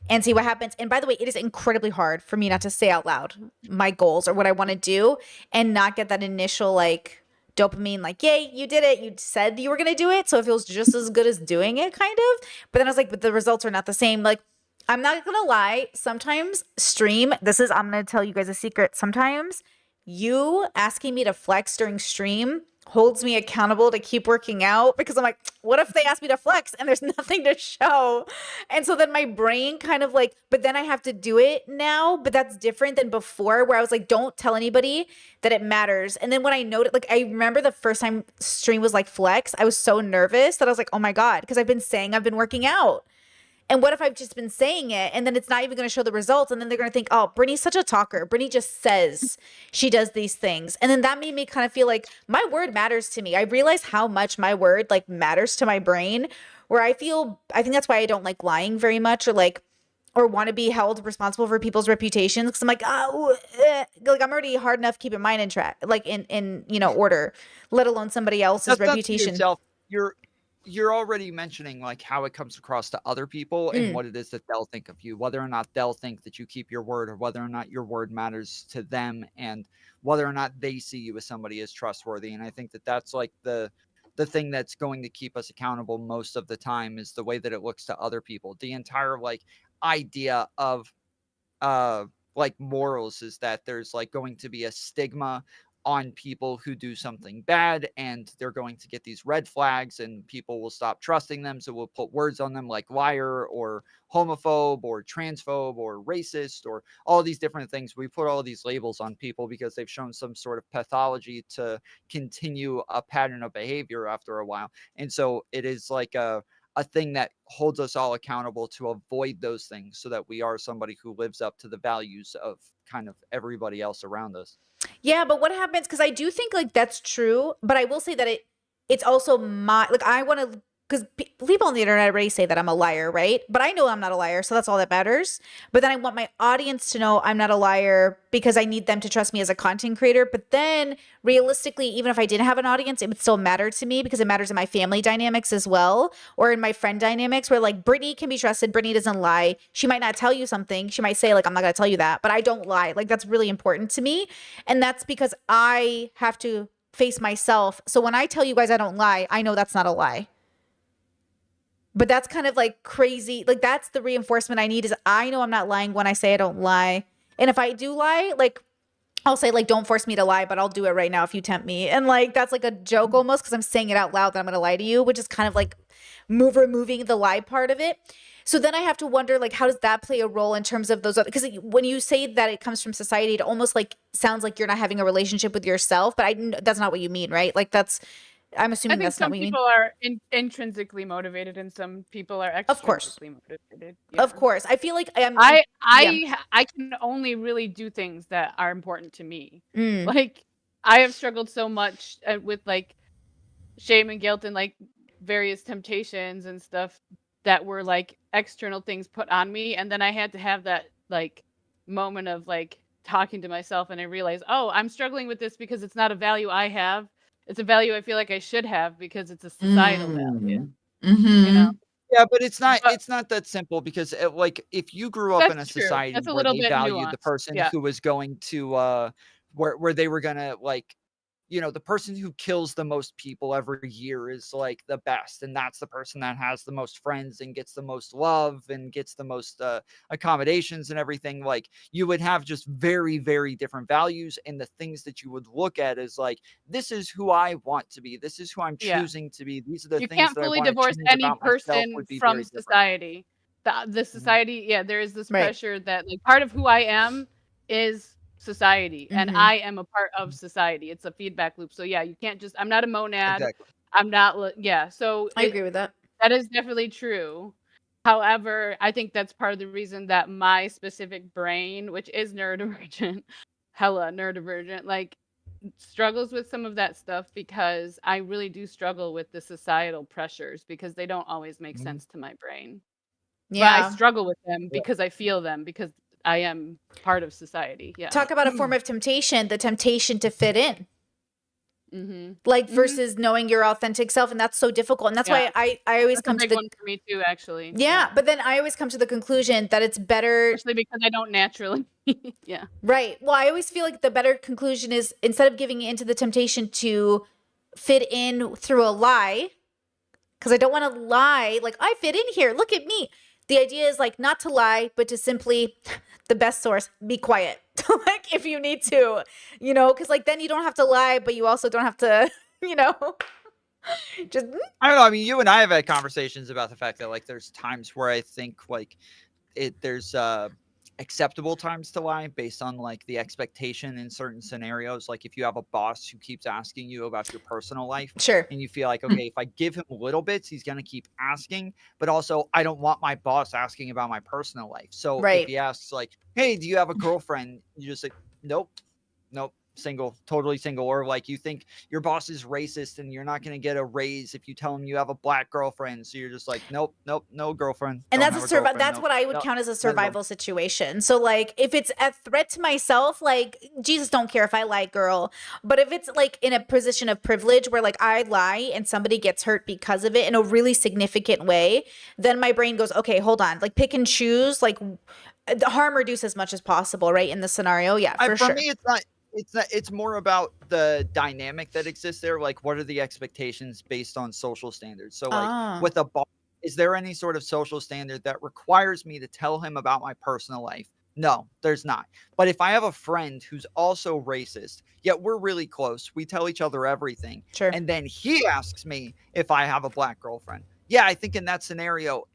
and see what happens. And by the way, it is incredibly hard for me not to say out loud my goals or what I want to do and not get that initial like dopamine, like, yay, you did it. You said you were going to do it. So it feels just as good as doing it kind of. But then I was like, but the results are not the same. Like, I'm not going to lie. Sometimes I'm going to tell you guys a secret. Sometimes you asking me to flex during stream holds me accountable to keep working out because I'm like, what if they ask me to flex and there's nothing to show? And so then my brain kind of like, but then I have to do it now. But that's different than before where I was like, don't tell anybody that it matters. And then when I noted, like, I remember the first time stream was like flex, I was so nervous that I was like, oh my God, because I've been saying I've been working out. And what if I've just been saying it and then it's not even going to show the results? And then they're going to think, oh, Brittany's such a talker. Brittany just says she does these things. And then that made me kind of feel like my word matters to me. I realize how much my word like matters to my brain where I think that's why I don't like lying very much or want to be held responsible for people's reputations. Cause I'm like, like I'm already hard enough keeping mine in track, like in order, let alone somebody else's That's not to reputation. yourself. You're already mentioning like how it comes across to other people and what it is that they'll think of you, whether or not they'll think that you keep your word or whether or not your word matters to them and whether or not they see you as somebody as trustworthy. And I think that that's like the thing that's going to keep us accountable most of the time is the way that it looks to other people. The entire like idea of like morals is that there's like going to be a stigma on people who do something bad and they're going to get these red flags and people will stop trusting them, so we'll put words on them like liar or homophobe or transphobe or racist or all these different things. We put all these labels on people because they've shown some sort of pathology to continue a pattern of behavior after a while. And so it is like a thing that holds us all accountable to avoid those things so that we are somebody who lives up to the values of kind of everybody else around us. Yeah, but what happens? Because I do think like that's true, but I will say that it's also I want to because people on the internet already say that I'm a liar, right? But I know I'm not a liar, so that's all that matters. But then I want my audience to know I'm not a liar because I need them to trust me as a content creator. But then realistically, even if I didn't have an audience, it would still matter to me because it matters in my family dynamics as well, or in my friend dynamics where like Brittany can be trusted. Brittany doesn't lie. She might not tell you something. She might say like, I'm not going to tell you that, but I don't lie. Like that's really important to me. And that's because I have to face myself. So when I tell you guys I don't lie, I know that's not a lie. But that's kind of like crazy. Like that's the reinforcement I need is I know I'm not lying when I say I don't lie. And if I do lie, like I'll say like, don't force me to lie, but I'll do it right now if you tempt me. And like, that's like a joke almost because I'm saying it out loud that I'm going to lie to you, which is kind of like removing the lie part of it. So then I have to wonder, like, how does that play a role in terms of those other, because when you say that it comes from society, it almost like sounds like you're not having a relationship with yourself, but that's not what you mean, right? Like I'm I assuming think that's not some what you mean. people are intrinsically motivated and some people are Of course. extrinsically motivated. Of course. I feel like I can only really do things that are important to me. Like I have struggled so much with like shame and guilt and like various temptations and stuff that were like external things put on me, and then I had to have that like moment of like talking to myself, and I realized, oh, I'm struggling with this because it's not a value I have. It's a value I feel like I should have because it's a societal value. Mm-hmm. You know? Yeah, but it's not But- it's not that simple because like if you grew up in a That's true. society That's a where little they bit valued the nuanced. person Yeah. who was going to where they were gonna like, you know, the person who kills the most people every year is like the best, and that's the person that has the most friends and gets the most love and gets the most accommodations and everything. Like you would have just very, very different values, and the things that you would look at is like, this is who I want to be, this is who I'm Yeah. choosing to be, these are the You things can't that I fully want to divorce change any about myself person would be from very different. society. The society, yeah, there is this Right. pressure that like part of who I am is society, and Mhm. I am a part of society. It's a feedback loop. So yeah, you can't just. I'm not a monad. Exactly. I'm not. Yeah. So I agree with that. that is definitely true. However, I think that's part of the reason that my specific brain, which is neurodivergent, hella neurodivergent, like struggles with some of that stuff because I really do struggle with the societal pressures because they don't always make Mhm. sense to my brain. But I Yeah. struggle with them Yeah. because I feel them because I am part of society. Yeah. Talk about a form of temptation, the temptation to fit in. Mm-hmm. Like Mhm. versus knowing your authentic self, and that's so difficult. And that's Yeah. why I always That's a come to big the one for me too, actually. yeah, but then I always come to the conclusion that it's better. Especially because I don't naturally. Yeah. Right. Well, I always feel like the better conclusion is instead of giving into the temptation to fit in through a lie, because I don't want to lie, like I fit in here, look at me. The idea is like not to lie, but to simply, the best source, be quiet. Like if you need to, because like then you don't have to lie, but you also don't have to, just I don't know. I mean, you and I have had conversations about the fact that like there's times where I think like there's acceptable times to lie based on like the expectation in certain scenarios. Like if you have a boss who keeps asking you about your personal life sure. and you feel like, okay, if I give him little bits, he's going to keep asking, but also I don't want my boss asking about my personal life. So Right. if he asks like, hey, do you have a girlfriend? You just like, nope, single, totally single. Or like you think your boss is racist and you're not going to get a raise if you tell him you have a black girlfriend. So you're just like, nope, no girlfriend. And Don't that's have girlfriend, that's nope, what I would nope, count as a none of them. survival situation. So like if it's a threat to myself, like Jesus don't care if I lie, girl. But if it's like in a position of privilege where like I lie and somebody gets hurt because of it in a really significant way, then my brain goes, okay, hold on, like pick and choose, like harm reduce as much as possible, right? In the scenario. Yeah, for sure. Me, it's not. It's more about the dynamic that exists there. Like, what are the expectations based on social standards? So, like, with a boss, is there any sort of social standard that requires me to tell him about my personal life? No, there's not. But if I have a friend who's also racist, yet we're really close, we tell each other everything, Sure. and then he asks me if I have a black girlfriend. Yeah, I think in that scenario,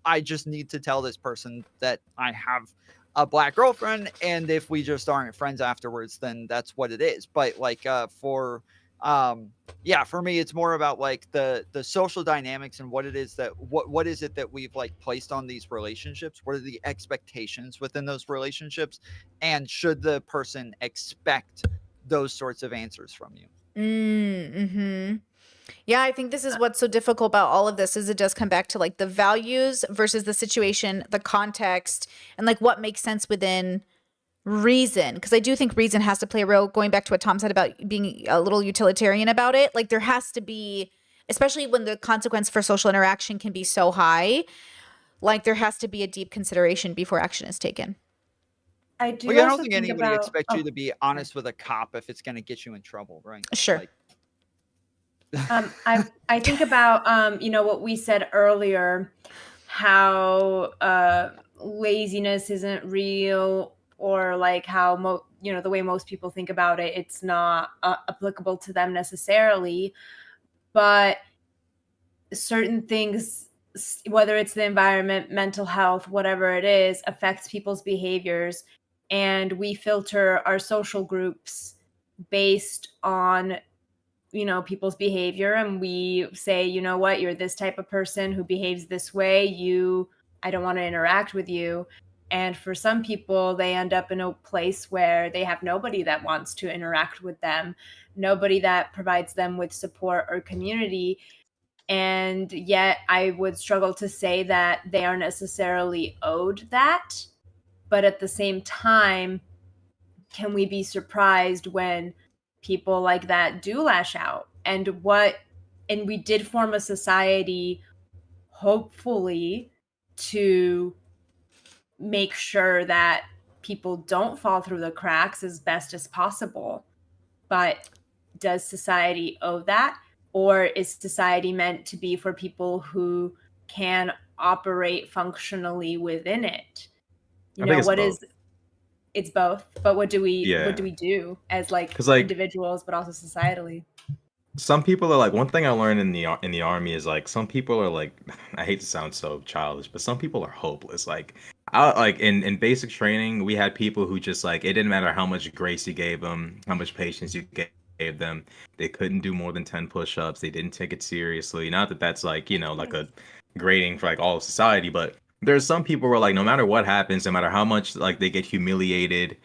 I just need to tell this person that I have a black girlfriend, and if we just aren't friends afterwards, then that's what it is. But like for me, it's more about like the social dynamics and what it is that what is it that we've like placed on these relationships. What are the expectations within those relationships, and should the person expect those sorts of answers from you? Mm-hmm. Yeah, I think this is what's so difficult about all of this is it does come back to like the values versus the situation, the context, and like what makes sense within reason. Because I do think reason has to play a role, going back to what Tom said about being a little utilitarian about it. Like there has to be, especially when the consequence for social interaction can be so high, like there has to be a deep consideration before action is taken. I do. Well, I don't also think think anybody about, expects you to be honest with a cop if it's going to get you in trouble, right? Sure. Like, I think about what we said earlier, how laziness isn't real, or like how the way most people think about it, it's not applicable to them necessarily, but certain things, whether it's the environment, mental health, whatever it is, affects people's behaviors, and we filter our social groups based on people's behavior, and we say, you know what, you're this type of person who behaves this way, I don't want to interact with you. And for some people, they end up in a place where they have nobody that wants to interact with them, nobody that provides them with support or community. And yet I would struggle to say that they are necessarily owed that. But at the same time, can we be surprised when people like that do lash out? And we did form a society, hopefully, to make sure that people don't fall through the cracks as best as possible. But does society owe that? Or is society meant to be for people who can operate functionally within it? It's both, but what do we do as like individuals, but also societally? Some people are like, one thing I learned in the army is like some people are like, I hate to sound so childish, but some people are hopeless. Like in basic training, we had people who just like, it didn't matter how much grace you gave them, how much patience you gave them, they couldn't do more than 10 push-ups. They didn't take it seriously. Not that that's like like a grading for like all of society, but there's some people who are like, no matter what happens, no matter how much like they get humiliated,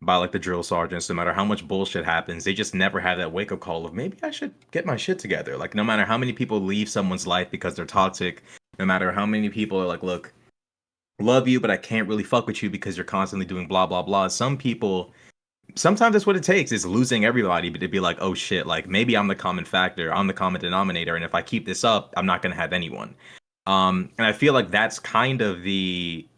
by like the drill sergeants. No matter how much bullshit happens, they just never have that wake up call of maybe I should get my shit together. Like no matter how many people leave someone's life because they're toxic, no matter how many people are like, look, love you, but I can't really fuck with you because you're constantly doing blah blah blah. Some people, sometimes that's what it takes, is losing everybody, but to be like, oh shit, like maybe I'm the common factor, I'm the common denominator, and if I keep this up, I'm not gonna have anyone. And I feel like that's kind of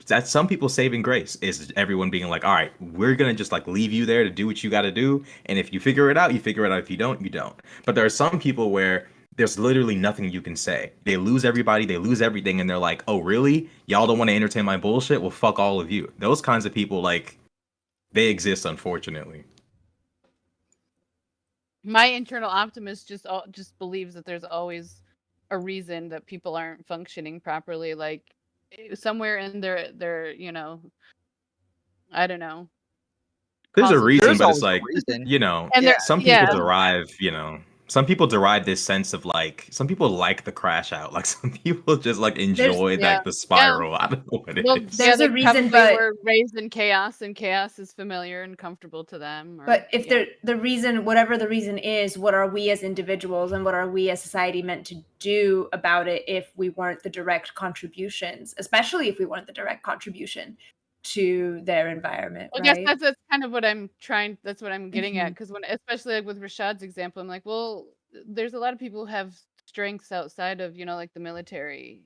that's some people's saving grace, is everyone being like, all right, we're gonna just like leave you there to do what you got to do, and if you figure it out, you figure it out. If you don't, you don't. But there are some people where there's literally nothing you can say. They lose everybody, they lose everything, and they're like, oh really? Y'all don't want to entertain my bullshit? Well, fuck all of you. Those kinds of people, like, they exist, unfortunately. My internal optimist just believes that there's always a reason that people aren't functioning properly, like somewhere in their I don't know. There's a causes- reason, There's but it's always a like, reason. you know, And there- some people yeah. derive, some people derive this sense of like, some people like the crash out. Like some people just like enjoy yeah. like the spiral. I don't know what it Well, is. There's they a reason, probably but- were raised in chaos, and chaos is familiar and comfortable to them. But if the reason, whatever the reason is, what are we as individuals and what are we as society meant to do about it if we weren't the direct contributions, especially if we weren't the direct contribution to their environment, I right? guess that's kind of what that's what I'm getting at, Mhm. because when, especially like with Rashad's example, I'm like, well, there's a lot of people who have strengths outside of like the military.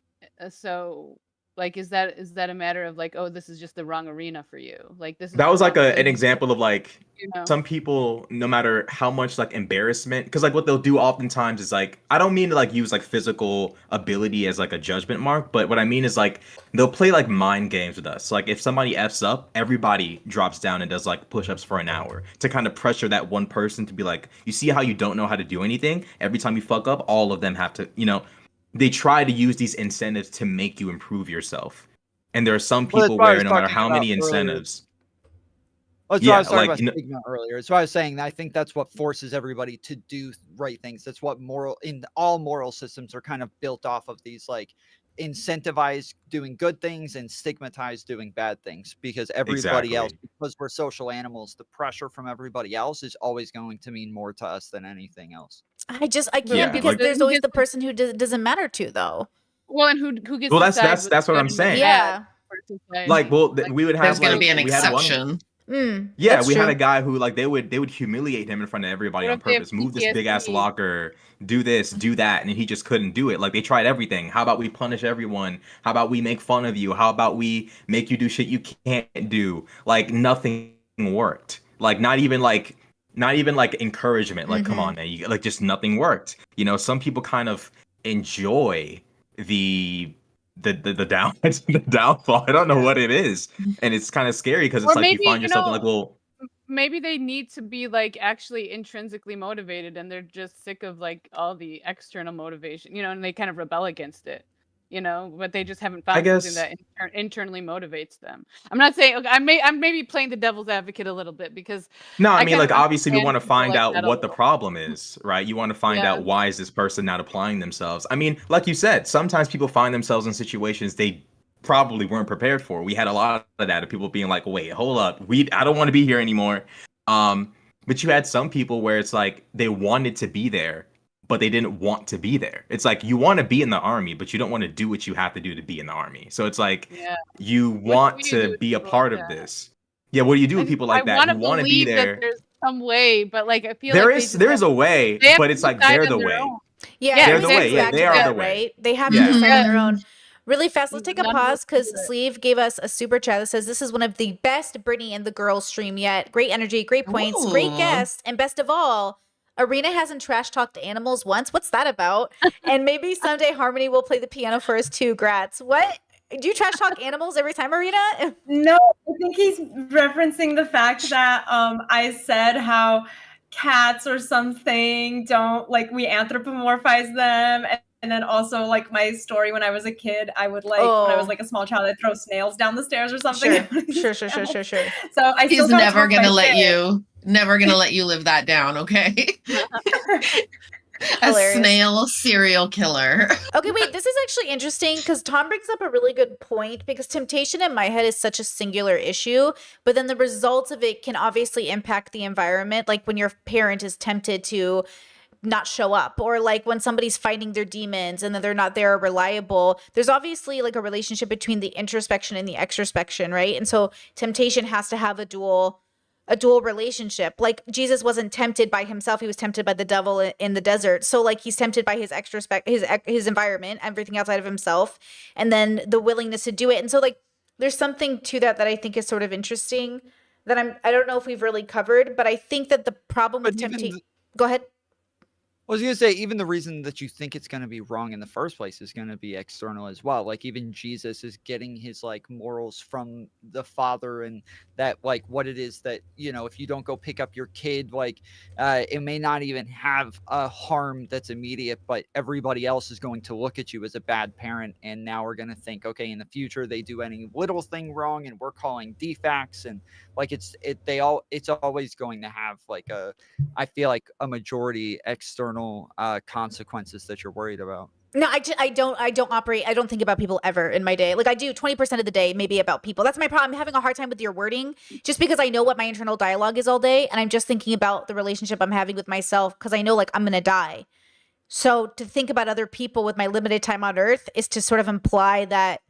So like, is that a matter of like, oh, this is just the wrong arena for you? Like this is That the was like wrong an place, example of like some know? people, no matter how much like embarrassment, because like what they'll do oftentimes is like, I don't mean to like use like physical ability as like a judgment mark, but what I mean is like they'll play like mind games with us. Like if somebody F's up, everybody drops down and does like push-ups for an hour to kind of pressure that one person to be like, you see how you don't know how to do anything? Every time you fuck up, all of them have to, they try to use these incentives to make you improve yourself. And there are some Well, that's people what I where was no matter talking how about many earlier. incentives, That's Yeah, what I was talking like, about you know- stigma earlier. That's why I was saying that I think that's what forces everybody to do right things. That's what all moral systems are kind of built off of, these like incentivize doing good things and stigmatize doing bad things, because everybody else, Exactly. because we're social animals, the pressure from everybody else is always going to mean more to us than anything else. I can't Yeah, because like- there's always the person who doesn't matter to though. Well, and who gets Well, to that's- decide that's- what's that's what good I'm and what's saying. bad Yeah. for society? Like, well, Like, we would have There's going to like be an we had one. exception. Yeah, That's we had true. a guy who like they would humiliate him in front of everybody What on if they have purpose. Move this big ass PTSD? locker, do this, do that, and he just couldn't do it. Like they tried everything. How about we punish everyone? How about we make fun of you? How about we make you do shit you can't do? Like nothing worked. Like not even like encouragement. Like come Mhm. on, man, like just nothing worked. Some people kind of enjoy the the downfall. I don't know what it is, and it's kind of scary because it's Or like you maybe, find yourself like, well, maybe they need to be like actually intrinsically motivated, and they're just sick of like all the external motivation, and they kind of rebel against it, but they just haven't found something guess- that internally motivates them. I'm not saying, okay, I'm maybe playing the devil's advocate a little bit, because no, I I mean, kind like of obviously we understand want to people find like out that a what the little. problem is, right? You want to find Yeah. out why is this person not applying themselves. I mean, like you said, sometimes people find themselves in situations they probably weren't prepared for. We had a lot of that, of people being like, wait, hold up, I don't want to be here anymore. But you had some people where it's like they wanted to be there, but they didn't want to be there. It's like you want to be in the army, but you don't want to do what you have to do to be in the army. So it's like Yeah. you What want do you do to with be a people part like of that? this. Yeah, what do you do with people like that wanna who want to be believe that there? there's some way, but like I feel There like is a way, they have but to it's like decide they're on the their way. own. Yeah, Yeah, They're it the goes way. Yeah, back they to are that, the way. right? They have Yeah. to decide on their Yeah. own. Really fast, let's take a None of us pause can because do it. Sleeve gave us a super chat that says this is one of the best Brittany and the girls stream yet. Great energy, great points, great Ooh. guests, and best of all, Arena hasn't trash talked animals once. What's that about? And maybe someday Harmony will play the piano for us too. Grats. What? Do you trash talk animals every time, Arena? No, I think he's referencing the fact that I said how cats or something don't, like, we anthropomorphize them. And then also, like, my story when I was a kid, I would when I was Oh. like a small child, I'd throw snails down the stairs or something. Sure. So I He's still gotta never talk gonna my let shit. you live that down, okay? A Hilarious. snail serial killer. Okay, wait, this is actually interesting because Tom brings up a really good point because temptation in my head is such a singular issue, but then the results of it can obviously impact the environment. Like when your parent is tempted to not show up, or like when somebody's fighting their demons and then they're not there or reliable. There's obviously like a relationship between the introspection and the extrospection, right? And so temptation has to have a dual relationship. Like Jesus wasn't tempted by himself, he was tempted by the devil in the desert. So like he's tempted by his his environment, everything outside of himself, and then the willingness to do it. And so like there's something to that I think is sort of interesting that I don't know if we've really covered, but I think that the problem with But even temptation. Go ahead. I was gonna say, even the reason that you think it's gonna be wrong in the first place is gonna be external as well. Like even Jesus is getting his like morals from the Father, and that like what it is that if you don't go pick up your kid, like it may not even have a harm that's immediate, but everybody else is going to look at you as a bad parent, and now we're gonna think, okay, in the future they do any little thing wrong, and we're calling defects, and like it's always going to have like I feel like a majority external consequences that you're worried about. No, I don't operate. I don't think about people ever in my day. Like I do 20% of the day, maybe about people. That's my problem. I'm having a hard time with your wording just because I know what my internal dialogue is all day. And I'm just thinking about the relationship I'm having with myself because I know like I'm going to die. So to think about other people with my limited time on earth is to sort of imply that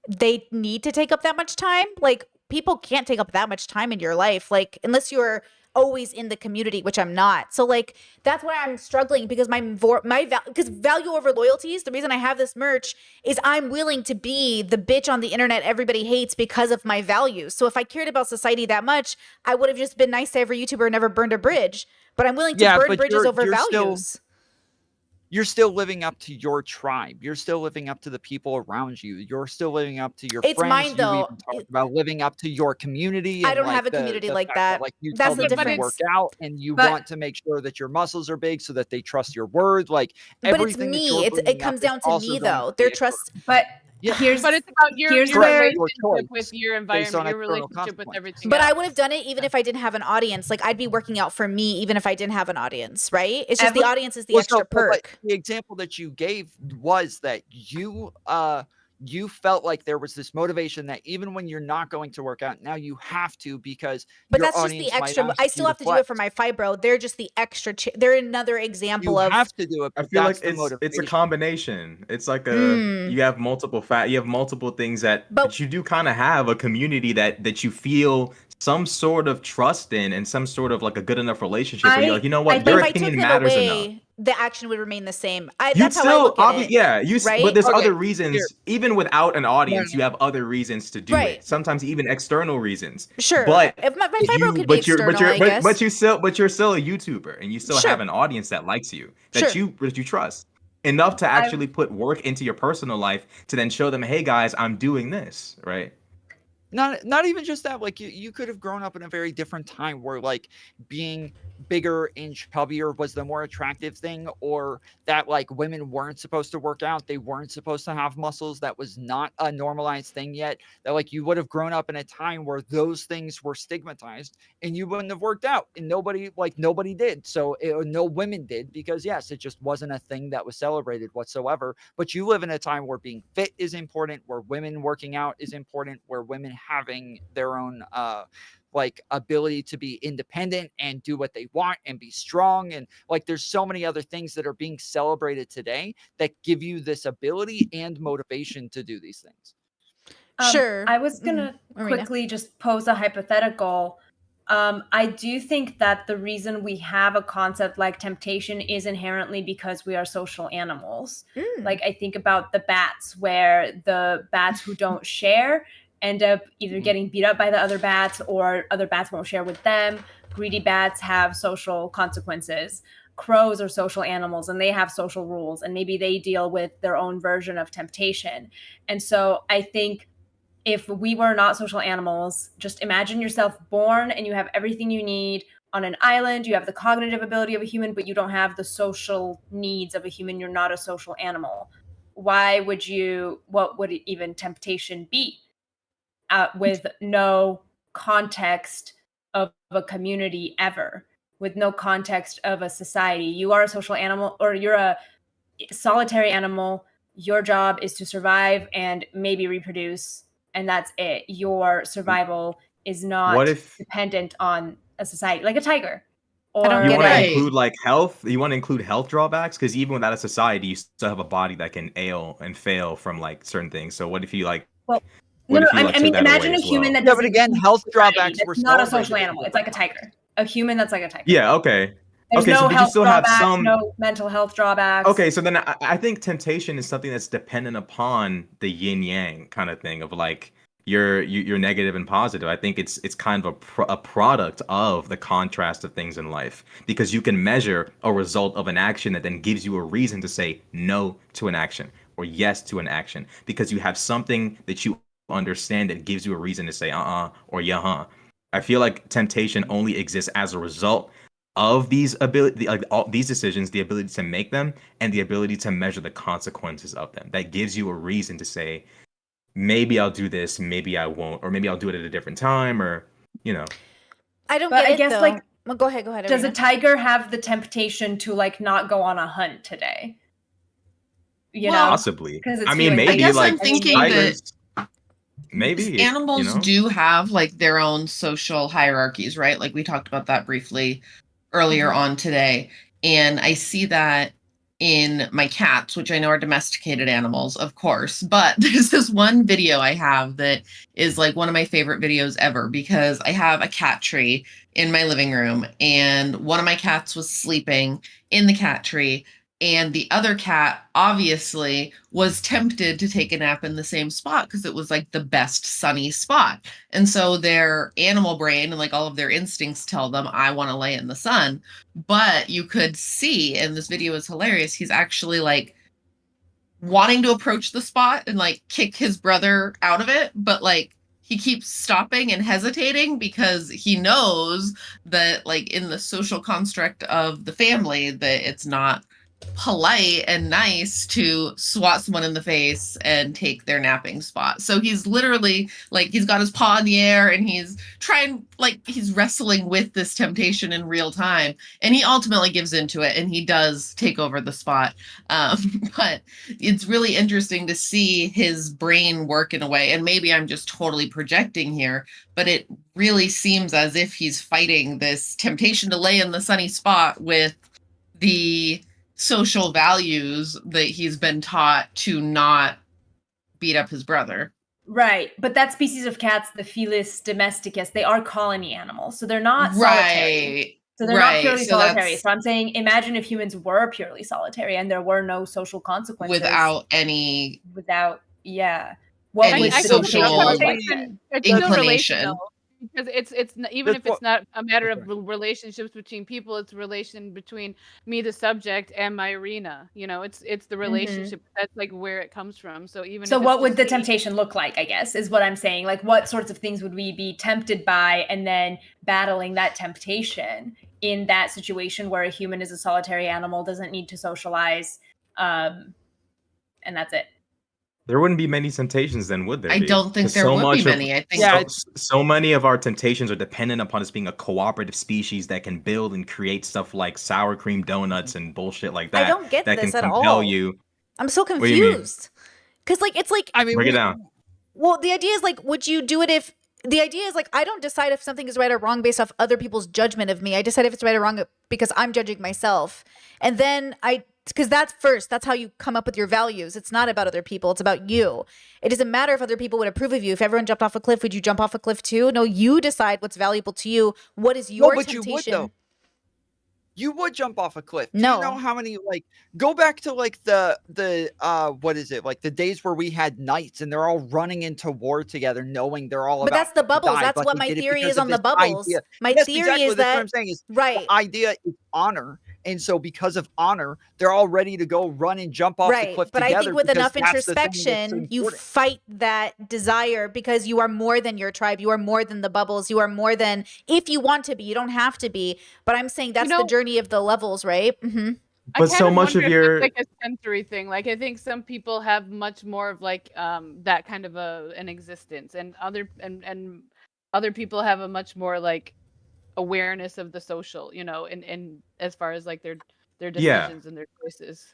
they need to take up that much time. Like people can't take up that much time in your life. Like unless you're always in the community, which I'm not. So like that's why I'm struggling because because value over loyalties. The reason I have this merch is I'm willing to be the bitch on the internet everybody hates because of my values. So if I cared about society that much, I would have just been nice to every YouTuber and never burned a bridge. But I'm willing to burn bridges over values. You're still living up to your tribe. You're still living up to the people around you. You're still living up to your friends. It's mine, though. You even talked about living up to your community. I don't have a community like that. Like you That's tell the them to difference. work out, and you want to make sure that your muscles are big so that they trust your word. Like but it's everything that me. you're It bringing comes up is down to also me, going though. to Their be trust. But Yeah. here's But it's about your here's where- relationship with your based on environment, your external relationship with consequences. everything But else. I would have done it even if I didn't have an audience. Like I'd be working out for me even if I didn't have an audience, right? It's just the audience is the Well, extra but perk. the example that you gave was that you felt like there was this motivation that even when you're not going to work out, now you have to because But your that's just audience the might extra. ask I you still have to do it for flex. my fibro. They're just the extra. They're another example You of. have to do it, I but feel that's like the it's a motivation. combination. It's like Mm. you have multiple you have multiple things But- but you do kind of have a community that you feel some sort of trust in and some sort of like a good enough relationship where you're like, you know what, But your if I took opinion them matters enough. away, the action would remain the same. You'd That's how I still, look at it. yeah, right? but there's Okay, other reasons. here. Even without an audience, No. you have other reasons to do Right. it. Sometimes even external reasons. Sure. But if my if fibro you- could be external, I guess. but you're still a YouTuber, and you still Sure. have an audience that likes you, Sure. that you trust enough to actually put work into your personal life to then show them, hey guys, I'm doing this, right? Not even just that, like you could have grown up in a very different time where like being bigger and chubbier was the more attractive thing, or that like women weren't supposed to work out, they weren't supposed to have muscles, that was not a normalized thing yet, that like you would have grown up in a time where those things were stigmatized and you wouldn't have worked out, and nobody did, so no women did, because yes, it just wasn't a thing that was celebrated whatsoever. But you live in a time where being fit is important, where women working out is important, where women having their own like ability to be independent and do what they want and be strong, and like there's so many other things that are being celebrated today that give you this ability and motivation to do these things. Sure. I was gonna Marina. quickly just pose a hypothetical. I do think that the reason we have a concept like temptation is inherently because we are social animals. Mm. Like I think about the bats, where the bats who don't share end up either getting beat up by the other bats, or other bats won't share with them. Greedy bats have social consequences. Crows are social animals and they have social rules, and maybe they deal with their own version of temptation. And so I think if we were not social animals, just imagine yourself born and you have everything you need on an island. You have the cognitive ability of a human, but you don't have the social needs of a human. You're not a social animal. What would even temptation be with no context of a community ever? with no context of a society. You are a social animal, or you're a solitary animal. Your job is to survive and maybe reproduce, and that's it. Your survival is not What if dependent on a society, like a tiger. I don't Or you get want to Right. include like health? You want to include health drawbacks? Because even without a society, you still have a body that can ail and fail from like certain things. So what if you like? Well, what no, if you, I like, mean, took that imagine away a as human well? that Yeah, but doesn't again, need health society. drawbacks were That's not a solved by social animal. It's like a tiger. A human that's like a tiger. Yeah. Okay. There's Okay, so no but you health still have drawbacks, some- no mental health drawbacks. Okay, so then I think temptation is something that's dependent upon the yin yang kind of thing of like you're negative and positive. I think it's kind of a product of the contrast of things in life, because you can measure a result of an action that then gives you a reason to say no to an action or yes to an action, because you have something that you understand that gives you a reason to say or yeah. I feel like temptation only exists as a result of these ability, like all these decisions, the ability to make them and the ability to measure the consequences of them. That gives you a reason to say, maybe I'll do this, maybe I won't, or maybe I'll do it at a different time, or you know. I don't But get I it guess, though. like, Well, go ahead. Does a Arena. tiger have the temptation to like not go on a hunt today? You Well, know, Possibly. 'Cause it's I mean, feeling- maybe I guess like I'm thinking tigers, that maybe animals you know? do have like their own social hierarchies, right? Like we talked about that briefly earlier on today. And I see that in my cats, which I know are domesticated animals, of course. But there's this one video I have that is like one of my favorite videos ever, because I have a cat tree in my living room, and one of my cats was sleeping in the cat tree. And the other cat obviously was tempted to take a nap in the same spot because it was like the best sunny spot. And so their animal brain and like all of their instincts tell them, I want to lay in the sun. But you could see, and this video is hilarious, he's actually like wanting to approach the spot and like kick his brother out of it. But like he keeps stopping and hesitating because he knows that like in the social construct of the family that it's not polite and nice to swat someone in the face and take their napping spot. So he's literally like, he's got his paw in the air and he's trying, like he's wrestling with this temptation in real time, and he ultimately gives into it and he does take over the spot. But it's really interesting to see his brain work in a way, and maybe I'm just totally projecting here, but it really seems as if he's fighting this temptation to lay in the sunny spot with the social values that he's been taught to not beat up his brother. Right, but that species of cats, the Felis domesticus, they are colony animals, so they're not solitary. Right. So they're not Right, purely so solitary. that's- So I'm saying, imagine if humans were purely solitary and there were no social consequences Without any yeah. What Any would I social think it's still temptation? It's still inclination. relational, because it's even That's if it's what- not a matter of Okay. relationships between people, it's relation between me, the subject, and my arena. You know, it's the relationship. That's like where it comes from. So even So if it's what would just the me- temptation look like, I guess, is what I'm saying. Like, what sorts of things would we be tempted by, and then battling that temptation in that situation where a human is a solitary animal, doesn't need to socialize, and that's it. There wouldn't be many temptations then, would there? I be? don't think 'Cause there so would be much of- many. I think Yeah, so many of our temptations are dependent upon us being a cooperative species that can build and create stuff like sour cream donuts and bullshit like that. I don't get that this can at compel all. you. I'm so do you mean? confused. Because like it's like I mean, Break it down. well, the idea is like, would you do it if the idea is like I don't decide if something is right or wrong based off other people's judgment of me. I decide if it's right or wrong because I'm judging myself. And then because that's how you come up with your values. It's not about other people. It's about you. It doesn't matter if other people would approve of you. If everyone jumped off a cliff, would you jump off a cliff too? No, you decide what's valuable to you. What is your but temptation? you would though. You would jump off a cliff. Do No. you know how many like go back to like the what is it? Like the days where we had knights and they're all running into war together knowing they're all But about that's the to bubbles. die, That's but what they my did it theory because is of on the this bubbles. idea. My Yes, theory exactly. is That's what that I'm saying is right. the idea is honor. And so because of honor, they're all ready to go run and jump off the Right. cliff But together. I think with because enough that's the thing that's introspection, you important. fight that desire because you are more than your tribe. You are more than the bubbles. You are more than if you want to be. You don't have to be. But I'm saying that's the know- journey of the levels, right? Mm-hmm. I But kind so of much wonder of if your- it's like a sensory thing. Like I think some people have much more of like that kind of an existence, and other people have a much more like awareness of the social, and as far as like their Yeah. decisions and their choices.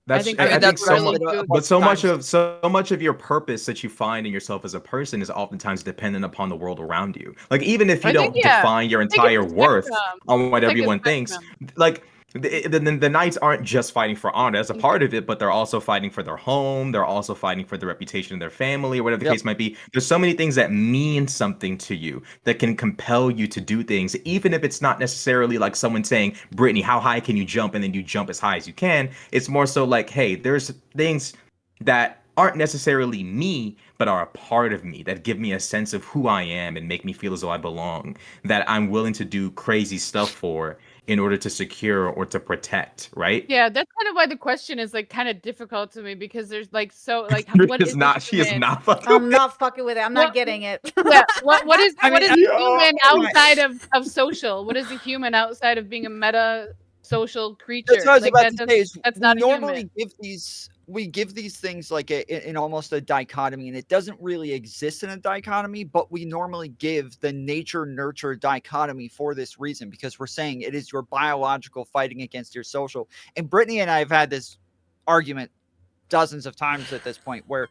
That's think I, that's I think that's so really much, good. but so much Sometimes- of your purpose that you find in yourself as a person is oftentimes dependent upon the world around you. Like even if you I think, don't yeah, define your I think it's entire a worth spectrum. on what It's like a everyone thinks, spectrum. like the knights aren't just fighting for honor as a part of it, but they're also fighting for their home. They're also fighting for the reputation of their family, or whatever the Yep. case might be. There's so many things that mean something to you that can compel you to do things, even if it's not necessarily like someone saying, Brittany, how high can you jump? And then you jump as high as you can. It's more so like, hey, there's things that aren't necessarily me, but are a part of me that give me a sense of who I am and make me feel as though I belong, that I'm willing to do crazy stuff for in order to secure or to protect, right? Yeah, that's kind of why the question is like kind of difficult to me, because there's like what She is is a not. She is human? not fucking. I'm not fucking with it. I'm not What- getting it. Yeah, what is I what mean, is a yo, human my- outside of social? What is a human outside of being a meta social creature? That's what I was Like, about that to doesn't- say. Is that's we not a normally human. give these things like in almost a dichotomy, and it doesn't really exist in a dichotomy. But we normally give the nature nurture dichotomy for this reason, because we're saying it is your biological fighting against your social. And Brittany and I have had this argument dozens of times at this point, where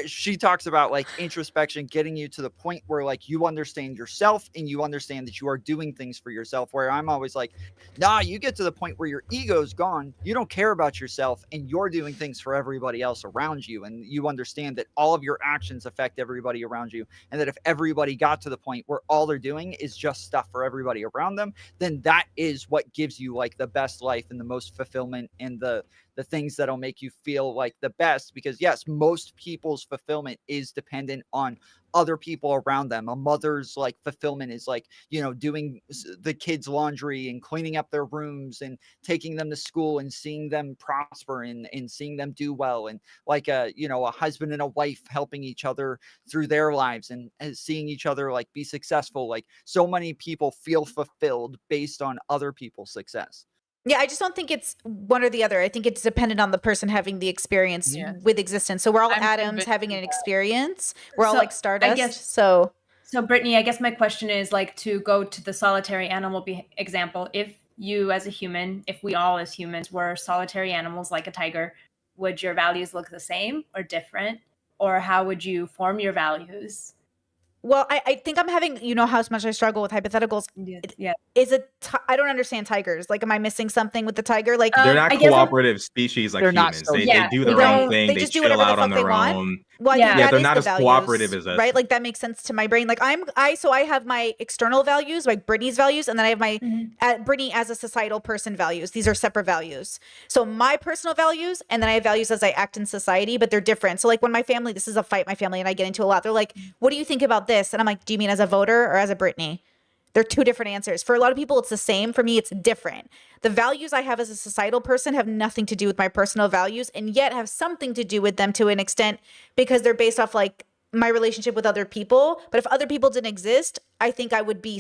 she talks about like introspection, getting you to the point where like you understand yourself and you understand that you are doing things for yourself, where I'm always like, nah, you get to the point where your ego's gone, you don't care about yourself, and you're doing things for everybody else around you, and you understand that all of your actions affect everybody around you, and that if everybody got to the point where all they're doing is just stuff for everybody around them, then that is what gives you like the best life and the most fulfillment and the things that'll make you feel like the best. Because yes, most people's fulfillment is dependent on other people around them. A mother's like fulfillment is like, doing the kids' laundry and cleaning up their rooms and taking them to school and seeing them prosper and seeing them do well. And like a husband and a wife helping each other through their lives and seeing each other like be successful. Like so many people feel fulfilled based on other people's success. Yeah, I just don't think it's one or the other. I think it's dependent on the person having the experience Yes. with existence. So we're all I'm atoms convinced having of an that. experience. We're all So, like I stardust. guess- So So, Brittany, I guess my question is like to go to the solitary animal example. If you as a human, if we all as humans were solitary animals like a tiger, would your values look the same or different? Or how would you form your values? well, I think I'm having, how much I struggle with hypotheticals. Yeah. I don't understand tigers. Like, am I missing something with the tiger? Like, They're not I guess I'm- cooperative species like They're not humans. so- They Yeah, do they their own don't- thing. they They just do chill whatever the out on fuck they their want? own. well, I Yeah. think Yeah, that they're is not the as values, cooperative as us. right? Like that makes sense to my brain. Like so I have my external values, like Brittany's values, and then I have my Mhm. Brittany as a societal person values. These are separate values. So my personal values, and then I have values as I act in society, but they're different. So like when my family, this is a fight my family and I get into a lot. They're like, "What do you think about this?" And I'm like, "Do you mean as a voter or as a Brittany?" They're two different answers. For a lot of people, it's the same. For me, it's different. The values I have as a societal person have nothing to do with my personal values, and yet have something to do with them to an extent because they're based off like my relationship with other people. But if other people didn't exist, I think I would be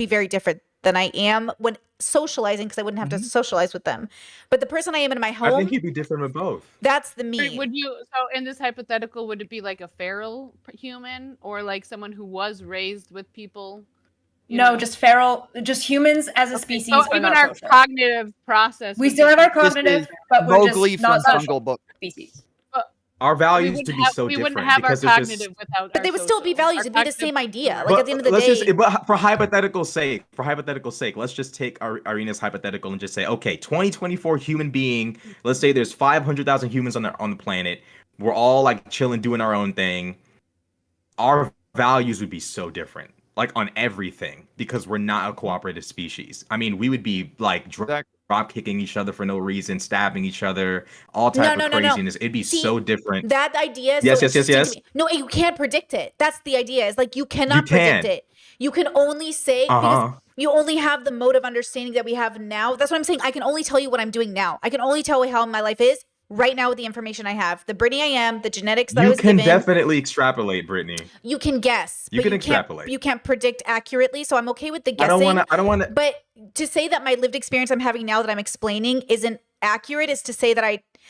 very different than I am when socializing, because I wouldn't have to socialize with them. But the person I am in my I home, think you'd be different with both. that's the me. Would you? So in this hypothetical, would it be like a feral human, or like someone who was raised with people? No, just just humans as a species So are even not our social. cognitive process. We would still be have our different. cognitive, is but we're Mowgli just from not social Jungle Book. species. Our We values wouldn't to be have- so we different wouldn't have our because it's cognitive just. without. But our they would still be social. values. Our It'd be the same cognitive- idea. Like at the end of the let's day, for hypothetical sake, let's just take Irina's hypothetical and just say, okay, 2024 human being. Let's say there's 500,000 humans on the planet. We're all like chilling, doing our own thing. Our values would be so different, like on everything, because we're not a cooperative species. I mean, we would be like drop kicking each other for no reason, stabbing each other, all type No, of no, no. craziness. It'd be See, so different. that idea is Yes, so yes, yes, interesting to yes. me. No, you can't predict it. That's the idea. It's like you cannot can. predict it. You can only say Uh-huh. because you only have the mode of understanding that we have now. That's what I'm saying. I can only tell you what I'm doing now. I can only tell you how my life is right now with the information I have. The Brittany I am, the genetics that I You was can given. definitely extrapolate, Brittany. You can guess. You but can can't- extrapolate. You can't predict accurately. So I'm okay with the I guessing. don't want to. But to say that my lived experience I'm having now that I'm explaining isn't accurate is to say that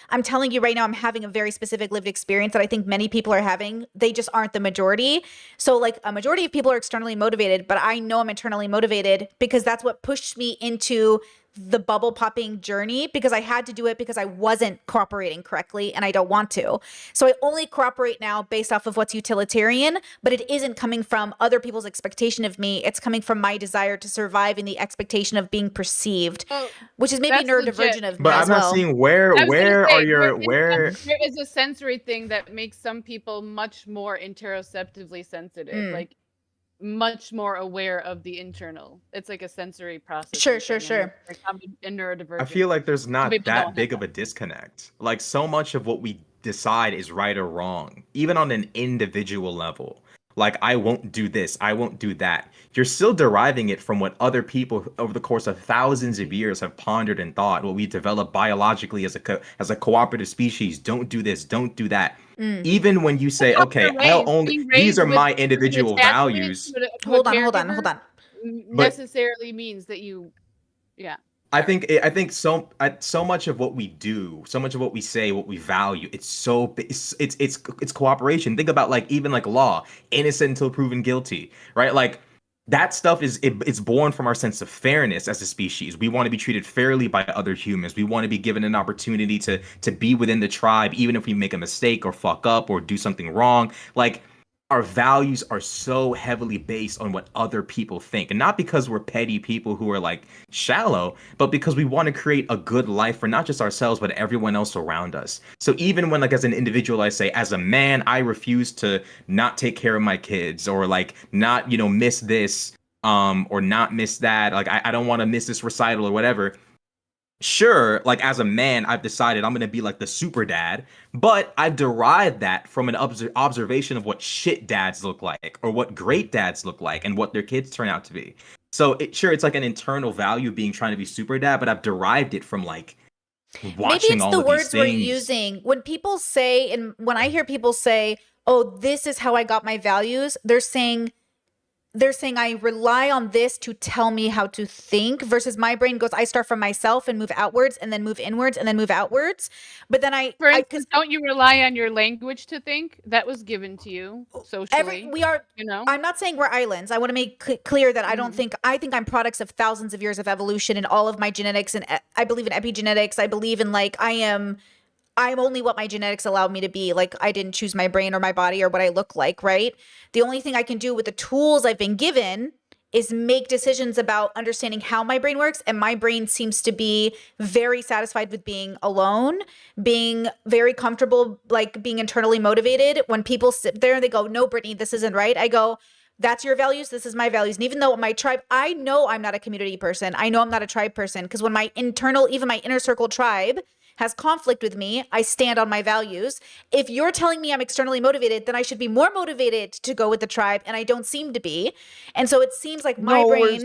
I'm telling you right now, I'm having a very specific lived experience that I think many people are having. They just aren't the majority. So like a majority of people are externally motivated, but I know I'm internally motivated because that's what pushed me into the bubble popping journey, because I had to do it because I wasn't cooperating correctly and I don't want to. So I only cooperate now based off of what's utilitarian, but it isn't coming from other people's expectation of me. It's coming from my desire to survive in the expectation of being perceived, Well, which is maybe that's legit. neurodivergent of me But as I'm not well. seeing where I was gonna are say, your there is a sensory thing that makes some people much more interoceptively sensitive, like much more aware of the internal. It's like a sensory process. Sure. Like I'm a neurodivergent. I feel like there's Some not people don't that have big of that. a disconnect. Like so much of what we decide is right or wrong, even on an individual level. Like I won't do this, I won't do that. You're still deriving it from what other people over the course of thousands of years have pondered and thought. What we developed biologically as a cooperative species. Don't do this, don't do that. Even when you say, How okay, they're I'll raised. only Being these are raised my with individual attachment values. to a Hold on. caregiver But necessarily means that you, yeah. I think so much of what we do, so much of what we say, what we value, it's cooperation. Think about like even like law, innocent until proven guilty, right? Like that stuff it's born from our sense of fairness as a species. We want to be treated fairly by other humans. We want to be given an opportunity to be within the tribe, even if we make a mistake or fuck up or do something wrong. Like our values are so heavily based on what other people think, and not because we're petty people who are like shallow, but because we want to create a good life for not just ourselves but everyone else around us. So even when like as an individual I say, as a man I refuse to not take care of my kids, or like not miss this or not miss that, like I don't want to miss this recital or whatever. Sure, like as a man, I've decided I'm gonna be like the super dad, but I've derived that from an observation of what shit dads look like, or what great dads look like, and what their kids turn out to be. So it's like an internal value of being trying to be super dad, but I've derived it from like Maybe watching it's all the of these words we're things. using. When people say, and when I hear people say, oh, this is how I got my values, they're saying I rely on this to tell me how to think, versus my brain goes, I start from myself and move outwards and then move inwards and then move outwards. But then For instance, don't you rely on your language to think? That was given to you socially. I'm not saying we're islands. I want to make clear that I think I'm products of thousands of years of evolution and all of my genetics, and I believe in epigenetics. I believe in like I'm only what my genetics allowed me to be. Like I didn't choose my brain or my body or what I look like, right? The only thing I can do with the tools I've been given is make decisions about understanding how my brain works. And my brain seems to be very satisfied with being alone, being very comfortable, like being internally motivated. When people sit there and they go, no, Brittany, this isn't right. I go, that's your values. This is my values. And even though my tribe, I know I'm not a community person. I know I'm not a tribe person, because when my even my inner circle tribe has conflict with me, I stand on my values. If you're telling me I'm externally motivated, then I should be more motivated to go with the tribe, and I don't seem to be. And so it seems like my brain.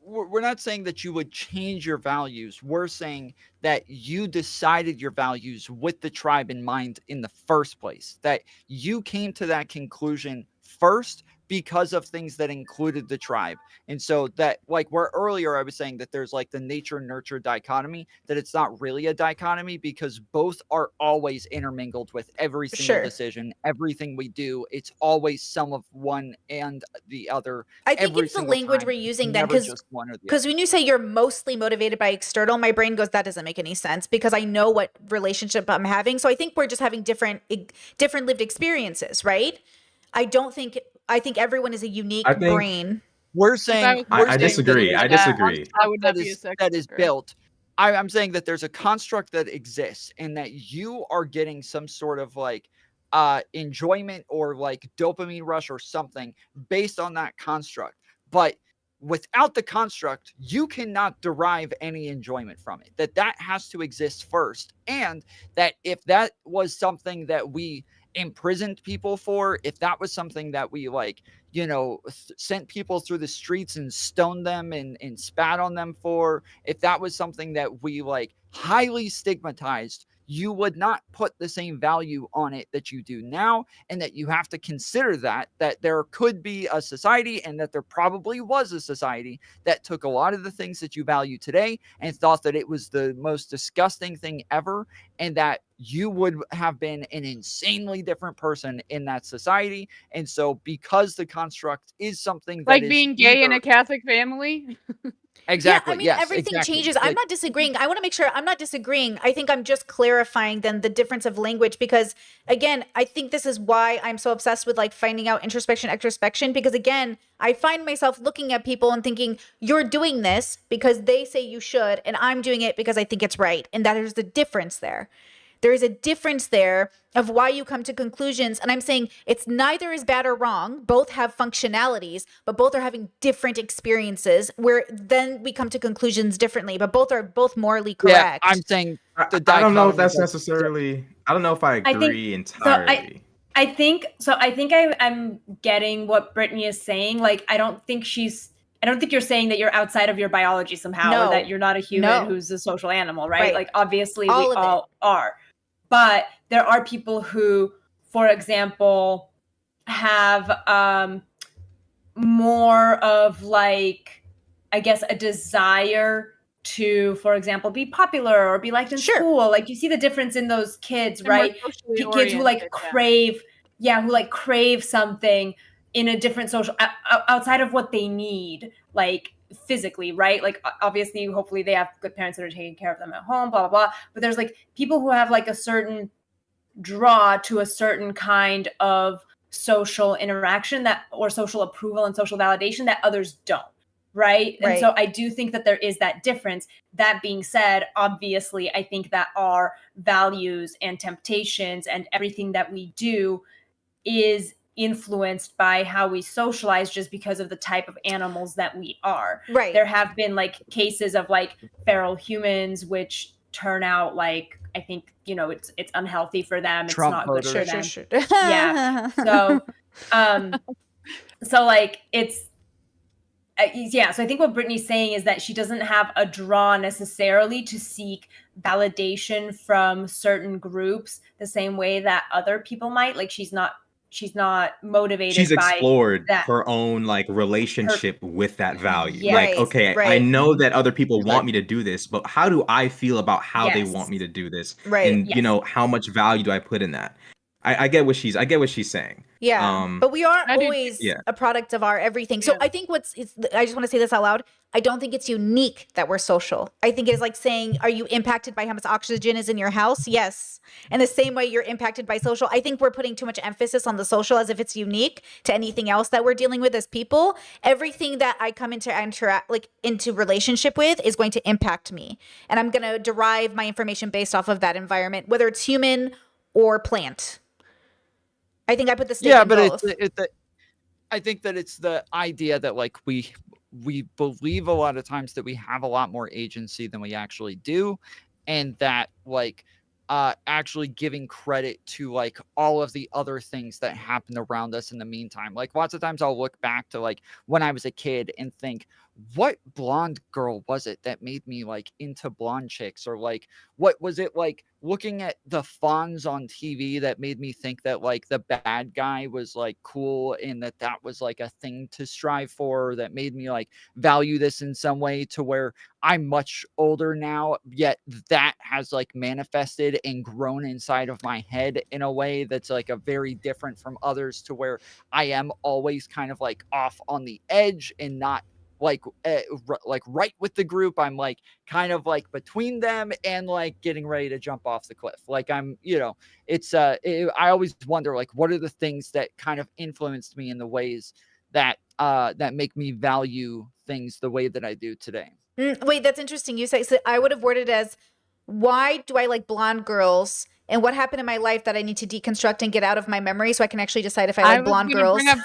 We're not saying that you would change your values. We're saying that you decided your values with the tribe in mind in the first place, that you came to that conclusion first because of things that included the tribe. And so that, like where earlier I was saying that there's like the nature nurture dichotomy, that it's not really a dichotomy, because both are always intermingled with every single decision, everything we do. It's always some of one and the other. I think it's the language we're using then, because when you say you're mostly motivated by external, my brain goes, that doesn't make any sense, because I know what relationship I'm having. So I think we're just having different lived experiences, right? I think everyone is a unique brain. We're saying I disagree. I disagree. That is built. I'm saying that there's a construct that exists, and that you are getting some sort of like enjoyment or like dopamine rush or something based on that construct. But without the construct, you cannot derive any enjoyment from it. That has to exist first. And that if that was something that we imprisoned people for, if that was something that we like, sent people through the streets and stoned them and spat on them for, if that was something that we like highly stigmatized, you would not put the same value on it that you do now, and that you have to consider that there could be a society, and that there probably was a society that took a lot of the things that you value today and thought that it was the most disgusting thing ever, and that you would have been an insanely different person in that society. And so because the construct is something that Like is being gay in either- a Catholic family. exactly Yeah, I mean, yes, everything exactly. changes. I'm not disagreeing. I want to make sure I'm not disagreeing. I think I'm just clarifying then the difference of language because, again, I think this is why I'm so obsessed with like finding out introspection, extrospection, because again, I find myself looking at people and thinking, you're doing this because they say you should, and I'm doing it because I think it's right. And that there's a difference there. There is a difference there of why you come to conclusions. And I'm saying it's neither is bad or wrong. Both have functionalities, but both are having different experiences where then we come to conclusions differently, but both are both morally correct. Yeah, I'm saying I the don't know if dichotomy that's doesn't- necessarily. I don't know if I think- agree I entirely. think I'm getting what Brittany is saying. Like, I don't think you're saying that you're outside of your biology somehow, No. or that you're not a human No. who's a social animal, right? Right. Like, obviously, All we of it. all are. But there are people who, for example, have more of like, I guess, a desire to, for example, be popular or be liked in Sure. school. Like, you see the difference in those kids, They're more right? socially Kids who like oriented, yeah. crave something in a different social outside of what they need, like physically, right? Like, obviously, hopefully they have good parents that are taking care of them at home, blah blah blah. But there's like people who have like a certain draw to a certain kind of social interaction that, or social approval and social validation, that others don't, right? And Right. so I do think that there is that difference. That being said, obviously, I think that our values and temptations and everything that we do is influenced by how we socialize, just because of the type of animals that we are. Right. There have been like cases of like feral humans which turn out like, I think, it's unhealthy for them. It's Trump not good voters. for Sure, them. sure, sure. Yeah. So like it's yeah. So I think what Brittany's saying is that she doesn't have a draw necessarily to seek validation from certain groups the same way that other people might. Like, she's not motivated She's by explored that. her own like relationship with that value. Yeah. Like, Right, okay, I right. know that other people Like- want me to do this, but how do I feel about how they Yes. want me to do this? Right. And Yes. how much value do I put in that? I get what she's saying. Yeah, but we are I do- always yeah. a product of our everything. So Yeah. I think I just want to say this out loud. I don't think it's unique that we're social. I think it's like saying, are you impacted by how much oxygen is in your house? Yes. In the same way you're impacted by social. I think we're putting too much emphasis on the social as if it's unique to anything else that we're dealing with as people. Everything that I come into into relationship with is going to impact me. And I'm going to derive my information based off of that environment, whether it's human or plant. I think I put the stake Yeah, in but both. I think that it's the idea that like we believe a lot of times that we have a lot more agency than we actually do, and that like actually giving credit to like all of the other things that happen around us in the meantime. Like, lots of times I'll look back to like when I was a kid and think, what blonde girl was it that made me like into blonde chicks? Or like, what was it like looking at the Fonz on TV that made me think that like the bad guy was like cool, and that was like a thing to strive for, that made me like value this in some way, to where I'm much older now, yet that has like manifested and grown inside of my head in a way that's like a very different from others, to where I am always kind of like off on the edge and not like right with the group. I'm like kind of like between them and like getting ready to jump off the cliff. Like I'm, it's I always wonder like what are the things that kind of influenced me in the ways that that make me value things the way that I do today. Wait, that's interesting. You say, so I would have worded as, why do I like blonde girls? And what happened in my life that I need to deconstruct and get out of my memory so I can actually decide if I like was blonde gonna girls? Bring up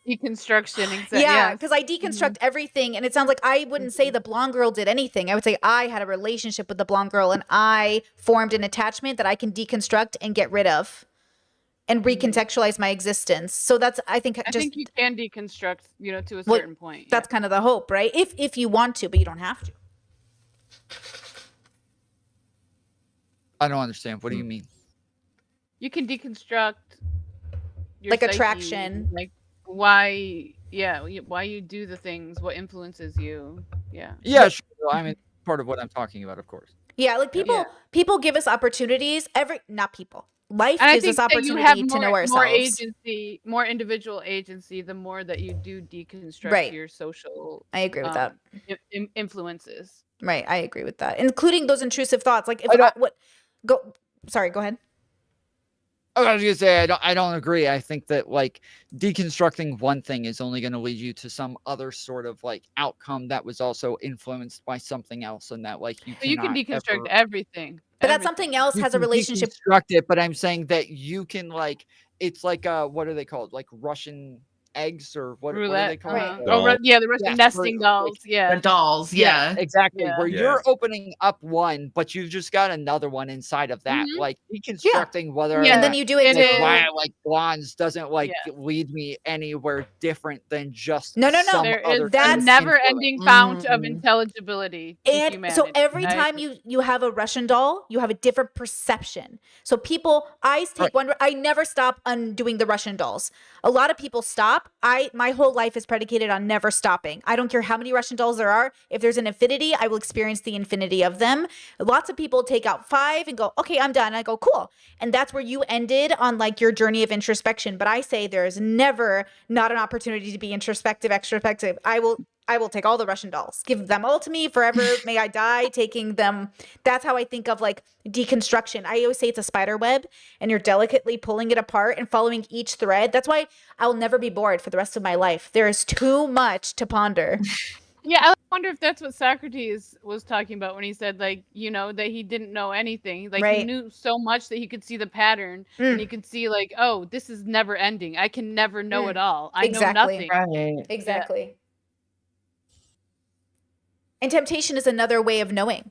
deconstruction. Exactly. Yeah, because I deconstruct everything, and it sounds like I wouldn't say the blonde girl did anything. I would say I had a relationship with the blonde girl, and I formed an attachment that I can deconstruct and get rid of, and recontextualize my existence. So that's, I think you can deconstruct, to a Well, certain point. that's kind of the hope, right? If you want to, but you don't have to. I don't understand. What do you Hmm. mean? You can deconstruct your Like psyche, attraction. like why, why you do the things, what influences you. Yeah. Yeah, sure. I mean, part of what I'm talking about, of course. Yeah, like Yeah. people give us opportunities. Not people. Life And I gives us think that you have opportunity to know more ourselves. agency, more individual agency, the more that you do deconstruct Right. your social I agree with that. influences. Right, I agree with that, including those intrusive thoughts. Like if I don't. Sorry, go ahead. I was gonna say I don't agree. I think that like deconstructing one thing is only going to lead you to some other sort of like outcome that was also influenced by something else, and that like you So you can cannot deconstruct ever everything. But that something else you has a can relationship. deconstruct it. But I'm saying that you can like it's like what are they called? Like Russian eggs or what are they Roulette. called? Right. Doll. Yeah, the Russian Yeah, nesting for, like, dolls. Yeah. The dolls, yeah, yeah. exactly. Yeah. Where Yeah. you're opening up one, but you've just got another one inside of that. Mhm. Like deconstructing whether Yeah. And then you do it It to is. why I like blondes doesn't like Yeah. lead me anywhere different than just No, no, no. some There other is That's- a kind of never-ending fount of Mm. intelligibility to And humanity. so every I time agree. you have a Russian doll, you have a different perception. So people, I take Right. one. I never stop undoing the Russian dolls. A lot of people stop. My whole life is predicated on never stopping. I don't care how many Russian dolls there are. If there's an infinity, I will experience the infinity of them. Lots of people take out 5 and go, okay, I'm done. I go, cool. And that's where you ended on like your journey of introspection. But I say there's never not an opportunity to be introspective, extrospective. I will take all the Russian dolls. Give them all to me forever. May I die taking them. That's how I think of like deconstruction. I always say it's a spider web and you're delicately pulling it apart and following each thread. That's why I'll never be bored for the rest of my life. There is too much to ponder. Yeah, I wonder if that's what Socrates was talking about when he said, like, that he didn't know anything. Like, he Right. knew so much that he could see the pattern and he could see, like, oh, this is never ending. I can never know it all. I Exactly. know nothing. Right. Exactly. And temptation is another way of knowing.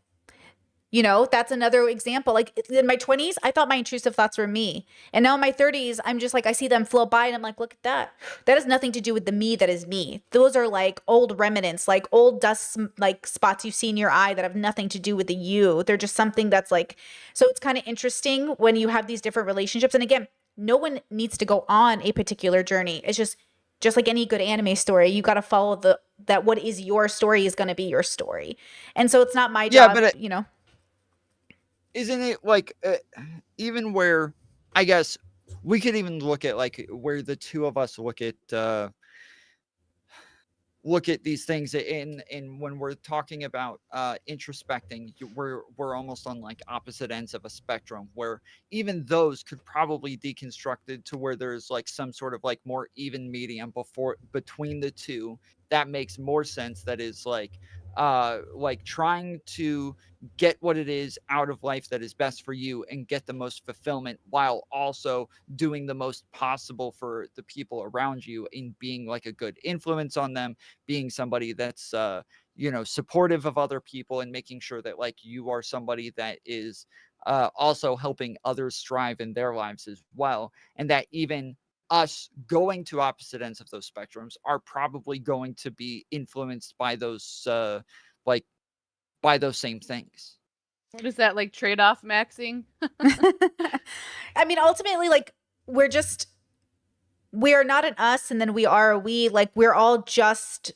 That's another example. Like in my 20s, I thought my intrusive thoughts were me. And now in my 30s, I'm just like, I see them float by and I'm like, look at that. That has nothing to do with the me that is me. Those are like old remnants, like old dust, like spots you see in your eye that have nothing to do with the you. They're just something that's like, so it's kind of interesting when you have these different relationships. And again, no one needs to go on a particular journey. It's just like any good anime story, you got to follow that what is your story is going to be your story. And so it's not my job, but Isn't it like even where I guess we could even look at like where the two of us look at these things in when we're talking about introspecting, we're almost on like opposite ends of a spectrum where even those could probably deconstructed to where there's like some sort of like more even medium between the two that makes more sense, that is like trying to get what it is out of life that is best for you and get the most fulfillment while also doing the most possible for the people around you in being like a good influence on them, being somebody that's supportive of other people and making sure that like you are somebody that is also helping others strive in their lives as well, and that even us going to opposite ends of those spectrums are probably going to be influenced by those by those same things. What is that, like trade-off maxing? I mean, ultimately, like we are not an us and then we are a we. Like we're all just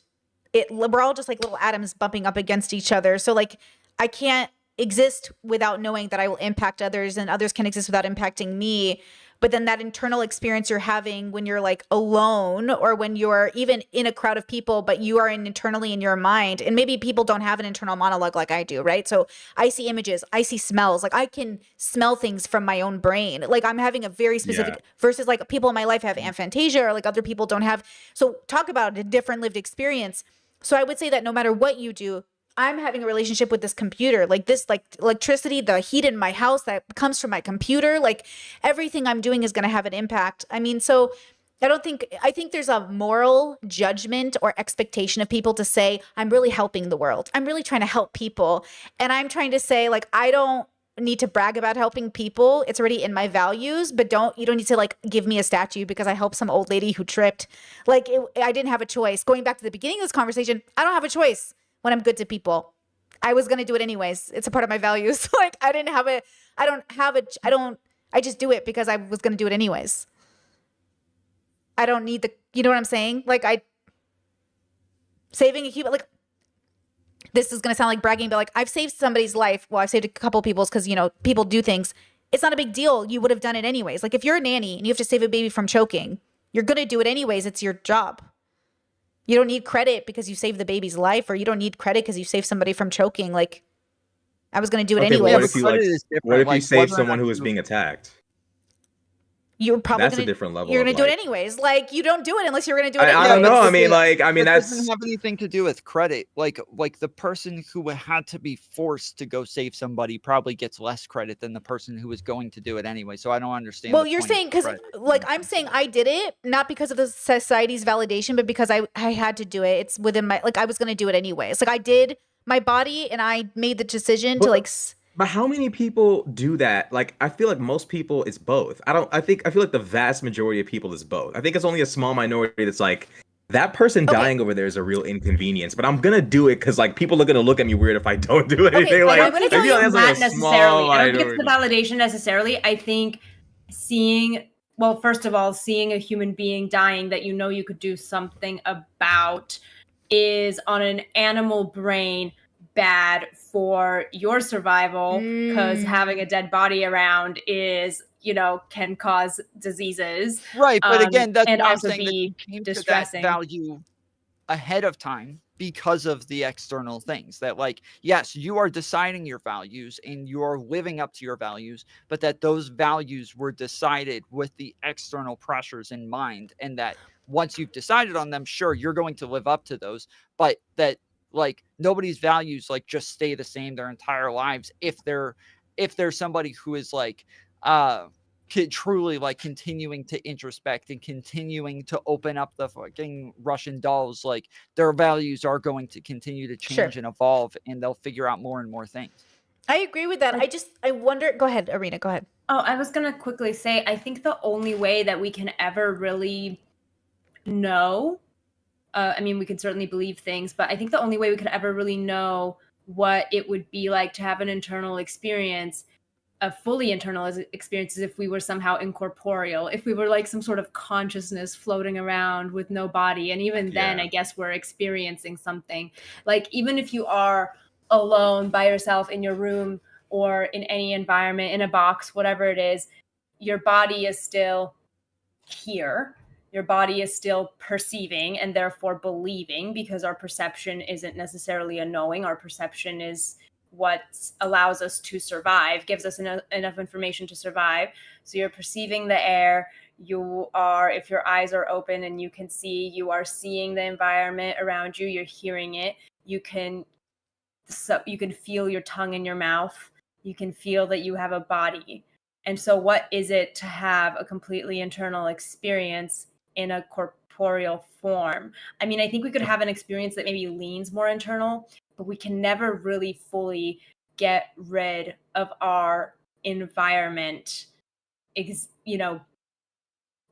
we're all just like little atoms bumping up against each other. So like I can't exist without knowing that I will impact others and others can exist without impacting me. But then that internal experience you're having when you're like alone or when you're even in a crowd of people, but you are internally in your mind, and maybe people don't have an internal monologue like I do, right? So I see images, I see smells, like I can smell things from my own brain. Like I'm having a very specific versus like people in my life have aphantasia or like other people don't have. So talk about a different lived experience. So I would say that no matter what you do, I'm having a relationship with this computer, like this, like electricity, the heat in my house that comes from my computer, like everything I'm doing is going to have an impact. I mean, so I think there's a moral judgment or expectation of people to say, I'm really helping the world. I'm really trying to help people. And I'm trying to say like, I don't need to brag about helping people. It's already in my values, but you don't need to like give me a statue because I helped some old lady who tripped. Like I didn't have a choice. Going back to the beginning of this conversation, I don't have a choice when I'm good to people. I was going to do it anyways. It's a part of my values. Like I didn't have I just do it because I was going to do it anyways. I don't need you know what I'm saying? Like saving a human, like, this is going to sound like bragging, but like, I've saved somebody's life. Well, I've saved a couple people's because, people do things. It's not a big deal. You would have done it anyways. Like if you're a nanny and you have to save a baby from choking, you're going to do it anyways. It's your job. You don't need credit because you saved the baby's life, or you don't need credit because you saved somebody from choking. Like, I was going to do it Okay, but anyways. what if you Credit is different, what if you like, save whether or someone not who was you- being attacked? You're probably That's a gonna, different level. You're of, going to do it like- anyways. Like, you don't do it unless you're going to do it I anyways. don't know. I but mean, that that's doesn't have anything to do with credit. Like the person who had to be forced to go save somebody probably gets less credit than the person who was going to do it anyway. So I don't understand. Well, the you're point of saying because, credit. like, I'm saying I did it not because of the society's validation, but because I had to do it. It's within my, like, I was going to do it anyways. Like, I did my body, and I made the decision to But- like. But how many people do that? Like, I feel like most people, it's both. I feel like the vast majority of people is both. I think it's only a small minority that's like, that person Okay. dying over there is a real inconvenience, but I'm gonna do it because like people are gonna look at me weird if I don't do anything. but like, I'm gonna I tell feel you like that's not like a necessarily. small I don't think it's the minority. validation necessarily. I think first of all, seeing a human being dying that you could do something about is on an animal brain bad for your survival, because having a dead body around is, can cause diseases. Right, but again, that's and why I'm also saying that be you came distressing. to that value ahead of time because of the external things. That, like, yes, you are deciding your values and you are living up to your values, but that those values were decided with the external pressures in mind, and that once you've decided on them, sure, you're going to live up to those, but that, like, nobody's values like just stay the same their entire lives if they're somebody who is like truly like continuing to introspect and continuing to open up the fucking Russian dolls. Like, their values are going to continue to change Sure. and evolve, and they'll figure out more and more things. I agree with that. I wonder. Go ahead, Arena. Go ahead. Oh, I was going to quickly say, I think the only way that we can ever really know, I mean, we can certainly believe things, but I think the only way we could ever really know what it would be like to have an internal experience, a fully internal experience, is if we were somehow incorporeal, if we were like some sort of consciousness floating around with no body. And even then, Yeah. I guess we're experiencing something. Like, even if you are alone by yourself in your room or in any environment, in a box, whatever it is, your body is still here. Your body is still perceiving and therefore believing, because our perception isn't necessarily a knowing. Our perception is what allows us to survive, gives us enough information to survive. So you're perceiving the air. You are, if your eyes are open and you can see, you are seeing the environment around you. You're hearing it. You can feel your tongue in your mouth. You can feel that you have a body. And so what is it to have a completely internal experience in a corporeal form? I mean, I think we could have an experience that maybe leans more internal, but we can never really fully get rid of our environment,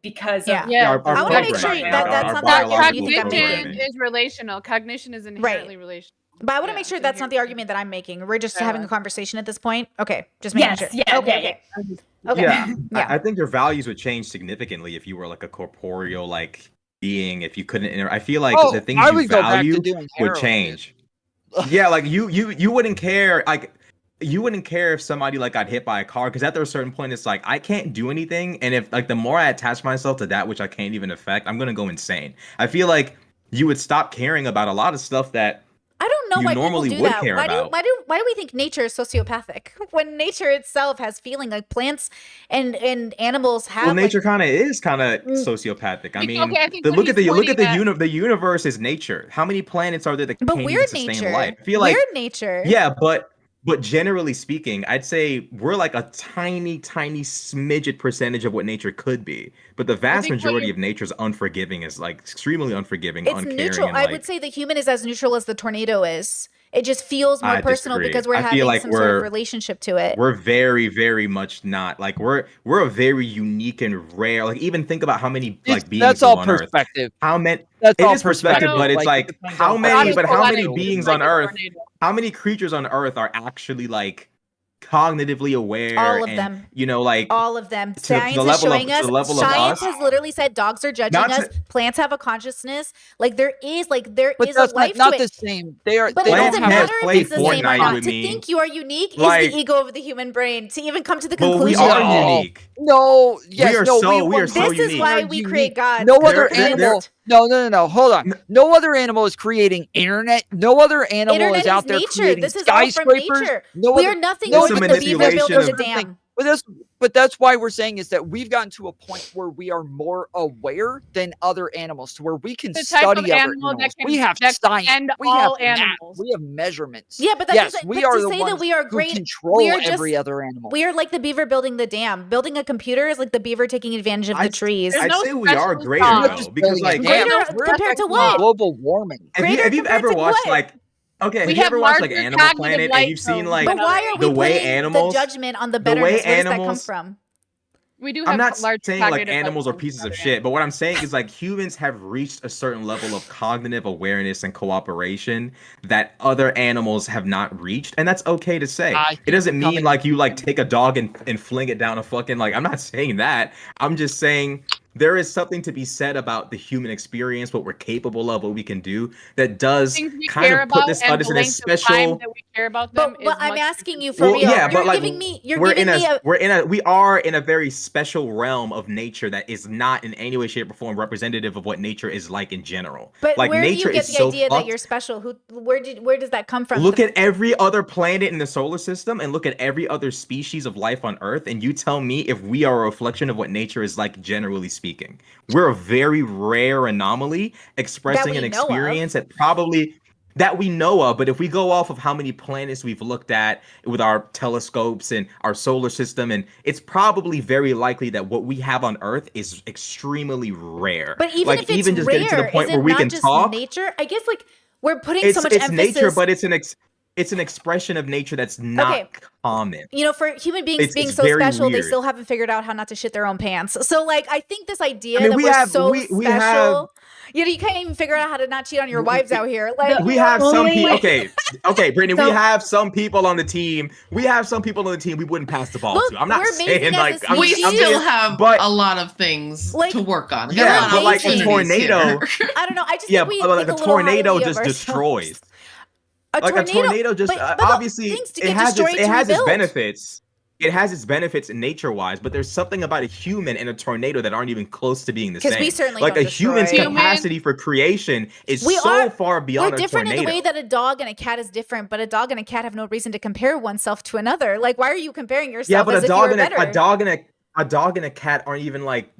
because Yeah. of Yeah. Our I wanna make sure programming, that our- that's our not the argument biological you've got me Cognition programming. is relational. Cognition is inherently relational. But I want to Yeah, make sure so that's not the here's- argument that I'm making. We're just Yeah. having a conversation at this point. Okay, just making Yes, sure. yeah, Okay. yeah. Okay. Yeah, Yeah. I think your values would change significantly if you were like a corporeal like being. If you couldn't, I feel like the things I you would go back value to doing would heroin, change. Yeah, like you wouldn't care. Like, you wouldn't care if somebody like got hit by a car, because at a certain point it's like I can't do anything, and if like the more I attach myself to that which I can't even affect, I'm gonna go insane. I feel like you would stop caring about a lot of stuff that I don't know you why normally people do would that. care Why about. do we think nature is sociopathic when nature itself has feeling? Like plants and animals have. well, nature like, kind of is kind of Mm. sociopathic. I Okay, mean, I think the, what look at he's the look at the pointing at- the universe is nature. How many planets are there that but can't we're even sustain nature. life? I feel like we're nature. yeah, but generally speaking, I'd say we're like a tiny smidget percentage of what nature could be. But the vast think what majority you- of nature's unforgiving is like extremely unforgiving, It's uncaring, neutral. and I like would say the human is as neutral as the tornado is. It just feels more I personal disagree. because we're I feel having like some sort of we're- relationship to it. we're very much not like we're a very unique and rare. Like, even think about how many like beings that's all live on Earth. perspective. How many? That's It all is perspective, but it's it like depends how on many? Not a But how many tornado, beings like on a Earth? tornado. How many creatures on Earth are actually like cognitively aware. All of and, them. You know, like All of them. the Science is level of- showing to us. the level of Science us. has literally said dogs are judging Not us. to- Plants have a consciousness. Like there is But a that's life not to the it. same. They are. But They it don't doesn't have matter a if it's the play same or Fortnite not. with To me. think you are unique is Like- the ego of the human brain. To even come to the Well, conclusion. we are No. unique. No, yes, we are no, so we are so This is unique. why are we unique. create gods. No because other we're They're- animal. advanced. No. Hold on. No other animal is creating internet. No other animal Internet is out is there nature. creating This is all from skyscrapers. nature. No We other. are nothing no, more it's a than the beaver building manipulation the of- dam. But that's why we're saying is that we've gotten to a point where we are more aware than other animals, to where we can The type of study other animal that animals. can- we have that science. can end We have all math, animals. we have measurements. Yeah, but that yes, doesn't. we But are to the say ones that we are who great, control we are every just- other animal. we are like the beaver building the dam. Building a computer is like the beaver taking advantage of the I'd- trees. There's I'd no say we are special greater sauce. We're though, just because building a like dam. Greater We're compared to affecting what? global warming. Greater have you compared ever to watched what? like have We you have ever watched like larger Animal cognitive Planet life and you've seen zones like But than why others. are we the way putting animals- the judgment on the the way betterness? Where does that come animals- from? We do have I'm not large saying like cognitive animals are functions pieces than of other shit, but what I'm saying is like humans have reached a certain level of cognitive awareness and cooperation that other animals have not reached, and that's okay to say. I It think doesn't we're mean coming- like you like take a dog and fling it down a fucking like. I'm not saying that. I'm just saying there is something to be said about the human experience, what we're capable of, what we can do, that does things we kind care of put about this and us the in a length of time special. that we care about them. But I'm much asking you different. for real. Yeah, You're but like giving me. You're we're giving in me a. we are in a very special realm of nature that is not in any way, shape, or form representative of what nature is like in general. But like where do nature you get is the so idea that fucked. you're special? Where does that come from? Look at every other planet in the solar system and look at every other species of life on Earth, and you tell me if we are a reflection of what nature is like, generally speaking. We're a very rare anomaly expressing we an know of. experience that we know of, but if we go off of how many planets we've looked at with our telescopes and our solar system, and it's probably very likely that what we have on Earth is extremely rare. But even like if it's even just rare, getting to the point is it where we not can just talk. nature? I guess like we're putting It's so much it's emphasis. nature, but it's an expression of nature that's not Okay. common. You know, for human beings It's- being it's so very special, they weird. still haven't figured out how not to shit their own pants. So, like, I think this idea I mean, that we we're have- so we special, have- you can't even figure out how to not cheat on your wives out here. Like, We have some Only- people. Okay, Brittany. So- we have some people on the team. We wouldn't pass the ball Look, to. I'm not we're amazing saying as like a I'm, We species. I'm still just- have but- a lot of things Like, to work on. you're Yeah, but like a amazing. tornado. I don't know. I just Yeah, think we but like think a a little tornado highly of just ourselves. destroys. Like a tornado just but look, obviously things to it get has destroyed its to its rebuild. benefits. It has its benefits nature-wise, but there's something about a human and a tornado that aren't even close to being the 'Cause same. we certainly like don't a human's destroy. capacity for creation is We so are- far beyond We're a different in tornado. the way that a dog and a cat is different, but a dog and a cat have no reason to compare oneself to another. Like, why are you comparing yourself Yeah, but as a if you dog were and better? a dog and a cat aren't even like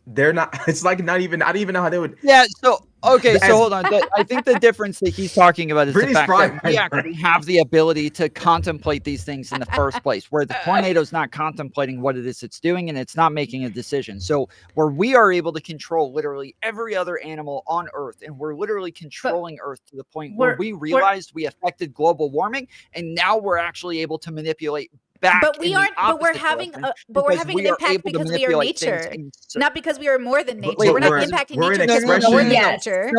they're not. It's like not even. I don't even know how they would. Yeah. So okay. As- So hold on. I think the difference that he's talking about is Brittany's the fact that fine. we actually have the ability to contemplate these things in the first place, where the tornado's not contemplating what it is it's doing and it's not making a decision. So where we are able to control literally every other animal on Earth, and we're literally controlling Earth to the point where we're- we realized we affected global warming, and now we're actually able to manipulate back. But we in the aren't. But we're opposite having. direction But we're because having we an are impact able to because we are manipulate things nature, in not because we are more than nature. Wait, we're not we're- impacting we're nature an because we're more than expression- nature.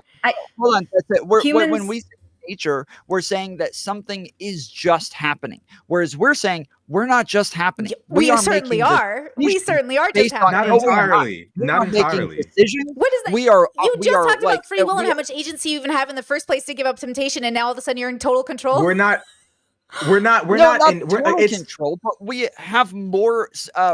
Hold on, that's it. When Humans- we say nature, we're saying that something is just happening, whereas we're saying we're not just happening. We are certainly making are. We decisions certainly are just based on happening. Not No, we're not. entirely. We're Not making entirely. decisions. What is that? We are. You we just are talked like, about free will and we- how much agency you even have in the first place to give up temptation, and now all of a sudden you're in total control. We're not. We're not. We're no, not. In, we're, total it's control, but we have more.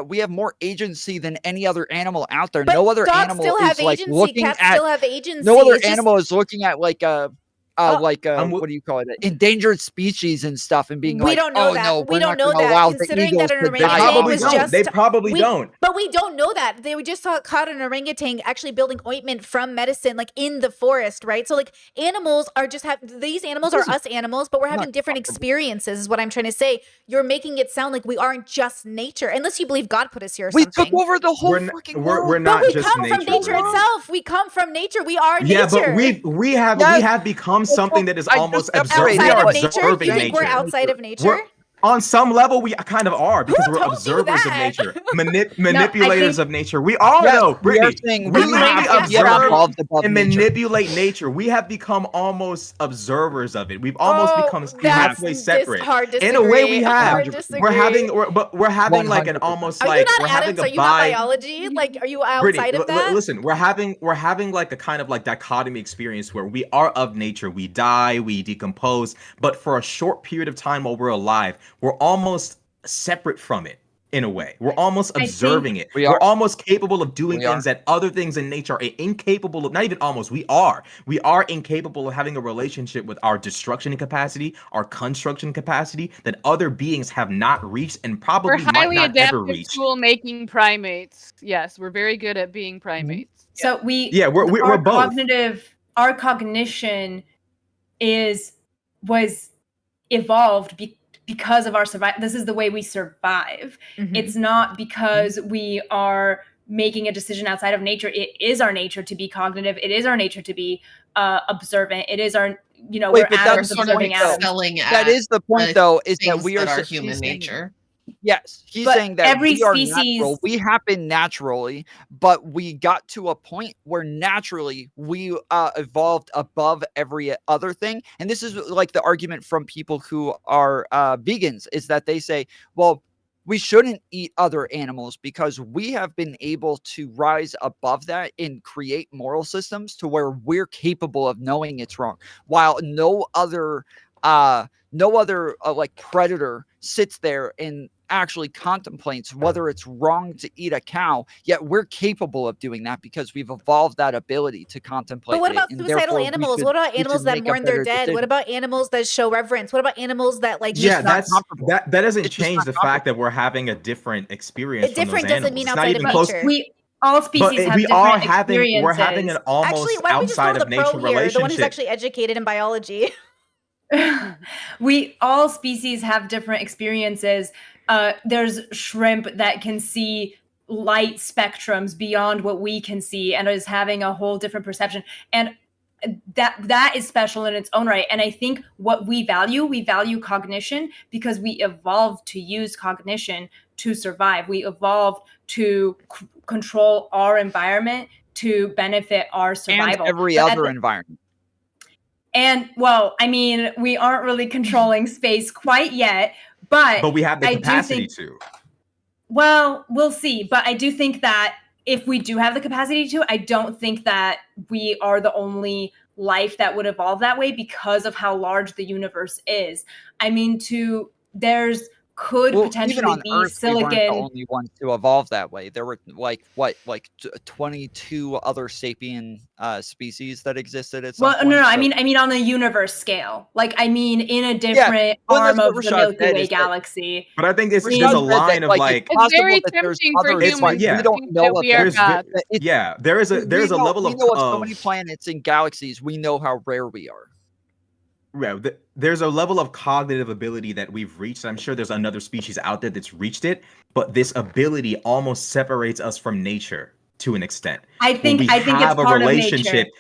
We have more agency than any other animal out there. But No other dogs animal still is have like agency. looking Cats at. still have agency. No other It's just- animal is looking at like I'm what wi- do you call it? Endangered species and stuff, and being We like, don't know oh that. no, We we're don't not know gonna that, allow the considering that eagles an to they orangutan die. probably was don't. just- They probably don't. But we don't know that. They just caught an orangutan actually building ointment from medicine, like in the forest, right? So like animals are just these animals are us animals, but we're having Not different comparable. experiences. Is what I'm trying to say. You're making it sound like we aren't just nature, unless you believe God put us here. Or We something. took over the whole We're, fucking we're, world. we're But not we just come nature. from nature bro. itself. We come from nature. We are Yeah, nature. but we have Yes. become something that is I almost just observing. We outside are of nature. observing You think we're nature. outside of nature? We're- On some level, we kind of are because we're told you observers of that? nature, manipulators think- of nature. We are Yes, though, we are Brittany. saying We we literally have to get observe involved above and nature. manipulate nature. We have become almost observers of it. We've almost become that's halfway separate. hard In a way, we disagree. have. Hard 100%. disagree. We're having like an 100%. almost Are you like not we're having Adams? a Are you not vibe. biology? Like, are you Brittany, outside of that? listen, we're having like a kind of like dichotomy experience where we are of nature. We die, we decompose, but for a short period of time while we're alive, we're almost separate from it in a way. We're almost I observing think it. we We're are. almost capable of doing We are. things that other things in nature are incapable of. Not even almost. We are incapable of having a relationship with our destruction capacity, our construction capacity that other beings have not reached and We're probably might highly not ever adaptive reach. tool-making primates. Yes, we're very good at being primates. So We're both. Our cognition was evolved because of our survival. This is the way we survive. Mhm. It's not because we are making a decision outside of nature. It is our nature to be cognitive. It is our nature to be observant. It is our, Wait, we're but We're atoms that's sort of observing atoms. excelling at That is the point, the though, is that things we are that are he's human saying- nature. Yes, he's But saying that every we are species- natural. We happen naturally, but we got to a point where naturally we evolved above every other thing. And this is like the argument from people who are vegans, is that they say, well, we shouldn't eat other animals because we have been able to rise above that and create moral systems to where we're capable of knowing it's wrong, while no other like predator sits there and actually contemplates whether it's wrong to eat a cow, yet we're capable of doing that because we've evolved that ability to contemplate. But what it, about and suicidal therefore we animals? should- What about we should animals that make a mourn their better dead? What decision. about animals that show reverence? What about animals that like Yeah, just not that's comparable. that doesn't It's just change not the fact that we're having a different experience. It from different those doesn't mean animals. It's not outside of even close. nature. All But species have we different are experiences. we're having an almost Actually, why don't we just go outside to the of nature pro here, the one who's relationship. actually educated in biology? All species have different experiences. There's shrimp that can see light spectrums beyond what we can see and is having a whole different perception, and that is special in its own right. And I think what we value cognition because we evolved to use cognition to survive. We evolved to control our environment to benefit our survival. And every But at other the- environment. And well, I mean, we aren't really controlling space quite yet, But we have the I do capacity think- to. well, we'll see. But I do think that if we do have the capacity to, I don't think that we are the only life that would evolve that way because of how large the universe is. I mean, could Well, potentially even on be Earth, we weren't the silicon. only ones to evolve that way. There were like 22 other sapien species that existed at some Well, point. no, I so- mean on a universe scale. Like, I mean, in a different well, arm that's of what the Rashad Milky said, Way is that- galaxy. But I think there's Rashad a said that, line of like It's possible very that there's tempting for other- It's like, humans yeah. to we don't think know that if we are there's God. yeah, there's a level we of know of so many planets and galaxies. We know how rare we are. yeah, there's a level of cognitive ability that we've reached. I'm sure there's another species out there that's reached it, but this ability almost separates us from nature to an extent. I When think we it's have a part relationship. of nature.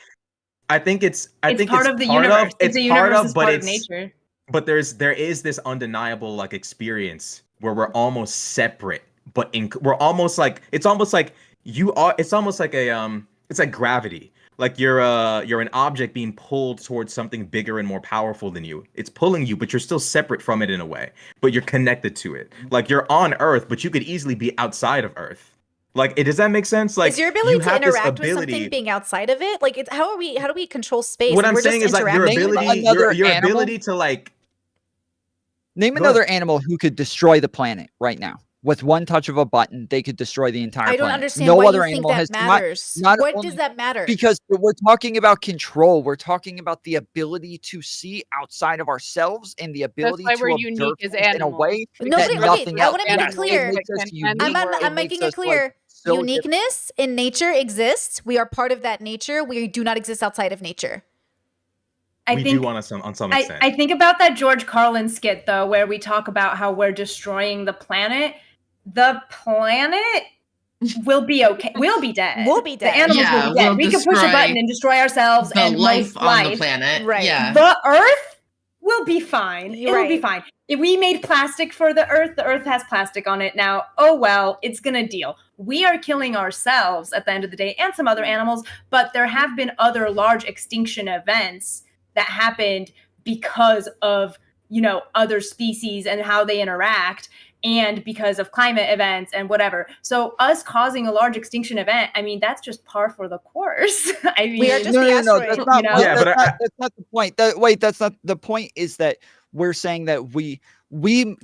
I think it's Part of the universe. It's the part universe of, is but part of it's nature. but there is this undeniable like experience where we're almost separate, but we're almost like it's almost like you are. It's almost like it's like gravity. Like you're an object being pulled towards something bigger and more powerful than you. It's pulling you, but you're still separate from it in a way. But you're connected to it. Like you're on Earth, but you could easily be outside of Earth. Like, does that make sense? Like, is your ability you to have this interact with ability- something being outside of it? Like, how do we control space? What Like, I'm we're saying just is like your interacting with ability, it. Another your animal? ability to like. Name Go another ahead. animal who could destroy the planet right now. With one touch of a button, they could destroy the entire I don't planet. understand No why other you think animal that has matters. not What only- does that matter? Because we're talking about control. We're talking about the ability to see outside of ourselves and the ability why to we're observe unique as things in a way Nobody- that okay, nothing I else. wanna make it Yes, clear. makes us I'm- unique. I'm It making makes it us, like, clear. so different. Uniqueness in nature exists. We are part of that nature. We do not exist outside of nature. I We think do on some extent. I think about that George Carlin skit though, where we talk about how we're destroying the planet. The planet will be okay. We'll be dead. We'll be dead. The animals Yeah, will be dead. we'll We can push a destroy button and destroy ourselves The and life most on the life. planet. Right. Yeah. The Earth will be fine. It will be Right. fine. If we made plastic for the earth has plastic on it now. Oh well, it's gonna deal. We are killing ourselves at the end of the day and some other animals, but there have been other large extinction events that happened because of, other species and how they interact, and because of climate events and whatever. So us causing a large extinction event, I mean, that's just par for the course. I mean, We are just No, the no, no, asteroid. that's not. you know? Yeah, but That's not the point. That's not the point. Is that we're saying that we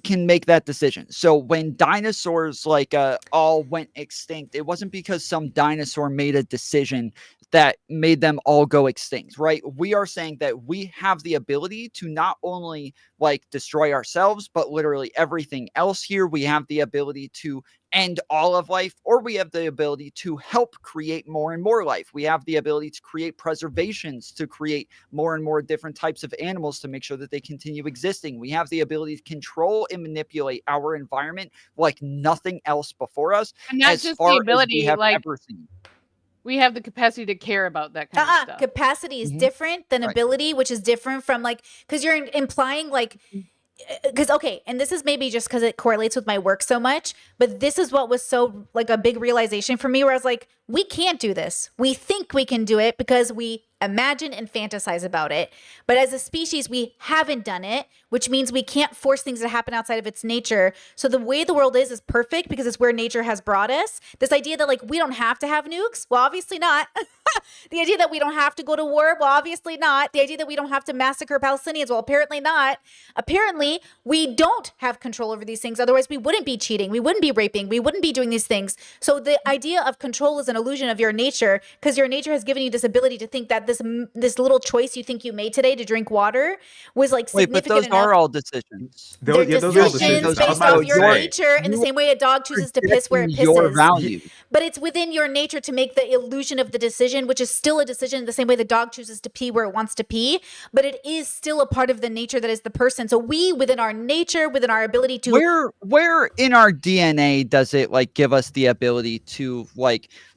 can make that decision. So when dinosaurs all went extinct, it wasn't because some dinosaur made a decision that made them all go extinct, right? We are saying that we have the ability to not only destroy ourselves, but literally everything else here. We have the ability to end all of life, or we have the ability to help create more and more life. We have the ability to create preservations, to create more and more different types of animals to make sure that they continue existing. We have the ability to control and manipulate our environment like nothing else before us, And not as just far the as we ability, have like ever seen. we have the capacity to care about that kind of stuff. Capacity is Mhm. different than Right. ability, which is different from because you're implying because okay, and this is maybe just because it correlates with my work so much, but this is what was so a big realization for me, where I was like, we can't do this. We think we can do it because we imagine and fantasize about it, but as a species we haven't done it, which means we can't force things to happen outside of its nature. So the way the world is perfect because it's where nature has brought us. This idea that we don't have to have nukes, well, obviously not. The idea that we don't have to go to war, well, obviously not. The idea that we don't have to massacre Palestinians, well, apparently not. Apparently, we don't have control over these things. Otherwise, we wouldn't be cheating. We wouldn't be raping. We wouldn't be doing these things. So the idea of control is an illusion of your nature, because your nature has given you this ability to think that this little choice you think you made today to drink water was Wait, significant but those enough. are all decisions. They're Those are all decisions decisions. I was based about off to your say. nature, in the You same way a dog chooses to piss where it Projecting your pisses. value. But it's within your nature to make the illusion of the decision, which is still a decision the same way the dog chooses to pee where it wants to pee. But it is still a part of the nature that is the person. So we, within our nature, within our ability to Where in our DNA does it give us the ability to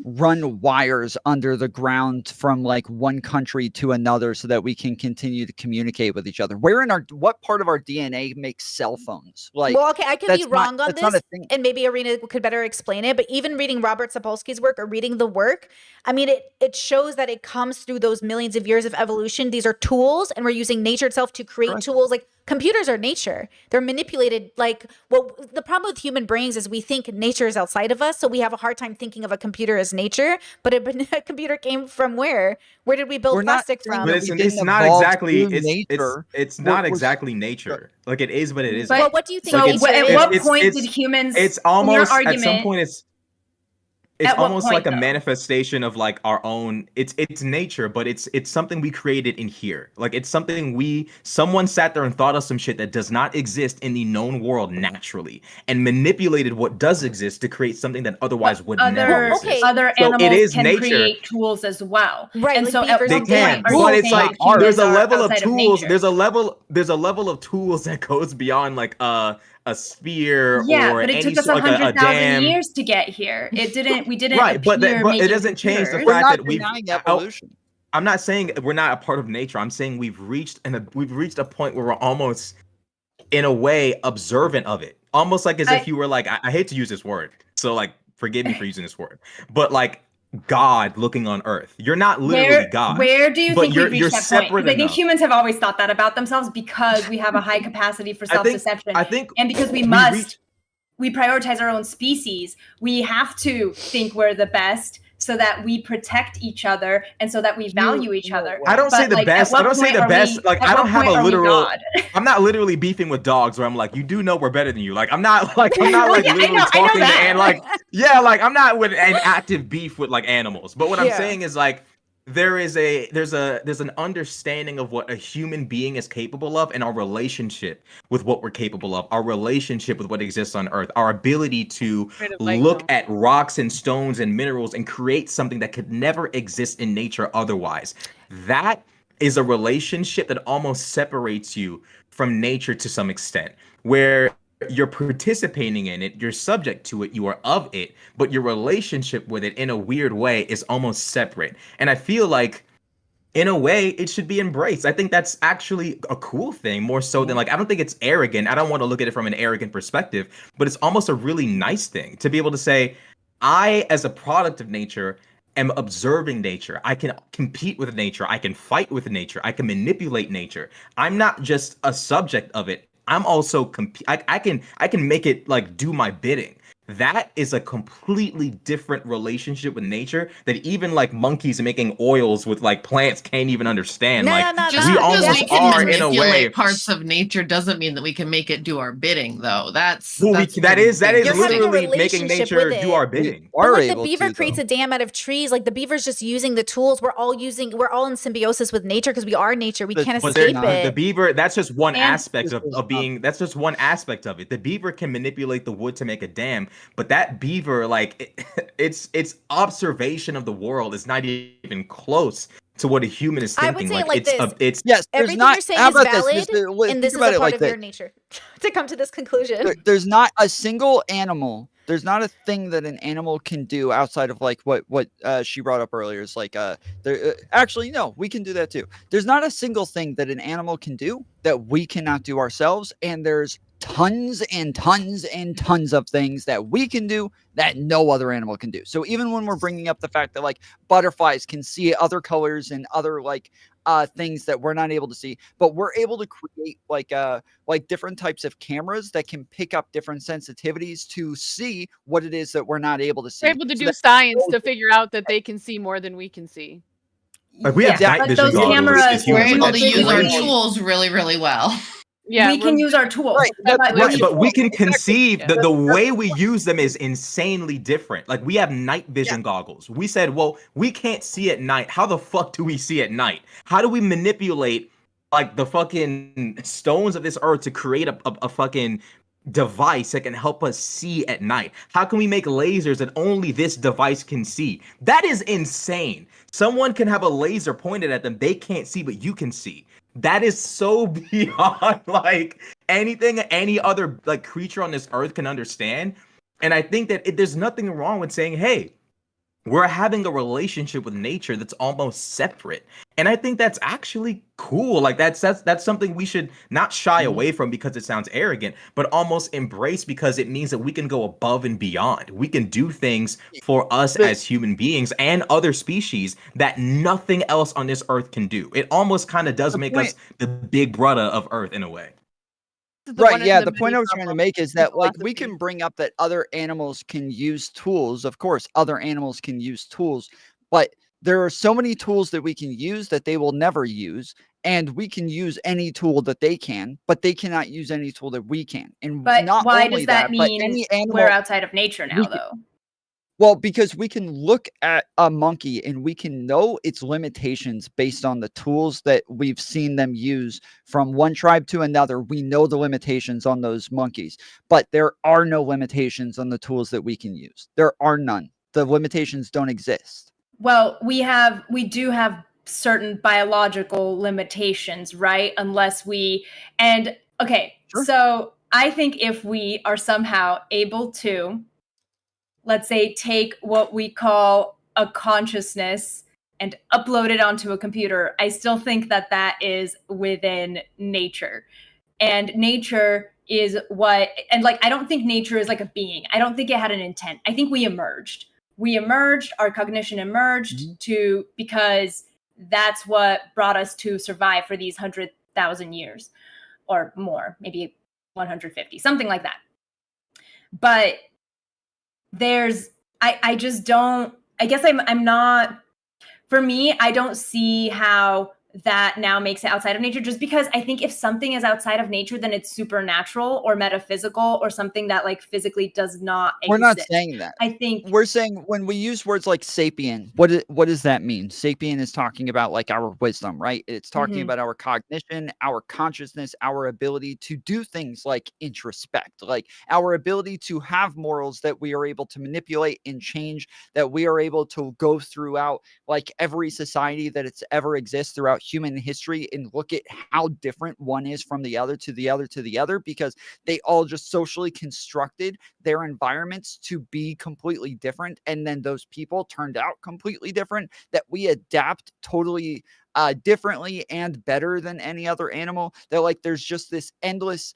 run wires under the ground from one country to another so that we can continue to communicate with each other? What part of our DNA makes cell phones? well, okay, I could be that's not- wrong on that's not this, a thing. and maybe Arena could better explain it. But even reading Robert Sapolsky's work or reading the work, I mean, it shows that it comes through those millions of years of evolution. These are tools, and we're using nature itself to create Correct. tools. Computers are nature. They're manipulated. The problem with human brains is we think nature is outside of us, so we have a hard time thinking of a computer as nature. But a computer came from where? Where did we build We're not plastic saying from? But that it's, we it's didn't not evolve exactly through nature. it's not We're- exactly nature. It is, but it isn't. But- Well, what do you think So nature at is? what It's- point it's- did humans? It's in your almost at some argument, point it's At what almost point, like a though? manifestation of our own. It's nature, but it's something we created in here. It's something someone sat there and thought of some shit that does not exist in the known world naturally, and manipulated what does exist to create something that otherwise would never other exist. Okay. other So it animals is can nature. create tools as well. Right, And like so at beavers They what and can, point are you but it's saying like there's a humans are level of outside tools. nature? There's a level of tools that goes beyond a spear Yeah, or but it any took us sort a 100,000 dam. years to get here. It didn't. We didn't. Right, but appear it making doesn't change the computers. We're fact not that we've denying evolution. I'm not saying we're not a part of nature. I'm saying we've reached a point where we're almost, in a way, observant of it. Almost as if you were I hate to use this word, so forgive me for using this word, but God looking on Earth. You're not literally God. Where do you but think you're- we've you're reached that point? separate Because I think enough. humans have always thought that about themselves because we have a high capacity for self-deception, I think and because we prioritize our own species. We have to think we're the best so that we protect each other and so that we value each other. I don't say the But, best. at I don't what say point the are best. we- at I what don't have point a are we literal. God? I'm not literally beefing with dogs where I'm you do know we're better than you. I'm not Yeah, I literally know talking to that. and I'm not with an active beef with animals. But what I'm Yeah. saying is there's an understanding of what a human being is capable of and our relationship with what we're capable of, our relationship with what exists on Earth, our ability to Creative life look now. at rocks and stones and minerals and create something that could never exist in nature otherwise. That is a relationship that almost separates you from nature to some extent, where you're participating in it, you're subject to it, you are of it, but your relationship with it in a weird way is almost separate. And I feel in a way, it should be embraced. I think that's actually a cool thing, more so than like, I don't think it's arrogant. I don't want to look at it from an arrogant perspective, but it's almost a really nice thing to be able to say, I, as a product of nature, am observing nature. I can compete with nature. I can fight with nature. I can manipulate nature. I'm not just a subject of it. I'm also I can make it like do my bidding. That is a completely different relationship with nature that even like monkeys making oils with like plants can't even understand. No, Like no, no, Just we no. because almost we can are in a manipulate way. parts of nature doesn't mean that we can make it do our bidding, though. That's Well, that's a that pretty is big You're having a literally making relationship nature with do our it. We bidding. But are like the able beaver to, creates though. a dam out of trees. Like the beaver's just using the tools. We're all in symbiosis with nature because we are nature. We But- can't but But escape not- the it. beaver, that's just one And- aspect This is of being, that's just one aspect of it. The beaver can manipulate the wood to make a dam, but that beaver, like, its observation of the world is not even close to what a human is I thinking. would say it like it's this. it's Yes, there's Everything not. you're saying How is about valid, this? and Think this is about a it part like of this. your nature to come to this conclusion. There's not a single animal. There's not a thing that an animal can do outside of like what she brought up earlier. It's like there actually no, we can do that too. There's not a single thing that an animal can do that we cannot do ourselves, and there's tons and tons and tons of things that we can do that no other animal can do. So even when we're bringing up the fact that like butterflies can see other colors and other like things that we're not able to see, but we're able to create like different types of cameras that can pick up different sensitivities to see what it is that we're not able to see. We're able to So do that- science to figure out that they can see more than we can see. like we have Yeah, night but vision those goggles cameras as We're humans, able but to that's use our crazy. tools really, really well. Yeah, we can use our tools. Right, but that's Right, but we can Exactly. conceive Yeah. the way we use them is insanely different. Like we have night vision goggles. We said, well, we can't see at night. How the fuck do we see at night? How do we manipulate like the fucking stones of this earth to create a fucking device that can help us see at night? How can we make lasers that only this device can see? That is insane. Someone can have a laser pointed at them, they can't see, but you can see. That is so beyond like anything any other like creature on this earth can understand. And I think that there's nothing wrong with saying, hey, we're having a relationship with nature that's almost separate. And I think that's actually cool. Like that's something we should not shy away from because it sounds arrogant, but almost embrace because it means that we can go above and beyond. We can do things for us But- as human beings and other species that nothing else on this earth can do. It almost kind of does The make point- us the big brother of earth in a way. This is the Right, one of yeah, the the point many I was trying to problems make is with that like we philosophy. can bring up that other animals can use tools. Of course, other animals can use tools, but there are so many tools that we can use that they will never use, and we can use any tool that they can, but they cannot use any tool that we can. And But not why only does that but mean any animal, we're outside of nature now, we can- though? well, because we can look at a monkey and we can know its limitations based on the tools that we've seen them use from one tribe to another. We know the limitations on those monkeys, but there are no limitations on the tools that we can use. There are none. The limitations don't exist. Well, we do have certain biological limitations, right? Unless we and okay, Sure. so I think if we are somehow able to, let's say, take what we call a consciousness and upload it onto a computer, I still think that that is within nature. And nature is what, and like, I don't think nature is like a being. I don't think it had an intent. I think we emerged. Our cognition emerged to, because that's what brought us to survive for these 100,000 years or more, maybe 150, something like that. But I just don't, I guess I'm not, for me, I don't see how that now makes it outside of nature, just because I think if something is outside of nature, then it's supernatural or metaphysical or something that like physically does not exist. We're not saying that. I think We're saying when we use words like sapien, what does that mean? Sapien is talking about like our wisdom, right? It's talking Mhm. about our cognition, our consciousness, our ability to do things like introspect, like our ability to have morals that we are able to manipulate and change, that we are able to go throughout like every society that it's ever exists throughout human history and look at how different one is from the other to the other to the other, because they all just socially constructed their environments to be completely different. And then those people turned out completely different, that we adapt totally differently and better than any other animal. That like there's just this endless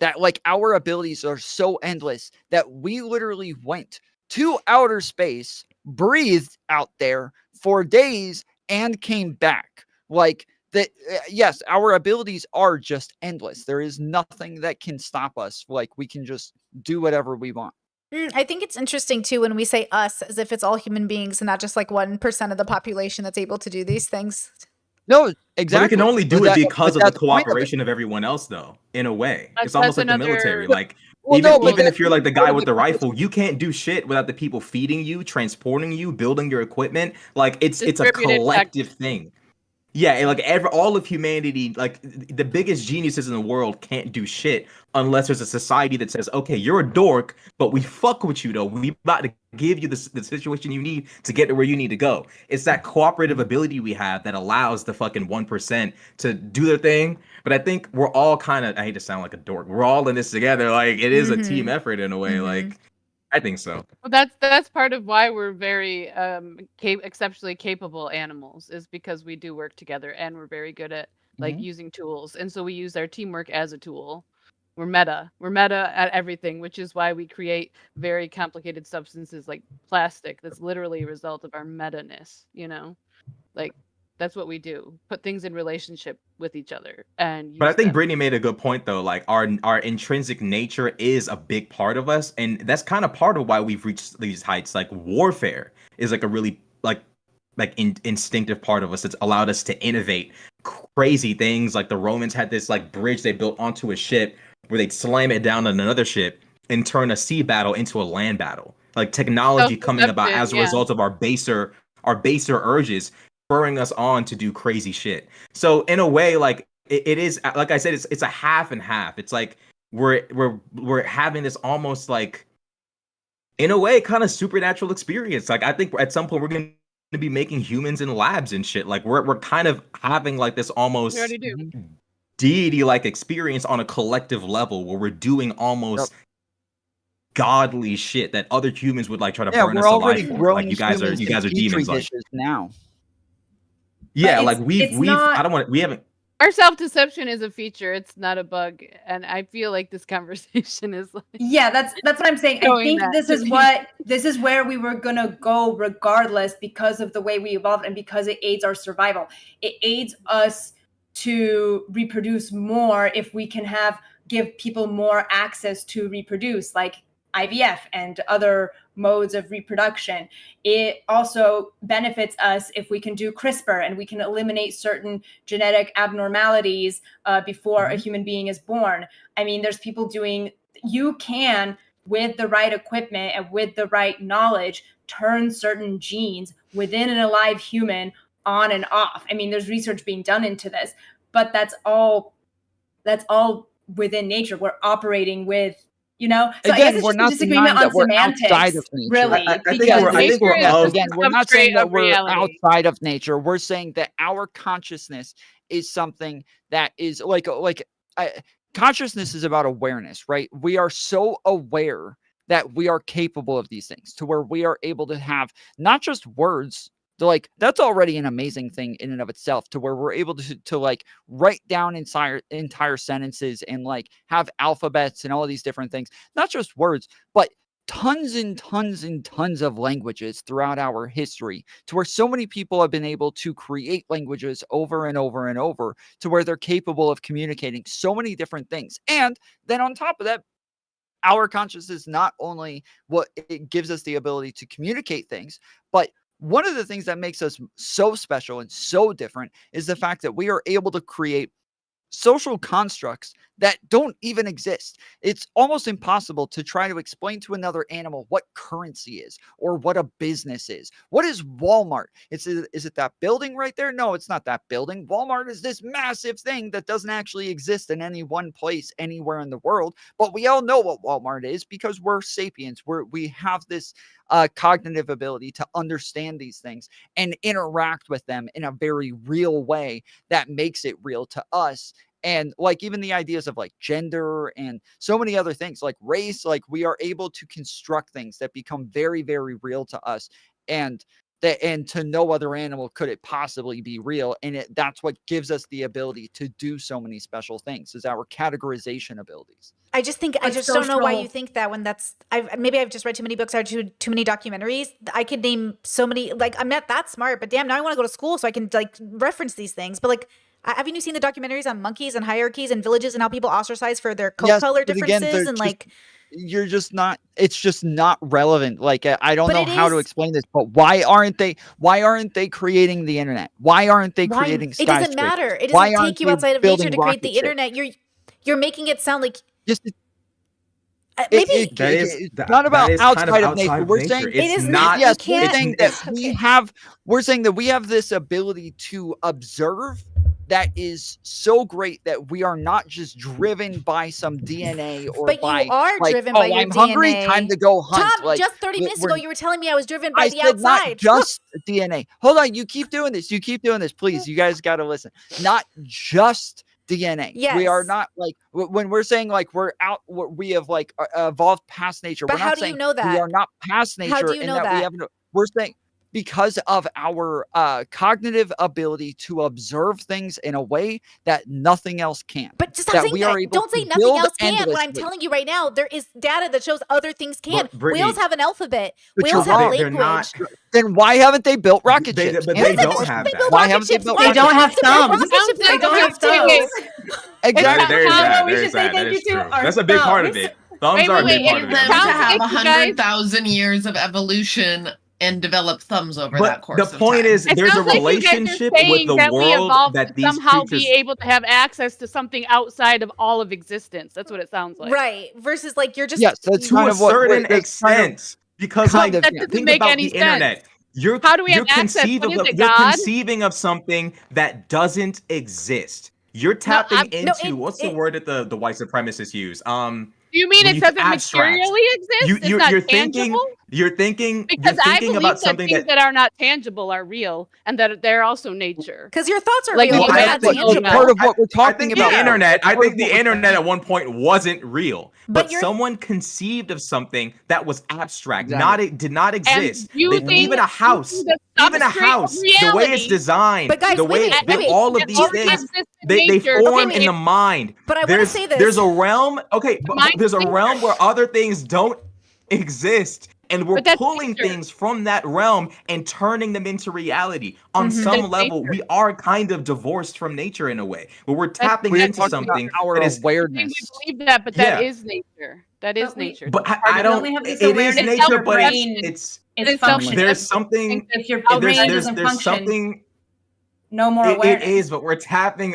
that like our abilities are so endless that we literally went to outer space, breathed out there for days, and came back. Like that, yes, our abilities are just endless. There is nothing that can stop us. Like we can just do whatever we want. I think it's interesting too when we say us as if it's all human beings and not just like 1% of the population that's able to do these things. No, But exactly. we can only do But it because but of the that's point of it. cooperation of everyone else, though. In a way, That's- it's almost like that's the military. another- Like Well, even no, but even if that's you're like the part guy of with the the rifle, you can't do shit without the people feeding you, transporting you, building your equipment. Like it's a Distributed collective thing. Yeah, and like all of humanity, like the biggest geniuses in the world can't do shit unless there's a society that says, okay, you're a dork, but we fuck with you though. We about to give you the situation you need to get to where you need to go. It's that cooperative ability we have that allows the fucking 1% to do their thing. But I think we're all kind of, I hate to sound like a dork, we're all in this together. Like it is a team effort in a way. Like I think so. Well, that's part of why we're very exceptionally capable animals, is because we do work together and we're very good at like using tools, and so we use our teamwork as a tool. We're meta at everything, which is why we create very complicated substances like plastic. That's literally a result of our meta-ness, you know, like that's what we do. Put things in relationship with each other and But I use think them. Brittany made a good point though. Like our intrinsic nature is a big part of us, and that's kind of part of why we've reached these heights. Like warfare is like a really instinctive part of us. It's allowed us to innovate crazy things. Like the Romans had this like bridge they built onto a ship where they'd slam it down on another ship and turn a sea battle into a land battle. Like technology coming about as a result of our baser urges, spurring us on to do crazy shit. So in a way, like it is, like I said, it's a half and half. It's like we're having this almost like, in a way, kind of supernatural experience. Like I think at some point we're gonna be making humans in labs and shit. Like we're kind of having like this almost We already do. deity-like experience on a collective level where we're doing almost godly shit that other humans would like try to burn us we're already alive for. growing Like you guys are humans in demons. petri Like dishes now. yeah, But like we've not- I don't want, we haven't. Our self-deception is a feature. It's not a bug, and I feel like this conversation is like Yeah, that's what I'm saying. I Showing think that this to is me. this is where we were gonna go regardless, because of the way we evolved and because it aids our survival. It aids us to reproduce more if we can give people more access to reproduce, like IVF and other modes of reproduction. It also benefits us if we can do CRISPR and we can eliminate certain genetic abnormalities before a human being is born. I mean, there's people you can, with the right equipment and with the right knowledge, turn certain genes within an alive human on and off. I mean, there's research being done into this, but that's all within nature. We're operating with, so I guess Again, it's we're just a not disagreement denying on that we're semantics, outside of nature. really. I think because we're nature of. is Again, we're not saying substrate that of we're reality. outside of nature. We're saying that our consciousness is something that is consciousness is about awareness, right? We are so aware that we are capable of these things to where we are able to have not just words. Like that's already an amazing thing in and of itself, to where we're able to like write down entire sentences and like have alphabets and all of these different things, not just words, but tons and tons and tons of languages throughout our history, to where so many people have been able to create languages over and over and over, to where they're capable of communicating so many different things. And then on top of that, our consciousness not only what it gives us the ability to communicate things, but one of the things that makes us so special and so different is the fact that we are able to create social constructs that don't even exist. It's almost impossible to try to explain to another animal what currency is or what a business is. What is Walmart? Is it that building right there? No, it's not that building. Walmart is this massive thing that doesn't actually exist in any one place anywhere in the world. But we all know what Walmart is because we're sapiens. We have this cognitive ability to understand these things and interact with them in a very real way that makes it real to us. And like even the ideas of like gender and so many other things like race, like we are able to construct things that become very, very real to us. And to no other animal could it possibly be real. And that's what gives us the ability to do so many special things, is our categorization abilities. I just think I just don't know why you think that when that's maybe I've just read too many books or too many documentaries. I could name so many, like I'm not that smart, but damn, now I want to go to school so I can like reference these things. But like, haven't you seen the documentaries on monkeys and hierarchies and villages and how people ostracize for their coat color differences and like you're just not, it's just not relevant. Like I don't know how to explain this, but why aren't they creating the internet? Why aren't they creating skyscrapers? It doesn't matter. It doesn't take you outside of nature to create the internet. You're making it sound like just maybe it's not about outside of nature. We're saying it is not. Yes, we're saying that we're saying that we have this ability to observe that is so great that we are not just driven by some DNA or but by you are like, driven by your I'm DNA. hungry, time to go hunt. Tom, like, just 30 minutes ago you were telling me I was driven by the said outside. Not just DNA. Hold on, you keep doing this. Please, you guys got to listen. Not just DNA. Yes. We are not like when we're saying like we're out, we have like evolved past nature. But we're how not do saying you know that? we are not past nature. How do you know that? We have we're saying because of our cognitive ability to observe things in a way that nothing else can. But just stop saying that. Don't say nothing else can when I'm telling you right now there is data that shows other things can. Whales have an alphabet. Whales have a language. Then why haven't they built rocket ships? But they don't have that. Why haven't they built? They don't have thumbs. They don't have thumbs. Exactly. There's that. That's a big part of it. Thumbs are a big part of it. To have 100,000 years of evolution and develop thumbs over that course. The point is, It there's a sounds like you guys are relationship with saying the that we world evolved that to these somehow creatures. be able to have access to something outside of all of existence. That's what it sounds like. Right. Versus like you're just that's to kind a of what certain extent, because like that doesn't think make about any the internet. sense. You're How do we have access? What is it, you're God? conceiving of something that doesn't exist. You're tapping into what's the word that the white supremacists use? Do you mean when it you doesn't abstract. materially exist? It's not tangible? You're thinking Because I believe about that something things that are not tangible are real, and that they're also nature. because your thoughts are Like, real. well, They're not tangible. part of what we're I talking think about. the internet. I think the internet at one point wasn't real, But but you're- someone conceived of something that was abstract. Exactly. Did not exist. using- Even a house, using the even a substrate of house, the way it's reality. designed, But guys, the way wait, wait, all of It these already things, exists in they nature. form Okay, in the mind. But I want to say this. There's a realm. Okay, but Mind there's a nature. realm where other things don't exist. And we're But that's pulling nature. things from that realm and turning them into reality. On some That's level, nature. we are kind of divorced from nature in a way, where we're tapping We're into talking something about our that is. awareness. We believe that, but that Yeah. is nature. That is But we- nature. But That's I part of don't. only have this It is awareness nature, your but brain it's It's self- functioning. there's something. If your How brain brain doesn't There's function, something. no more It awareness. is, but we're tapping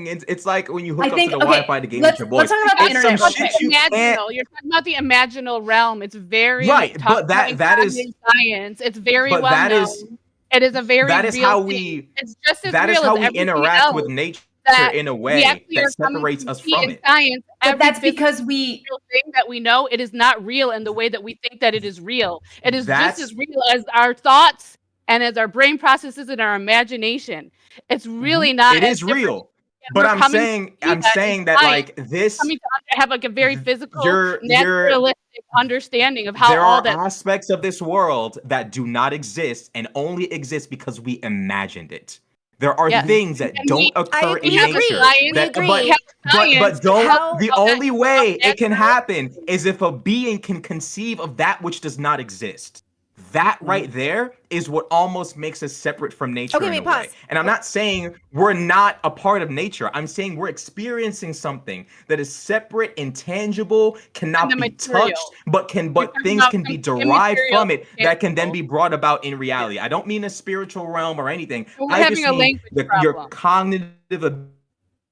into. It's like when you hook I up think- to the okay, Wi-Fi to game let's- with your boys. let's talk about the It's internet some real shit quick. you can't. You're talking about the imaginal realm. It's very Right, but talked that about is- in science. It's very But well that known. is It is a very that is real how thing. we It's just as that is real how as we everything interact else with nature that in a we way actually that are coming separates to us see from in it. science. But Every that's physical because we thing that we know, it is not real in the way that we think that it is real. It is That's- just as real as our thoughts and as our brain processes and our imagination. It's really not. It as is different. real. And But we're I'm coming to saying see that in that science. like this Coming to have like a very physical, you're- naturalistic understanding of how there all are that. aspects of this world that do not exist and only exist because we imagined it. There are Yeah. things that And don't we- occur we in agree. nature. We that- agree. But, We have but science don't. how- The how only way it can natural- happen is if a being can conceive of that which does not exist. That right there is what almost makes us separate from nature. Okay, in wait, a way. pause. And I'm not saying we're not a part of nature. I'm saying we're experiencing something that is separate, intangible, cannot And the be material. touched, but talking things about can be something derived immaterial, from it that can then tangible. be brought about in reality. I don't mean a spiritual realm or anything. We're I having just a mean language your problem. cognitive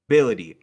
ability.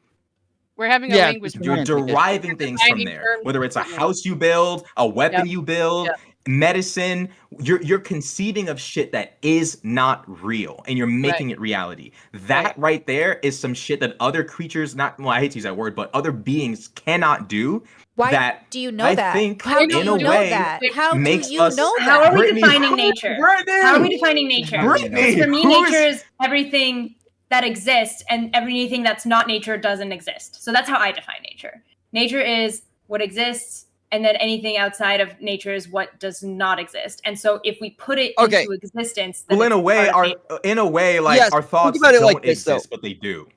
We're having a Yeah, language it's You're problem. deriving things from defining there, terms whether it's a differently. house you build, a weapon Yep. you build. Yep. medicine, you're conceiving of shit that is not real and you're making it reality. That right there is some shit that other creatures, not, well, I hate to use that word, but other beings cannot do. Why that do you know I that? think How do in you a know way that? How do makes you us- know How that? are we Brittany, defining nature? Brittany! How are we defining nature? Brittany, Because for me, who is- nature is everything that exists, and everything that's not nature doesn't exist. So that's how I define nature. Nature is what exists, and then anything outside of nature is what does not exist. And so if we put it Okay. into existence, then Well, in it's a way, part of nature. like Yes, our think thoughts about it don't like this, though. exist, but they do.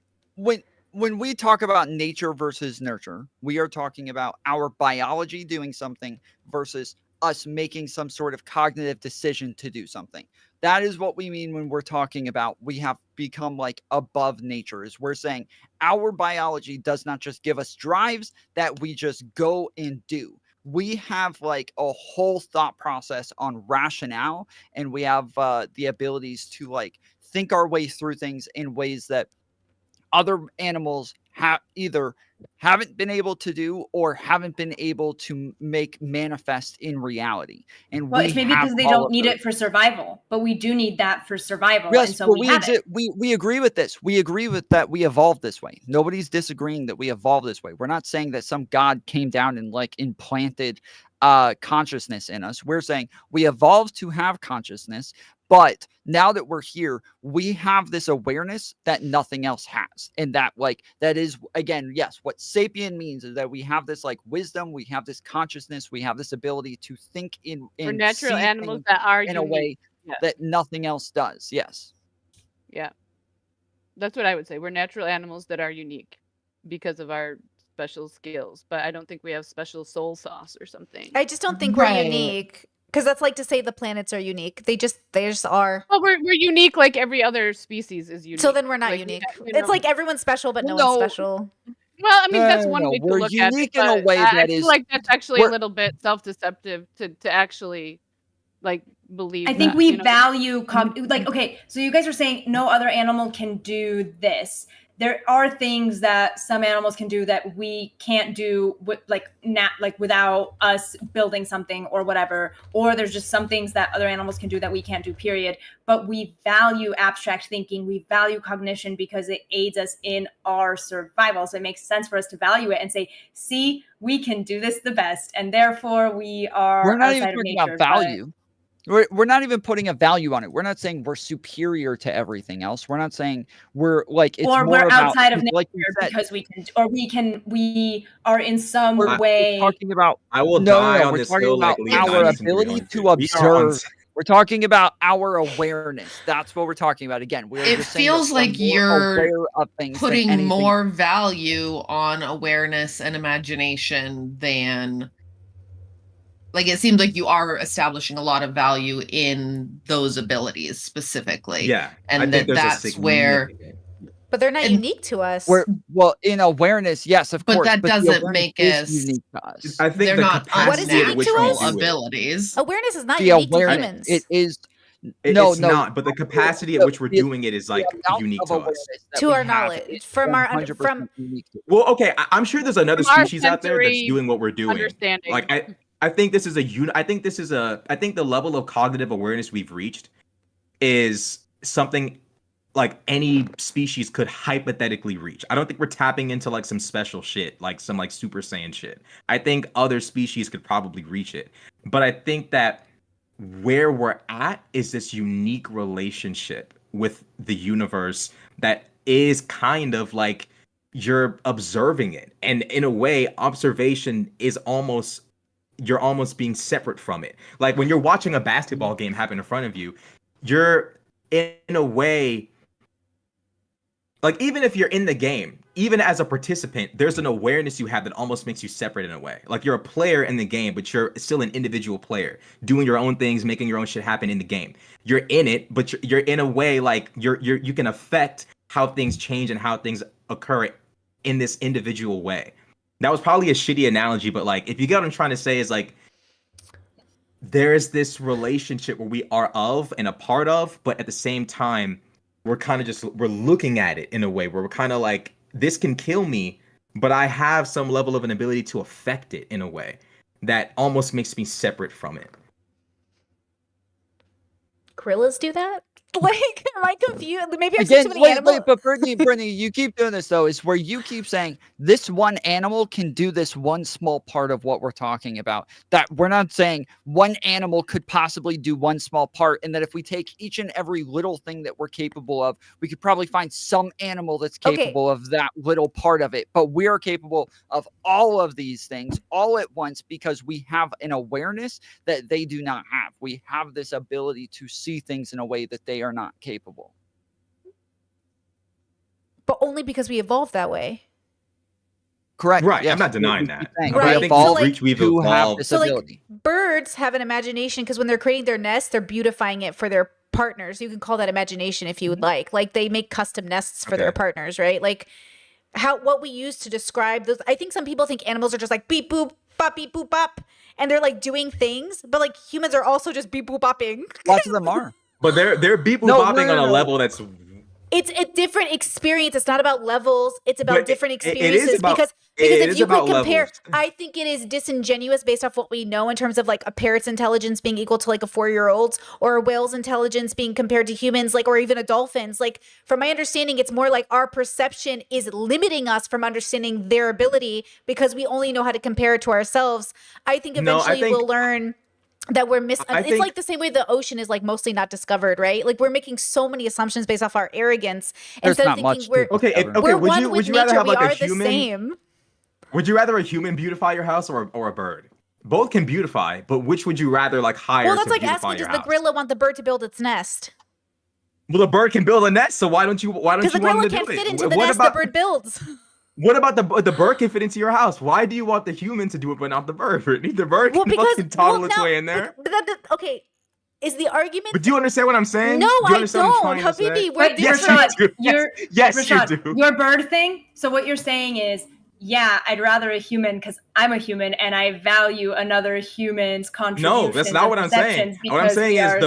When we talk about nature versus nurture, we are talking about our biology doing something versus us making some sort of cognitive decision to do something. That is what we mean when we're talking about we have become like above nature. Is we're saying our biology does not just give us drives that we just go and do. We have like a whole thought process on rationale, and we have the abilities to like think our way through things in ways that other animals either haven't been able to do or haven't been able to make manifest in reality. And Well, we it's maybe have because they all don't of need those. it for survival, but we do need that for survival. Yes, and so but we have it. we agree with this. We agree with that. We evolved this way. Nobody's disagreeing that we evolved this way. We're not saying that some god came down and like implanted consciousness in us. We're saying we evolved to have consciousness, but now that we're here, we have this awareness that nothing else has. And that like that is again, yes, what sapient means is that we have this like wisdom, we have this consciousness, we have this ability to think in We're natural see animals things that are in a unique. way Yes. that nothing else does. Yes. Yeah. That's what I would say. We're natural animals that are unique because of our special skills, but I don't think we have special soul sauce or something. I just don't think we're Right. unique because that's like to say the planets are unique. They just are. Well, we're unique like every other species is unique. So then we're not Like, we unique. have, you It's know- like everyone's special, but no No. one's special. Well, I mean, that's No, one no, way to we're look at it. unique in a but way I that feel is- like that's actually a we're- little bit self-deceptive to actually like believe. I think that, we you know? value like, okay, so you guys are saying no other animal can do this. There are things that some animals can do that we can't do with like without us building something or whatever, or there's just some things that other animals can do that we can't do, period. But we value abstract thinking, we value cognition because it aids us in our survival. So it makes sense for us to value it and say, see, we can do this the best, and therefore we are We're not outside even of talking nature. about value. We're not even putting a value on it. We're not saying we're superior to everything else. We're not saying we're like it's or more we're about, outside of nature like you said, because we are in some we're way. talking about I will No, die no, on we're this talking hill like about Leonidas our and ability Leon to did. We are on- observe. We're talking about our awareness. That's what we're talking about. Again, we're It just saying that feels we're like more you're aware of things than putting anything. more value on awareness and imagination than like it seems like you are establishing a lot of value in those abilities specifically. Yeah, And I think there's a that's where significant- But they're not And- unique to us. Well, in awareness, yes, of But course. that the doesn't awareness make is us- unique to us. I think they're the not capacity unique at which to we us? do it. abilities. Awareness is not The unique to awareness, humans. it is. It's no, not, but the capacity at the- which we're the- doing it is the like amount unique of to us. awareness that To we our have knowledge, is from our 100% unique to us. Well, okay, I'm sure there's another From our species out there that's sensory doing what we're doing. understanding. Like I think this is I think this is I think the level of cognitive awareness we've reached is something like any species could hypothetically reach. I don't think we're tapping into like some special shit, like some like Super Saiyan shit. I think other species could probably reach it. But I think that where we're at is this unique relationship with the universe that is kind of like you're observing it. And in a way, observation is almost you're almost being separate from it. Like when you're watching a basketball game happen in front of you, you're in a way, like even if you're in the game, even as a participant, there's an awareness you have that almost makes you separate in a way. Like you're a player in the game, but you're still an individual player doing your own things, making your own shit happen in the game. You're in it, but you're in a way like you can affect how things change and how things occur in this individual way. That was probably a shitty analogy, but like if you get what I'm trying to say is like there's this relationship where we are of and a part of, but at the same time we're kind of we're looking at it in a way where we're kind of like, this can kill me, but I have some level of an ability to affect it in a way that almost makes me separate from it. gorillas do that? Like, am I confused? Maybe I've Again, seen too many animals. but Brittany, you keep doing this though. Is where you keep saying this one animal can do this one small part of what we're talking about. That we're not saying one animal could possibly do one small part, and that if we take each and every little thing that we're capable of, we could probably find some animal that's Okay. capable of that little part of it. But we are capable of all of these things all at once because we have an awareness that they do not have. We have this ability to see things in a way that they are not capable. But only because we evolved that way. Correct. Right, Yes, I'm not we denying keep that. saying Right, we so, evolved like- we've to have evolved. this So, like, ability. Birds have an imagination because when they're creating their nest, they're beautifying it for their partners. You can call that imagination if you would like. Like they make custom nests for their Okay. partners, right? Like what we use to describe those. I think some people think animals are just like beep boop bop beep boop bop, and they're like doing things, but like humans are also just beep boop bopping. Lots of them are. But they're beep boop No, bopping no, on a no. level that's It's a different experience. It's not about levels. It's about But different it is experiences about- because it if is you could about compare, levels. I think it is disingenuous based off what we know in terms of like a parrot's intelligence being equal to like a 4-year-old's or a whale's intelligence being compared to humans, like, or even a dolphin's. Like, from my understanding, it's more like our perception is limiting us from understanding their ability because we only know how to compare it to ourselves. I think No, I eventually think- we'll learn that we're I it's think- like the same way the ocean is like mostly not discovered, right? Like we're making so many assumptions based off our arrogance There's instead not of much thinking to we're it. okay. Discover. Okay, we're would one you with would you nature. rather have We like are a human? the same. Would you rather a human beautify your house or a bird? Both can beautify, but which would you rather like hire Well, that's to like beautify asking, your does the house? gorilla want the bird to build its nest? Well, the bird can build a nest, so why don't you Because the want gorilla them to can't do fit it? into the What nest about the bird builds. what about the bird can fit into your house? Why do you want the human to do it but not the bird? Brittany? The bird Well, can because fucking toddle well, its now, way in there. okay, is the argument? But do you understand what I'm saying? No, do you I understand what I'm don't, trying to say? Habibi. We're But Yes, different. you do. You're- Yes, Rashad, you do. your bird thing. So what you're saying is, yeah, I'd rather a human because I'm a human and I value another human's contributions. No, that's not what I'm saying. What I'm saying is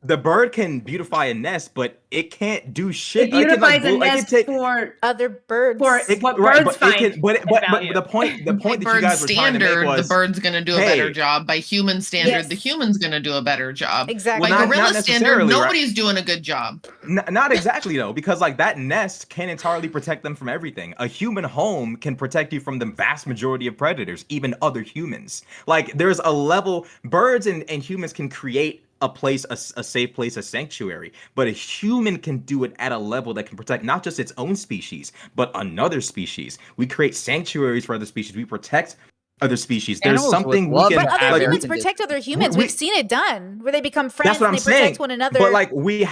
the bird can beautify a nest, but it can't do shit. It beautifies a it can nest take- for Other birds. what right, birds but it find can, but value. the point that you Bird guys were trying to make standard, was the bird's going to do a better hey, job. By human standard, Yes. the human's going to do a better job. Exactly. By Well, not gorilla standard, necessarily, right? nobody's doing a good job. Not exactly though, because like that nest can entirely protect them from everything. A human home can protect you from the vast majority of predators, even other humans. Like there's a level, birds and humans can create a place, a safe place, a sanctuary, but a human can do it at a level that can protect not just its own species, but another species. We create sanctuaries for other species. We protect other species. There's Animals would something we love can But other have like, humans we- protect other humans. we- We've seen it done where they become friends That's what and I'm they protect saying. one another. But like we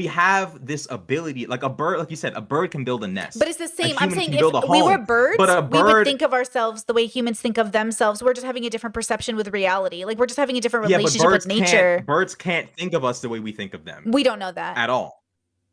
have this ability, like a bird, like you said, a bird can build a nest. But it's the same. I'm human saying can build a if we were home, birds, but a we would bird- think of ourselves the way humans think of themselves. We're just having a different perception with reality. Like we're just having a different Yeah, but relationship with nature. birds can't think of us the way we think of them We don't know that. at all.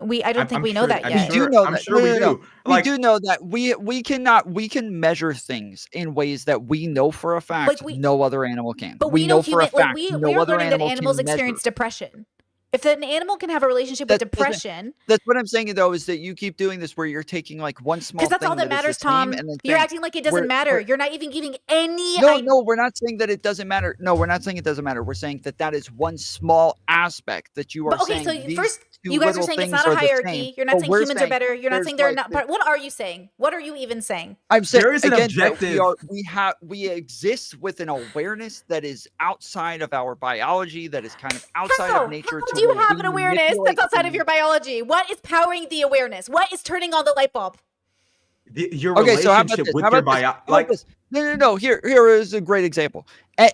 I don't think I'm we know sure- that I'm yet. We do sure- know I'm that. sure we No. do. Like, we do know that we can measure things in ways that we know for a fact Like we- no other animal can. But we know for a human, like fact we no are other learning that animal animals can measure. experience depression. If an animal can have a relationship with That doesn't- depression, That's what I'm saying though, is that you keep doing this where you're taking like one small because that's all thing that is the matters, same Tom. and then You're saying, acting like it doesn't we're- matter. we're- You're not even giving any. No, we're not saying that it doesn't matter. No, we're not saying it doesn't matter. We're saying that is one small aspect that you are But okay, saying. so these first, two you guys are little saying it's things not a are the hierarchy. same, You're not but saying we're humans are better. You're not there's saying they're like not. this- What are you saying? What are you even saying? I'm saying There is an again, that objective- we exist with an awareness that is outside of our biology, that is kind of outside How? of nature. How to do you where have we an awareness manipulate that's outside of things. your biology? What is powering the awareness? What is turning on the light bulb? Your Okay, so how about relationship this? with How your about this? bio, How about like this? No. Here is a great example.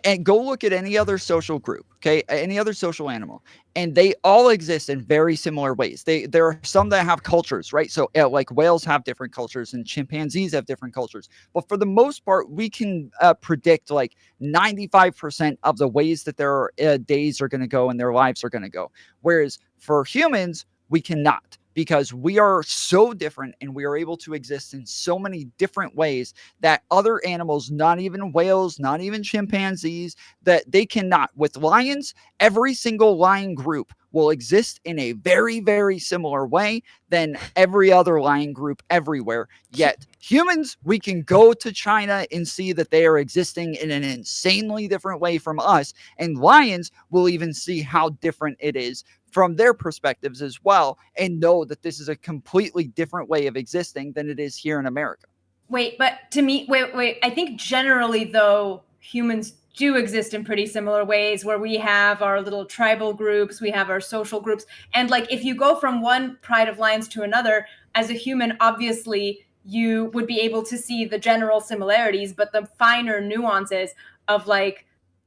And go look at any other social group, okay? Any other social animal, and they all exist in very similar ways. There are some that have cultures, right? So like whales have different cultures, and chimpanzees have different cultures. But for the most part, we can predict like 95% of the ways that their days are going to go and their lives are going to go. Whereas for humans, we cannot, because we are so different and we are able to exist in so many different ways that other animals, not even whales, not even chimpanzees, that they cannot. With lions, every single lion group will exist in a very, very similar way than every other lion group everywhere. Yet humans, we can go to China and see that they are existing in an insanely different way from us. And lions will even see how different it is from their perspectives as well, and know that this is a completely different way of existing than it is here in America. Wait, but to me, wait. I think generally, though, humans do exist in pretty similar ways where we have our little tribal groups, we have our social groups. And like, if you go from one pride of lions to another, as a human, obviously, you would be able to see the general similarities, but the finer nuances of like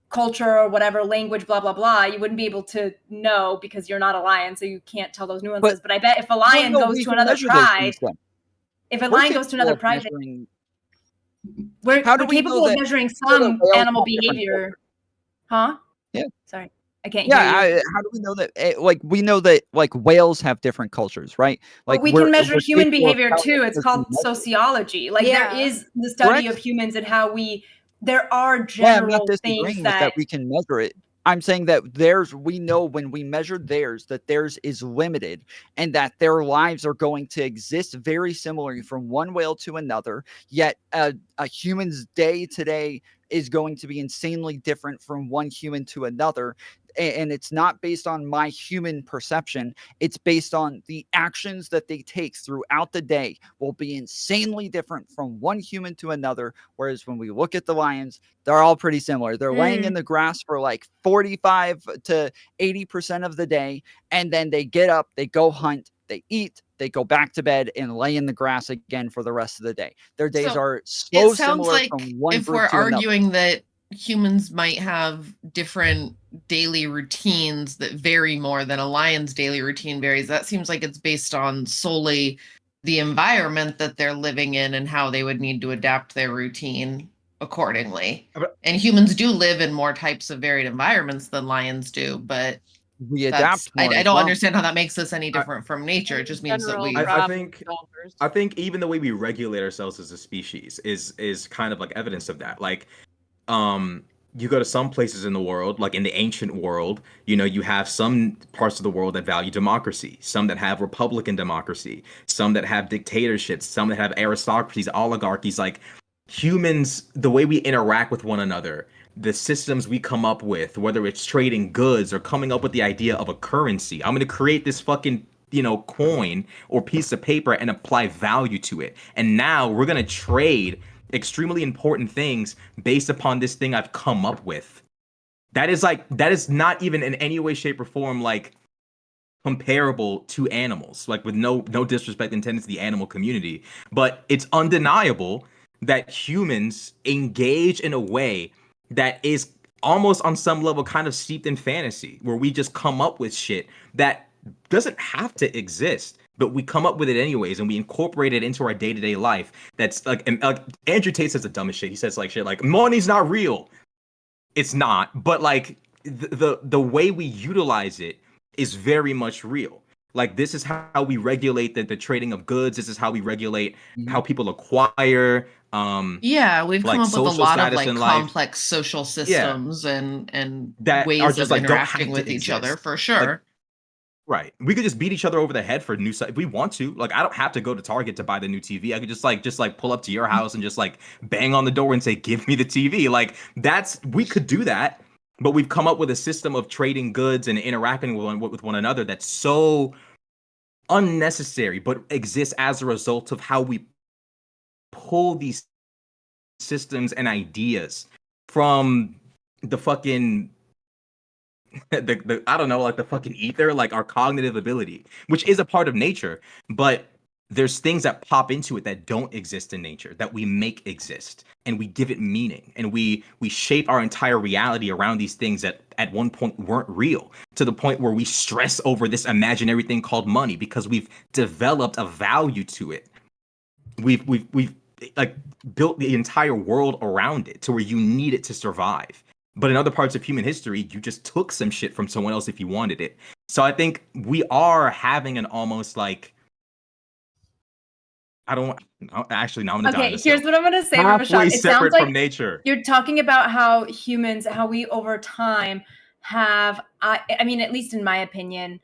culture or whatever, language, blah, blah, blah, you wouldn't be able to know because you're not a lion, so you can't tell those nuances. But I bet if a lion No, goes we to can another measure those pride, things then. if a We're lion goes to another capable of pride, measuring- we're How do we capable know of that- measuring know that some whales animal have different behavior. Huh? Yeah. Sorry, I can't hear you. how do we know that? Like, we know that like whales have different cultures, right? Like, But we can measure we're human capable of behavior telling too. that It's there's called measure. sociology. Like Yeah. there is the study Correct. of humans and how there are Yeah, I'm general not things disagreeing with that that we can measure it. I'm saying that we know when we measure theirs that theirs is limited and that their lives are going to exist very similarly from one whale to another. Yet a human's day today is going to be insanely different from one human to another. And it's not based on my human perception. It's based on the actions that they take throughout the day will be insanely different from one human to another. Whereas when we look at the lions, they're all pretty similar. They're laying in the grass for like 45 to 80% of the day. And then they get up, they go hunt, they eat, they go back to bed and lay in the grass again for the rest of the day. Their days So, are It so sounds similar like from one if group we're to another. arguing that humans might have different daily routines that vary more than a lion's daily routine varies, that seems like it's based on solely the environment that they're living in and how they would need to adapt their routine accordingly. But- And humans do live in more types of varied environments than lions do, but We that's, adapt more I as don't well. understand how that makes us any different from nature. It just means that General we I problem think- solvers. I think even the way we regulate ourselves as a species is kind of like evidence of that. Like, you go to some places in the world, like in the ancient world, you have some parts of the world that value democracy, some that have republican democracy, some that have dictatorships, some that have aristocracies, oligarchies. Like, humans, the way we interact with one another, the systems we come up with, whether it's trading goods or coming up with the idea of a currency. I'm going to create this fucking coin or piece of paper and apply value to it. And now we're going to trade extremely important things based upon this thing I've come up with. That is not even in any way, shape, or form like comparable to animals, like with no disrespect intended to the animal community. But it's undeniable that humans engage in a way that is almost on some level kind of steeped in fantasy, where we just come up with shit that doesn't have to exist, but we come up with it anyways, and we incorporate it into our day-to-day life. That's like, and Andrew Tate says the dumbest shit. He says like shit like money's not real. It's not, but like the way we utilize it is very much real. Like, this is how we regulate the trading of goods. This is how we regulate how people acquire. Yeah, we've like come up with a social lot of status like in life. complex social systems and That ways are just, of like, don't have interacting to with each other exist. for sure. Right. We could just beat each other over the head for new stuff if we want to. Like, I don't have to go to Target to buy the new TV. I could just pull up to your house and just like bang on the door and say, "Give me the TV." Like, we could do that, but we've come up with a system of trading goods and interacting with one another that's so unnecessary, but exists as a result of how we pull these systems and ideas from the fucking the I don't know, like the fucking ether, like our cognitive ability, which is a part of nature, but there's things that pop into it that don't exist in nature that we make exist, and we give it meaning, and we shape our entire reality around these things that at one point weren't real, to the point where we stress over this imaginary thing called money because we've developed a value to it. We've like built the entire world around it to where you need it to survive. But in other parts of human history, you just took some shit from someone else if you wanted it. So I think we are having an almost like, actually, now I'm gonna die. Okay, here's what I'm gonna say, halfway Ramashad. It sounds separate like from nature. you're talking about how we over time have, I mean, at least in my opinion,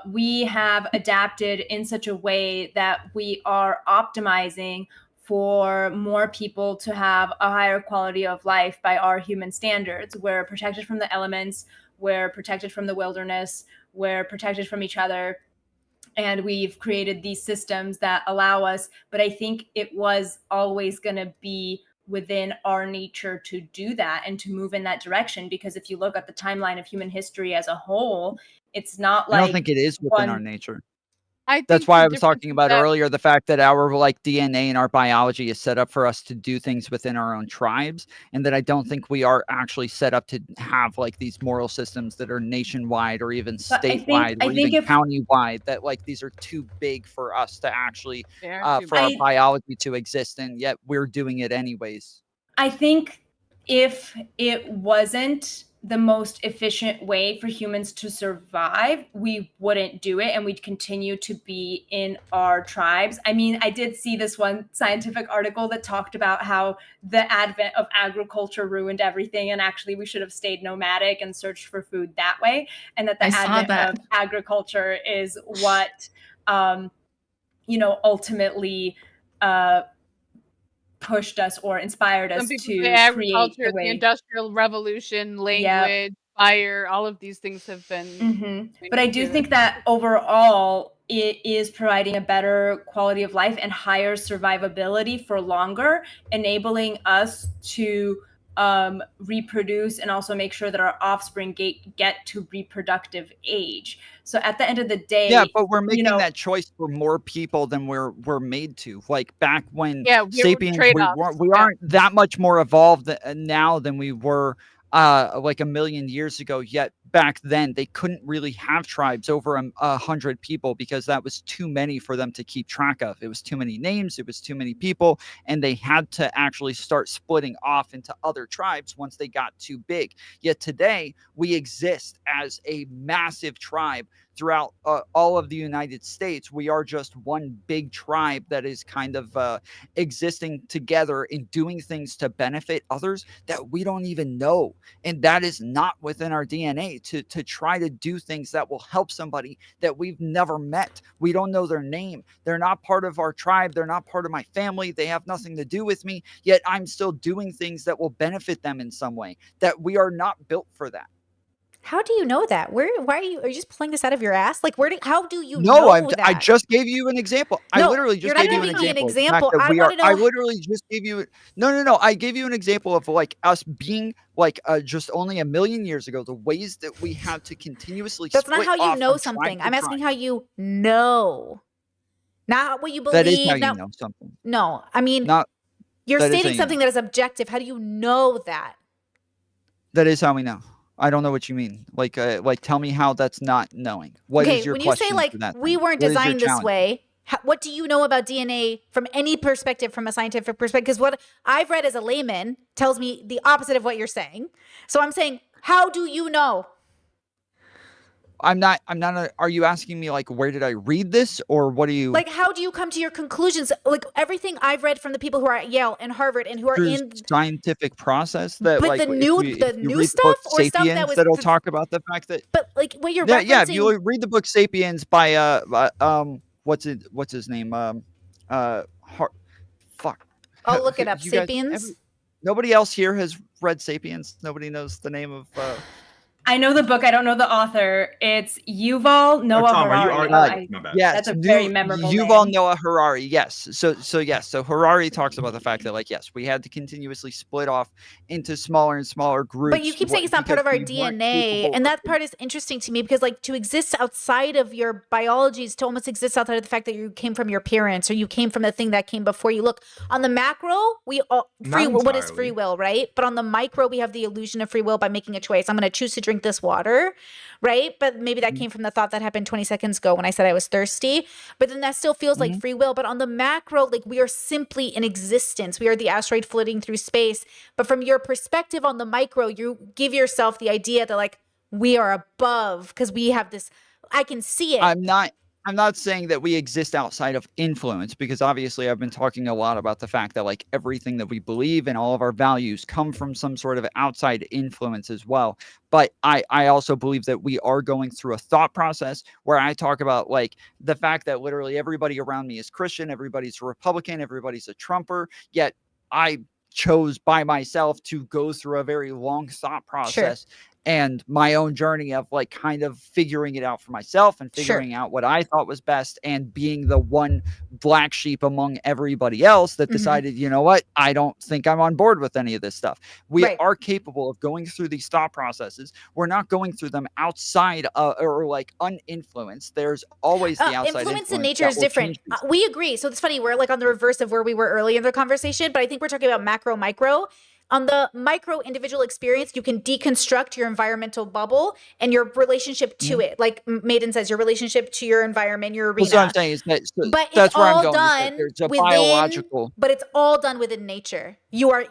we have adapted in such a way that we are optimizing for more people to have a higher quality of life by our human standards. We're protected from the elements, we're protected from the wilderness, we're protected from each other. And we've created these systems that allow us, but I think it was always going to be within our nature to do that and to move in that direction. Because if you look at the timeline of human history as a whole, it's not I don't like think it is within our one. nature. I That's think why the I was difference talking is about that earlier the fact that our like DNA and our biology is set up for us to do things within our own tribes, and that I don't think we are actually set up to have like these moral systems that are nationwide or even But statewide I or think even if countywide. That like these are too big for us to actually they are too for our big. biology to exist, and yet we're doing it anyways. I think if it wasn't the most efficient way for humans to survive, we wouldn't do it and we'd continue to be in our tribes. I mean, I did see this one scientific article that talked about how the advent of agriculture ruined everything, and actually we should have stayed nomadic and searched for food that way, and that the I saw advent that. of agriculture is what ultimately pushed us or inspired us Some people to say create agriculture, the the way. Industrial Revolution, Yep. language, fire, all of these things have been. But I do think that overall it is providing a better quality of life and higher survivability for longer, enabling us to reproduce and also make sure that our offspring get to reproductive age. So at the end of the day, Yeah, but we're making that choice for more people than we're made to. Like back when Sapiens, we aren't that much more evolved now than we were like a million years ago. Yet back then they couldn't really have tribes over 100 people because that was too many for them to keep track of. It was too many names, it was too many people, and they had to actually start splitting off into other tribes once they got too big. Yet today we exist as a massive tribe throughout all of the United States. We are just one big tribe that is kind of existing together and doing things to benefit others that we don't even know. And that is not within our DNA to try to do things that will help somebody that we've never met. We don't know their name. They're not part of our tribe. They're not part of my family. They have nothing to do with me, yet I'm still doing things that will benefit them in some way. That we are not built for that. How do you know that? Why are you just pulling this out of your ass? Like, how do you know that? I just gave you an example. I literally just gave you an example. You're not giving me an example. I literally just gave you no. I gave you an example of like us being like just only a million years ago, the ways that we have to continuously. That's not how you know something. I'm asking how you know, not what you believe. That is how you know something. No, I mean, you're stating something that is objective. How do you know that? That is how we know. I don't know what you mean. Like tell me how that's not knowing. What is your question? When you say like we weren't designed this way, what do you know about DNA from any perspective, from a scientific perspective? Because what I've read as a layman tells me the opposite of what you're saying. So I'm saying, how do you know? I'm not are you asking me like where did I read this, or what are you like how do you come to your conclusions? Like everything I've read from the people who are at Yale and Harvard and who are in scientific process that but like the new stuff or stuff that was that'll talk about the fact that like what you're referencing, if you read the book Sapiens by what's his name fuck I'll look it up. Sapiens. Nobody else here has read Sapiens. Nobody knows the name of I know the book. I don't know the author. It's Yuval Noah Harari. Yes, that's a very memorable Yuval name. Noah Harari. Yes. So Harari talks about the fact that like yes, we had to continuously split off into smaller and smaller groups. But you keep saying it's not part of our DNA, and that part is interesting to me because like to exist outside of your biology is to almost exist outside of the fact that you came from your parents or you came from the thing that came before you. Look, on the macro, we all what is free will, right? But on the micro, we have the illusion of free will by making a choice. I'm going to choose to drink this water, right? But maybe that came from the thought that happened 20 seconds ago when I said I was thirsty. But then that still feels like free will. But on the macro, like we are simply in existence. We are the asteroid floating through space. But from your perspective on the micro, you give yourself the idea that like we are above because we have this. I can see it. I'm not I'm not saying that we exist outside of influence, because obviously I've been talking a lot about the fact that like everything that we believe and all of our values come from some sort of outside influence as well. But I also believe that we are going through a thought process where I talk about like the fact that literally everybody around me is Christian, everybody's a Republican, everybody's a Trumper, yet I chose by myself to go through a very long thought process and my own journey of like kind of figuring it out for myself and figuring out what I thought was best, and being the one black sheep among everybody else that decided, you know what, I don't think I'm on board with any of this stuff. We are capable of going through these thought processes. We're not going through them outside or like uninfluenced. There's always the outside influence in nature is different. change things. We agree. So it's funny. We're like on the reverse of where we were early in the conversation, but I think we're talking about macro, micro. On the micro individual experience, you can deconstruct your environmental bubble and your relationship to it. Like Maiden says, your relationship to your environment, your arena. That's what I'm saying. Is that, but that's it's where I'm all going. done There's a within, biological. but it's all done within nature. You are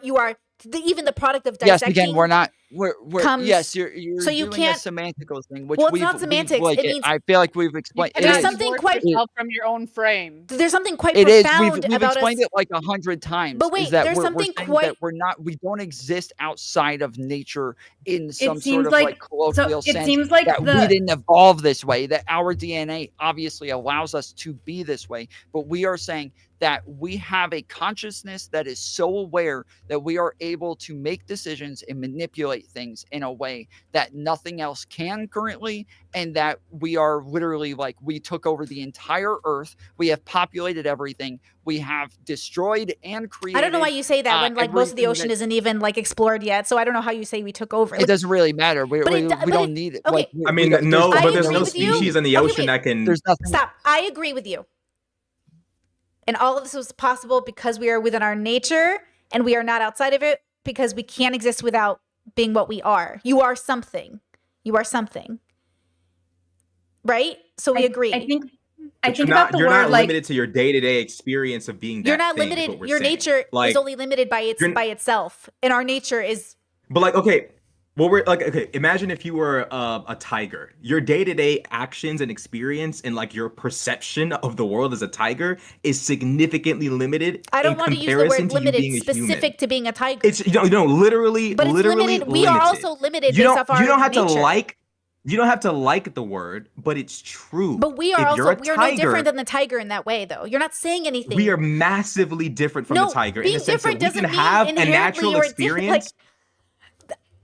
even the product of Yes, dissecting. again, we're not. We're comes- yes, you're so you doing can't- a semantical thing, which Well, it's we've, not semantics. like, It means- I feel like we've explained. You It There's is. cannot something divorce quite- yourself from your own frame. There's something quite It is. profound We've about explained us. it like 100 times. But wait, is that there's we're something saying quite- that we don't exist outside of nature in some sort seems of like- like colloquial it sense. seems like that we didn't evolve this way, that our DNA obviously allows us to be this way, but we are saying that we have a consciousness that is so aware that we are able to make decisions and manipulate things in a way that nothing else can currently, and that we are literally like, we took over the entire earth, we have populated everything, we have destroyed and created. I don't know why you say that when like most of the everything ocean that- isn't even like explored yet. So I don't know how you say we took over. It doesn't really matter. We But it do- we but don't it- need it. okay. Like, I mean, there's no, I but there's agree no with you. species in the Okay, ocean wait. that can. There's nothing. Stop. I agree with you. And all of this was possible because we are within our nature and we are not outside of it, because we can't exist without being what we are. You are something. You are something. Right? So we agree. I think But about the you're word not like limited to your day-to-day experience of being that You're not thing, is limited. what we're Your saying. nature Like, is only limited by itself. And our nature is But like, okay, well, we're like, okay, imagine if you were a tiger. Your day-to-day actions and experience and like your perception of the world as a tiger is significantly limited. I don't in want to use the comparison word to you limited being a human. specific to being a tiger. It's literally, but it's literally limited. We are limited. also limited You based don't off our you don't have nature. to like you don't have to like the word, but it's true. But we are If also you're a we are no tiger, different than the tiger in that way, though. You're not saying anything. we are massively different from no, the tiger in being the sense different that we doesn't can mean have a inherently natural you're experience.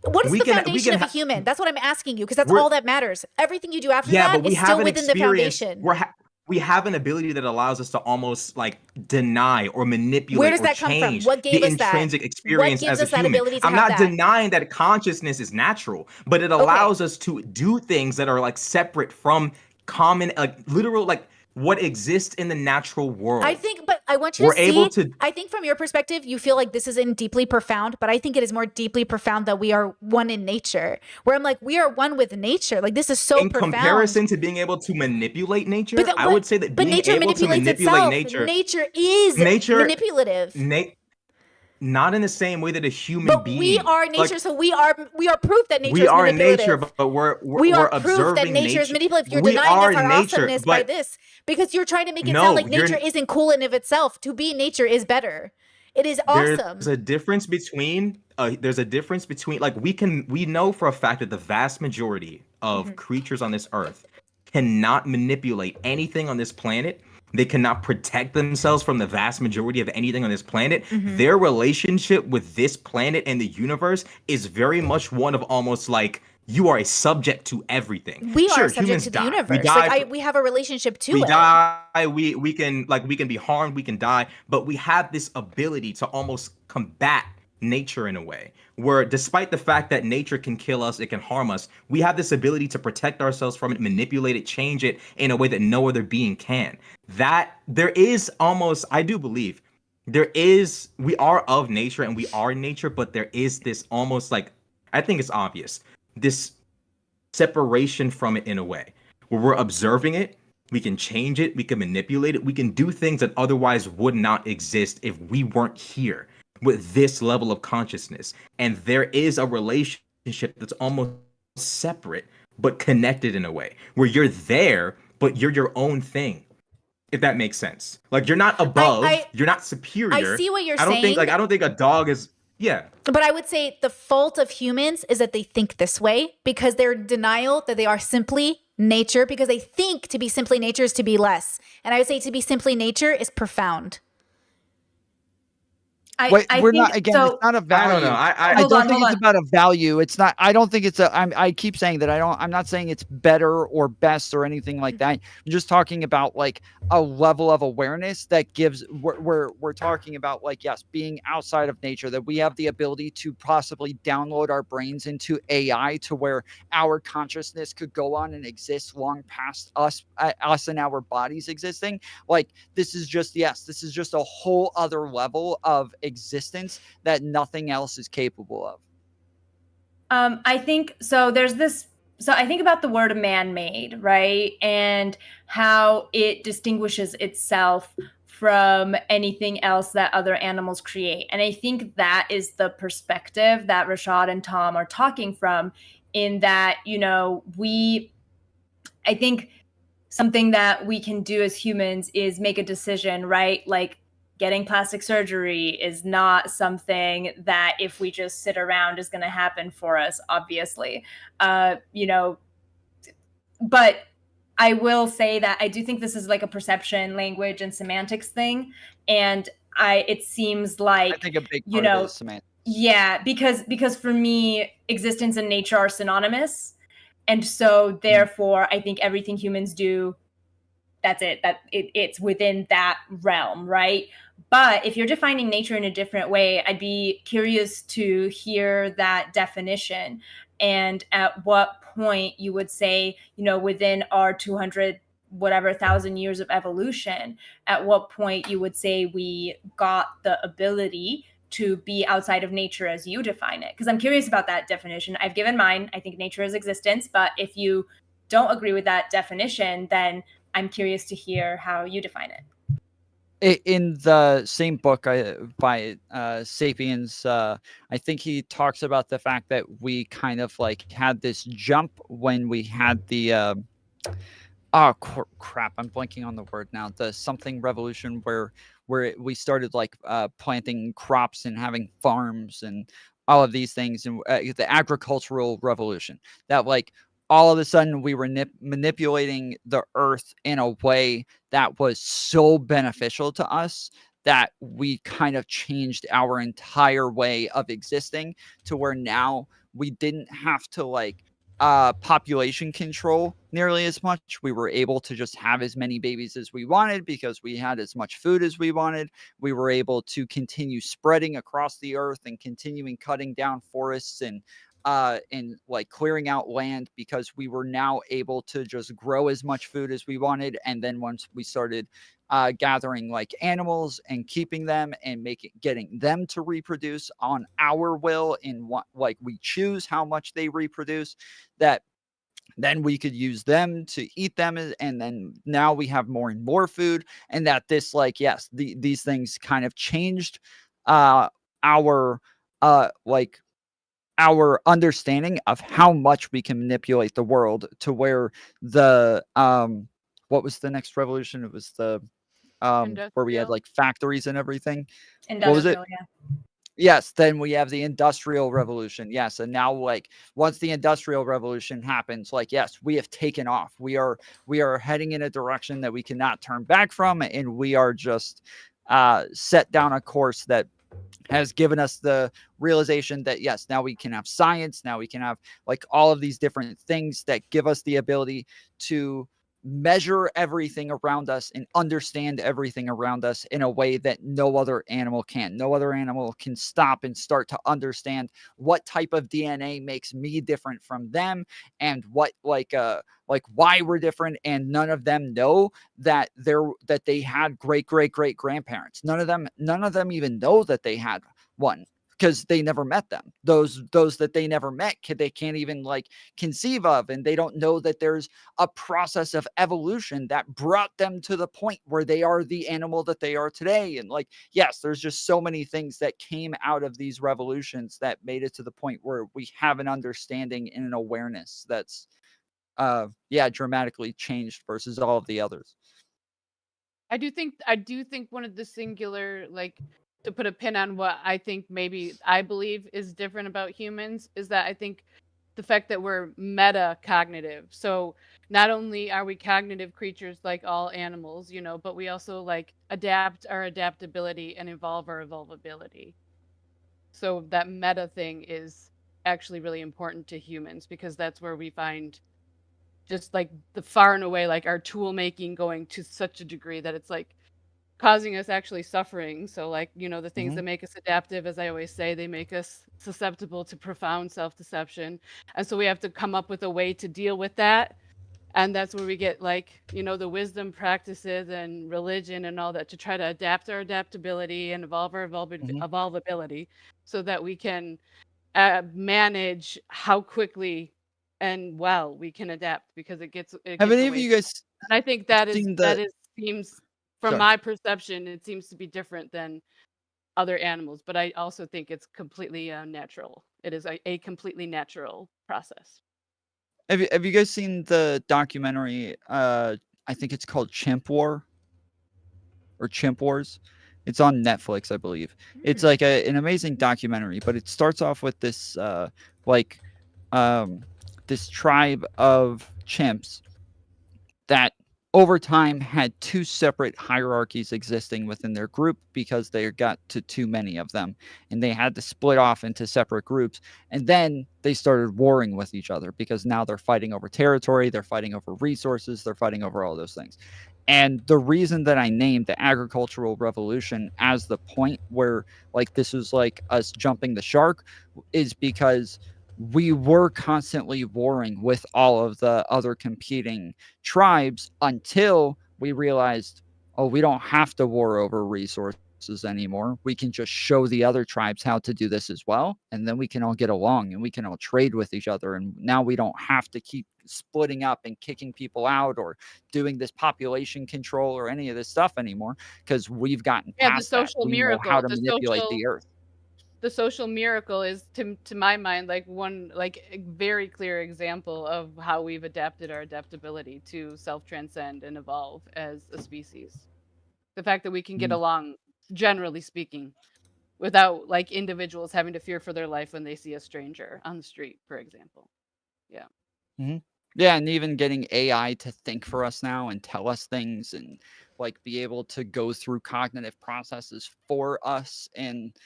What is We the can- we foundation can of a human? That's what I'm asking you, because that's We're- all that matters. Everything you do after Yeah, that but we is have still an within the experience. foundation. We have an ability that allows us to almost like deny or manipulate Where does or that come from? change What gave the us that? intrinsic experience gives as a us that human. ability to I'm have not that? denying that consciousness is natural, but it allows us to do things that are like separate from common, like literal, like what exists in the natural world. I think, but I want you We're to see. able to- I think from your perspective, you feel like this isn't deeply profound, but I think it is more deeply profound that we are one in nature. Where I'm like, we are one with nature. Like this is so in profound. comparison to being able to manipulate nature, But I would say that but being nature able to manipulates manipulate itself. nature, Nature is Nature- manipulative. not in the same way that a human But being. we are nature, like, so we are proof that nature we is are in manipulative. nature, but we're we are proof observing that nature is manipulative. You're We denying are us our nature, awesomeness by but this because you're trying to make it No, sound like you're- nature isn't cool in of itself. To be nature is better. It is awesome. There's a difference between like we know for a fact that the vast majority of Mm-hmm. creatures on this earth cannot manipulate anything on this planet. They cannot protect themselves from the vast majority of anything on this planet. Mm-hmm. Their relationship with this planet and the universe is very much one of almost like you are a subject to everything. We Sure, are subject humans to the die. universe. We die Like we have a relationship to we it. die, we can be harmed, we can die, but we have this ability to almost combat nature in a way where despite the fact that nature can kill us, it can harm us, we have this ability to protect ourselves from it, manipulate it, change it in a way that no other being can. That there is almost, I do believe we are of nature and we are nature, but there is this almost like, I think it's obvious, this separation from it in a way where we're observing it, we can change it, we can manipulate it, we can do things that otherwise would not exist if we weren't here with this level of consciousness. And there is a relationship that's almost separate but connected in a way where you're there, but you're your own thing. If that makes sense. Like you're not above, you're not superior. I see what you're I don't saying. I don't think a dog is But I would say the fault of humans is that they think this way because they're in denial that they are simply nature, because they think to be simply nature is to be less. And I would say to be simply nature is profound. Wait, I we're think not again. so. It's not a I value. don't know. I Hold don't on, think hold it's on. about a value. It's not. I don't think it's a. I keep saying that. I'm not saying it's better or best or anything like that. I'm just talking about like a level of awareness that gives. We're talking about like, yes, being outside of nature. That we have the ability to possibly download our brains into AI to where our consciousness could go on and exist long past us and our bodies existing. Like this is just this is just a whole other level of existence that nothing else is capable of. I think so. There's this. So I think about the word man-made, right? And how it distinguishes itself from anything else that other animals create. And I think that is the perspective that Rashad and Tom are talking from, in that, I think something that we can do as humans is make a decision, right? Like getting plastic surgery is not something that if we just sit around is going to happen for us, obviously. But I will say that I do think this is like a perception, language, and semantics thing. And it seems like, I think a big part of it is semantics. Yeah, because for me, existence and nature are synonymous. And so therefore, I think everything humans do, that's it, it's within that realm, right? But if you're defining nature in a different way, I'd be curious to hear that definition, and at what point you would say, within our 200 whatever thousand years of evolution, at what point you would say we got the ability to be outside of nature as you define it. Because I'm curious about that definition. I've given mine. I think nature is existence. But if you don't agree with that definition, then I'm curious to hear how you define it. In the same book by Sapiens, I think he talks about the fact that we kind of like had this jump when we had the crap, I'm blanking on the word now, the something revolution where we started like planting crops and having farms and all of these things, and the agricultural revolution, that like all of a sudden we were manipulating the earth in a way that was so beneficial to us that we kind of changed our entire way of existing, to where now we didn't have to like population control nearly as much. We were able to just have as many babies as we wanted because we had as much food as we wanted. We were able to continue spreading across the earth and continuing cutting down forests and like clearing out land, because we were now able to just grow as much food as we wanted. And then once we started gathering like animals and keeping them and getting them to reproduce on our will, in what like we choose how much they reproduce, that then we could use them to eat them, and then now we have more and more food. And that this like, yes, these things kind of changed our like our understanding of how much we can manipulate the world, to where the what was the next revolution? It was the where we had like factories and everything. What was it? Yeah. Yes, then we have the Industrial Revolution. Yes, and now like once the Industrial Revolution happens, like yes, we have taken off. We are heading in a direction that we cannot turn back from, and we are just set down a course that has given us the realization that yes, now we can have science, now we can have like all of these different things that give us the ability to measure everything around us and understand everything around us in a way that no other animal can. No other animal can stop and start to understand what type of DNA makes me different from them, and what like why we're different. And none of them know that they had great grandparents. None of them even know that they had one, because they never met them. Those that they never met, they can't even like conceive of, and they don't know that there's a process of evolution that brought them to the point where they are the animal that they are today. And like, yes, there's just so many things that came out of these revolutions that made it to the point where we have an understanding and an awareness that's dramatically changed versus all of the others. I do think one of the singular, like, to put a pin on what I think maybe I believe is different about humans is that I think the fact that we're metacognitive. So not only are we cognitive creatures like all animals, but we also like adapt our adaptability and evolve our evolvability. So that meta thing is actually really important to humans because that's where we find just like the far and away like our tool making going to such a degree that it's like causing us actually suffering. So like, the things Mhm. that make us adaptive, as I always say, they make us susceptible to profound self-deception. And so we have to come up with a way to deal with that. And that's where we get like, the wisdom practices and religion and all that to try to adapt our adaptability and evolve our Mhm. evolvability so that we can manage how quickly and well we can adapt because it gets Have any of away you from, guys and I think that seen the? seems from Sorry. my perception it seems to be different than other animals, but I also think it's completely natural. It is a completely natural process. Have you guys seen the documentary? I think it's called Chimp War or Chimp Wars. It's on Netflix, I believe. It's like an amazing documentary, but it starts off with this like this tribe of chimps that over time had two separate hierarchies existing within their group because they got to too many of them and they had to split off into separate groups, and then they started warring with each other because now they're fighting over territory, they're fighting over resources, they're fighting over all those things. And the reason that I named the agricultural revolution as the point where like this was like us jumping the shark is because we were constantly warring with all of the other competing tribes until we realized, oh, we don't have to war over resources anymore. We can just show the other tribes how to do this as well. And then we can all get along and we can all trade with each other. And now we don't have to keep splitting up and kicking people out or doing this population control or any of this stuff anymore because we've gotten Yeah, the past that. social We know how miracle, to manipulate the earth. the social miracle is to my mind like one like a very clear example of how we've adapted our adaptability to self-transcend and evolve as a species. The fact that we can get Mhm. along, generally speaking, without like individuals having to fear for their life when they see a stranger on the street, for example. Yeah. Yeah, and even getting AI to think for us now and tell us things and like be able to go through cognitive processes for us and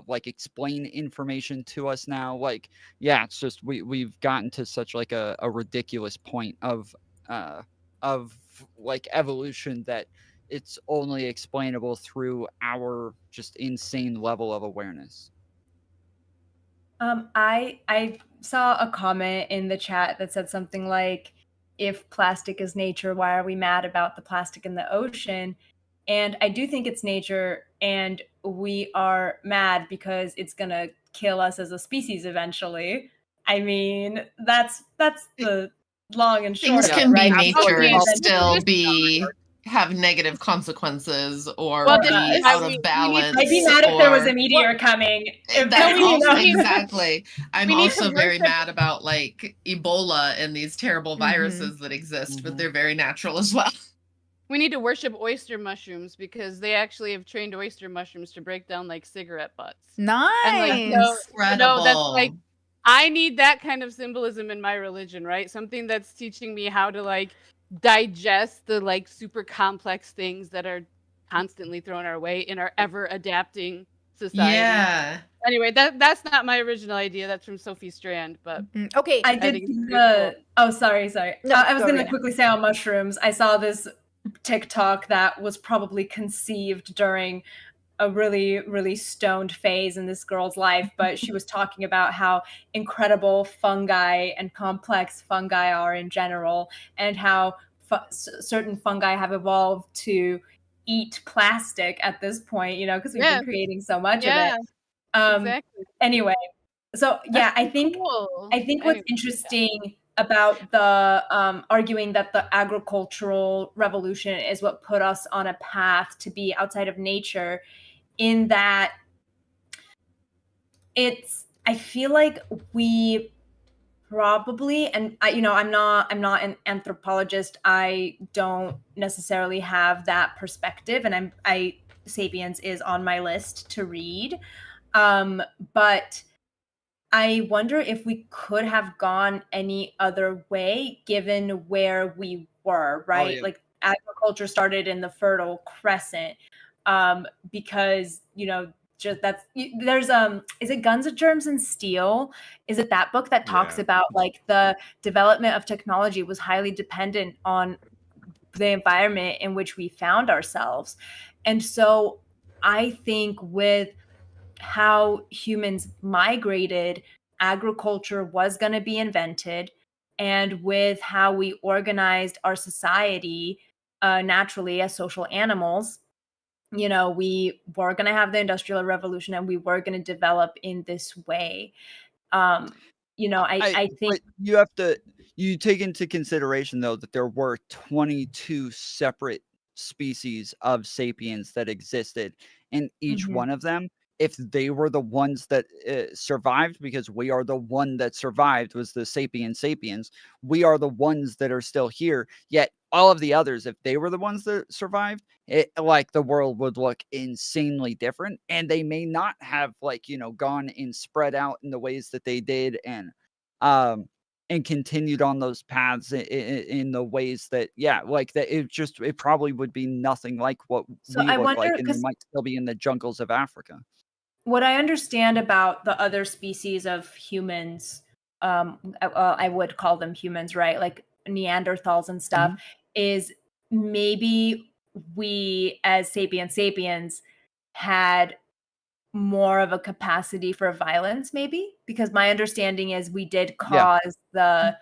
like explain information to us now. Like, yeah, it's just we've gotten to such like a ridiculous point uh of like evolution that it's only explainable through our just insane level of awareness. I saw a comment in the chat that said something like, "If plastic is nature, why are we mad about the plastic in the ocean?" And I do think it's nature, and we are mad because it's gonna kill us as a species eventually. I mean, that's the long and short Things of Yeah, it, can be right? nature and Eventually, still be have negative consequences or Well, be I- out we of need balance. I'd be mad if there was a or meteor coming. That's we need- also we need- exactly. I'm we need to also very worship- mad about like Ebola and these terrible Mhm. viruses that exist, but Mhm. they're very natural as well. We need to worship oyster mushrooms because they actually have trained oyster mushrooms to break down like cigarette butts. Nice. And like Incredible. that's like I need that kind of symbolism in my religion, right? Something that's teaching me how to like digest the like super complex things that are constantly thrown our way in our ever adapting society. Yeah. Anyway, that's not my original idea. That's from Sophie Strand, but Okay. I did think it's see pretty the. cool. Oh, sorry. No, I was go going to ahead. quickly say on mushrooms. I saw this TikTok that was probably conceived during a really, really stoned phase in this girl's life, but she was talking about how incredible fungi and complex fungi are in general, and how certain fungi have evolved to eat plastic at this point, because we've Yeah. been creating so much Yeah, of it. exactly. Anyway, so yeah, That's I think cool. what's Anyway, interesting about the arguing that the agricultural revolution is what put us on a path to be outside of nature, in that I feel like we Probably, and I'm not an anthropologist. I don't necessarily have that perspective, and Sapiens is on my list to read. But I wonder if we could have gone any other way given where we were, right? yeah. Like agriculture started in the Fertile Crescent, because just there's is it Guns, Germs and Steel? Is it that book that talks Yeah. about like the development of technology was highly dependent on the environment in which we found ourselves? And so I think with how humans migrated, agriculture was going to be invented. And with how we organized our society naturally as social animals, we were going to have the Industrial Revolution and we were going to develop in this way. I think. But you take into consideration though that there were 22 separate species of sapiens that existed, and each Mhm. one of them, if they were the ones that survived, because we are the one that survived was the sapiens, we are the ones that are still here. Yet all of the others, if they were the ones that survived, like the world would look insanely different, and they may not have gone and spread out in the ways that they did, um and continued on those paths in the ways that, like that, it probably would be nothing like what So we I look wonder, like, and we because might still be in the jungles of Africa. what I understand about the other species of humans, I would call them humans, right? Like Neanderthals and stuff, is maybe we as sapiens had more of a capacity for violence, maybe? Because my understanding is we did Yeah. cause the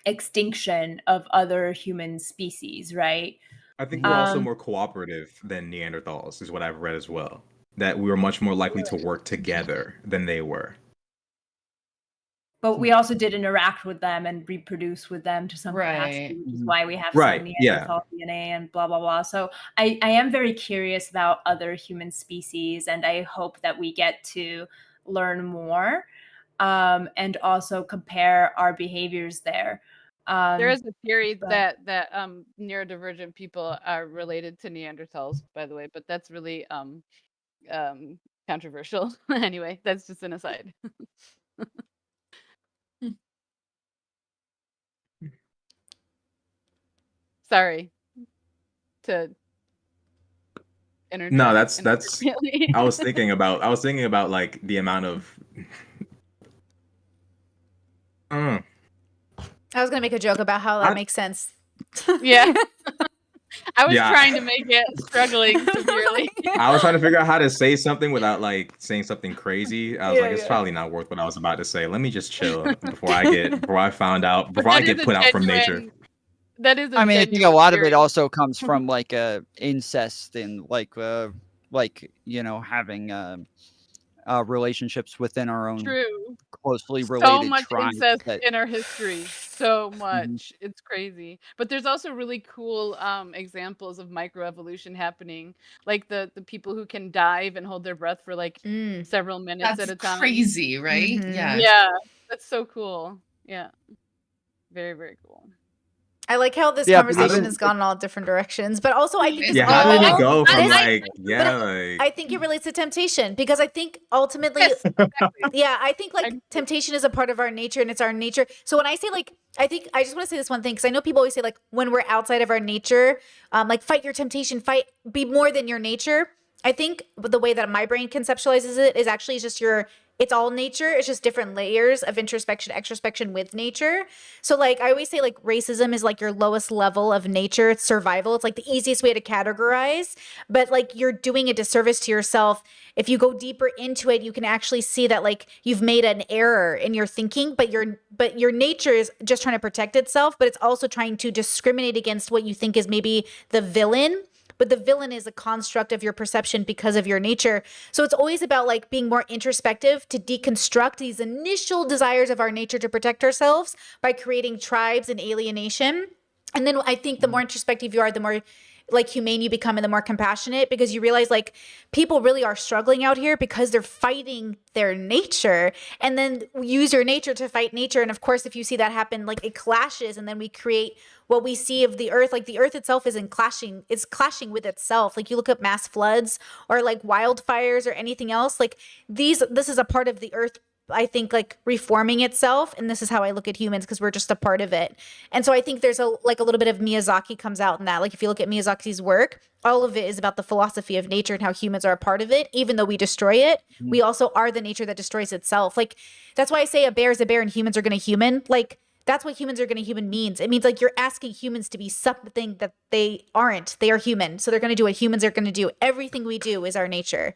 extinction of other human species, right? I think we're also Um, more cooperative than Neanderthals, is what I've read as well. That we were much more likely to work together than they were. But we also did interact with them and reproduce with them to some capacity, Right. which is Mhm. why we have Right, some yeah. Neanderthal DNA and blah, blah, blah. So I am very curious about other human species, and I hope that we get to learn more, and also compare our behaviors there. There is a theory But that neurodivergent people are related to Neanderthals, by the way, but that's really controversial. Anyway, that's just an aside. Sorry to No, interject that's inappropriately. I was thinking about like the amount of Mm, I was gonna make a joke about how that I- makes sense. Yeah. I was Yeah. trying to make it struggling severely. I was trying to figure out how to say something without like saying something crazy. I was Yeah, like, it's yeah. probably not worth what I was about to say. Let me just chill before I get put out from nature. That is a I mean, I think a genuine lot of theory. it also comes from like incest and having relationships within our own True. closely So related much tribes. incest That in our history. So much. It's crazy. But there's also really cool examples of microevolution happening. Like the people who can dive and hold their breath for like Mm. several minutes That's at a time. crazy, right? Mhm. Yeah. Yeah. That's so cool. Yeah. Very, very cool. I like how this Yeah, but conversation even- has gone in all different directions, but also I think this Yeah, how all, did we Oh, go from I- like I think it relates to temptation because I think ultimately Yes, exactly. yeah, I think like agree. temptation is a part of our nature and it's our nature. So when I say like, I just want to say this one thing because I know people always say like when we're outside of our nature, like fight your temptation, be more than your nature. I think the way that my brain conceptualizes it is actually just it's all nature. It's just different layers of introspection, extrospection with nature. So like I always say like racism is like your lowest level of nature. It's survival. It's like the easiest way to categorize, but like you're doing a disservice to yourself. If you go deeper into it, you can actually see that like you've made an error in your thinking, but your nature is just trying to protect itself, but it's also trying to discriminate against what you think is maybe the villain. But the villain is a construct of your perception because of your nature. So it's always about like being more introspective to deconstruct these initial desires of our nature to protect ourselves by creating tribes and alienation. And then I think the more introspective you are, the more like humane you become and the more compassionate, because you realize like people really are struggling out here because they're fighting their nature, and then use your nature to fight nature. And of course, if you see that happen, like it clashes, and then we create what we see of the earth. Like the earth itself isn't clashing, it's clashing with itself. Like you look at mass floods or like wildfires or anything else, like this is a part of the earth, I think, like reforming itself. And this is how I look at humans, because we're just a part of it. And so I think there's a little bit of Miyazaki comes out in that. Like if you look at Miyazaki's work, all of it is about the philosophy of nature and how humans are a part of it. Even though we destroy it, we also are the nature that destroys itself. Like that's why I say a bear is a bear and humans are going to human. Like that's what humans are going to human means. It means like you're asking humans to be something that they aren't. They are human. So they're going to do what humans are going to do. Everything we do is our nature,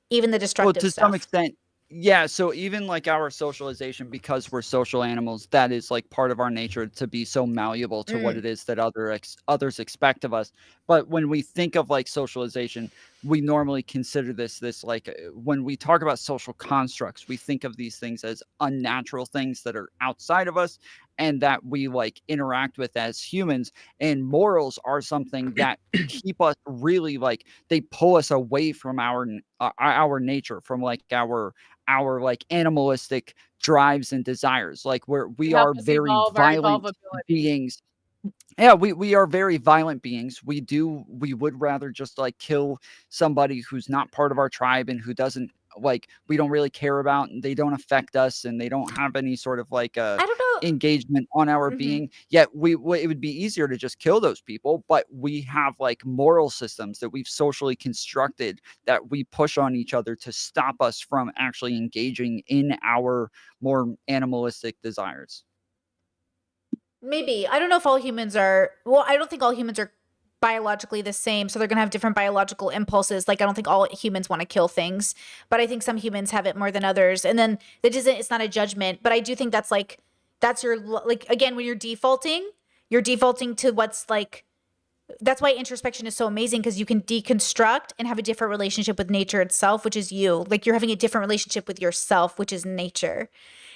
even the destructive Well, to stuff. some extent, yeah. So even like our socialization, because we're social animals, that is like part of our nature to be so malleable to what it is that others expect of us. But when we think of like socialization, we normally consider this like when we talk about social constructs, we think of these things as unnatural things that are outside of us and that we like interact with as humans. And morals are something that keep us really like they pull us away from our nature, from like our like animalistic drives and desires. Like we Help are us very evolve our violent evolvability. beings. Yeah, we are very violent beings. We would rather just like kill somebody who's not part of our tribe and who doesn't like we don't really care about, and they don't affect us, and they don't have any sort of like I don't know. engagement on our Mhm. being. Yet it would be easier to just kill those people, but we have like moral systems that we've socially constructed that we push on each other to stop us from actually engaging in our more animalistic desires. Maybe. I don't know if all humans are, well, I don't think all humans are biologically the same. So they're going to have different biological impulses. Like, I don't think all humans want to kill things, but I think some humans have it more than others. And then it's not a judgment, but I do think that's like, that's your, like, again, when you're defaulting to what's like, that's why introspection is so amazing, because you can deconstruct and have a different relationship with nature itself, which is you. Like you're having a different relationship with yourself, which is nature.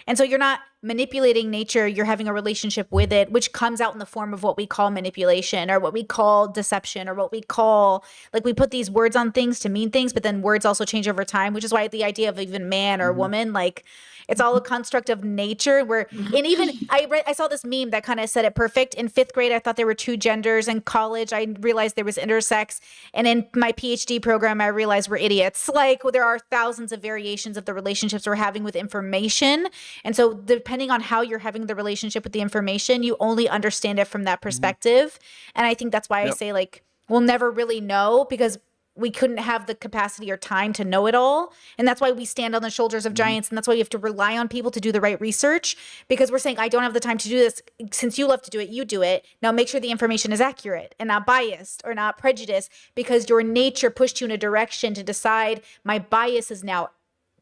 And so you're not manipulating nature, you're having a relationship with it, which comes out in the form of what we call manipulation or what we call deception or what we call, like we put these words on things to mean things, but then words also change over time, which is why the idea of even man or woman, like it's all a construct of nature where, and even I saw this meme that kind of said it perfect. In 5th grade, I thought there were 2 genders. In college, I realized there was intersex. And in my PhD program, I realized we're idiots. Like there are thousands of variations of the relationships we're having with information. And so depending on how you're having the relationship with the information, you only understand it from that perspective. And I think that's why I say like, we'll never really know, because we couldn't have the capacity or time to know it all. And that's why we stand on the shoulders of giants. And that's why you have to rely on people to do the right research, because we're saying, I don't have the time to do this. Since you love to do it, you do it. Now make sure the information is accurate and not biased or not prejudiced, because your nature pushed you in a direction to decide my bias is now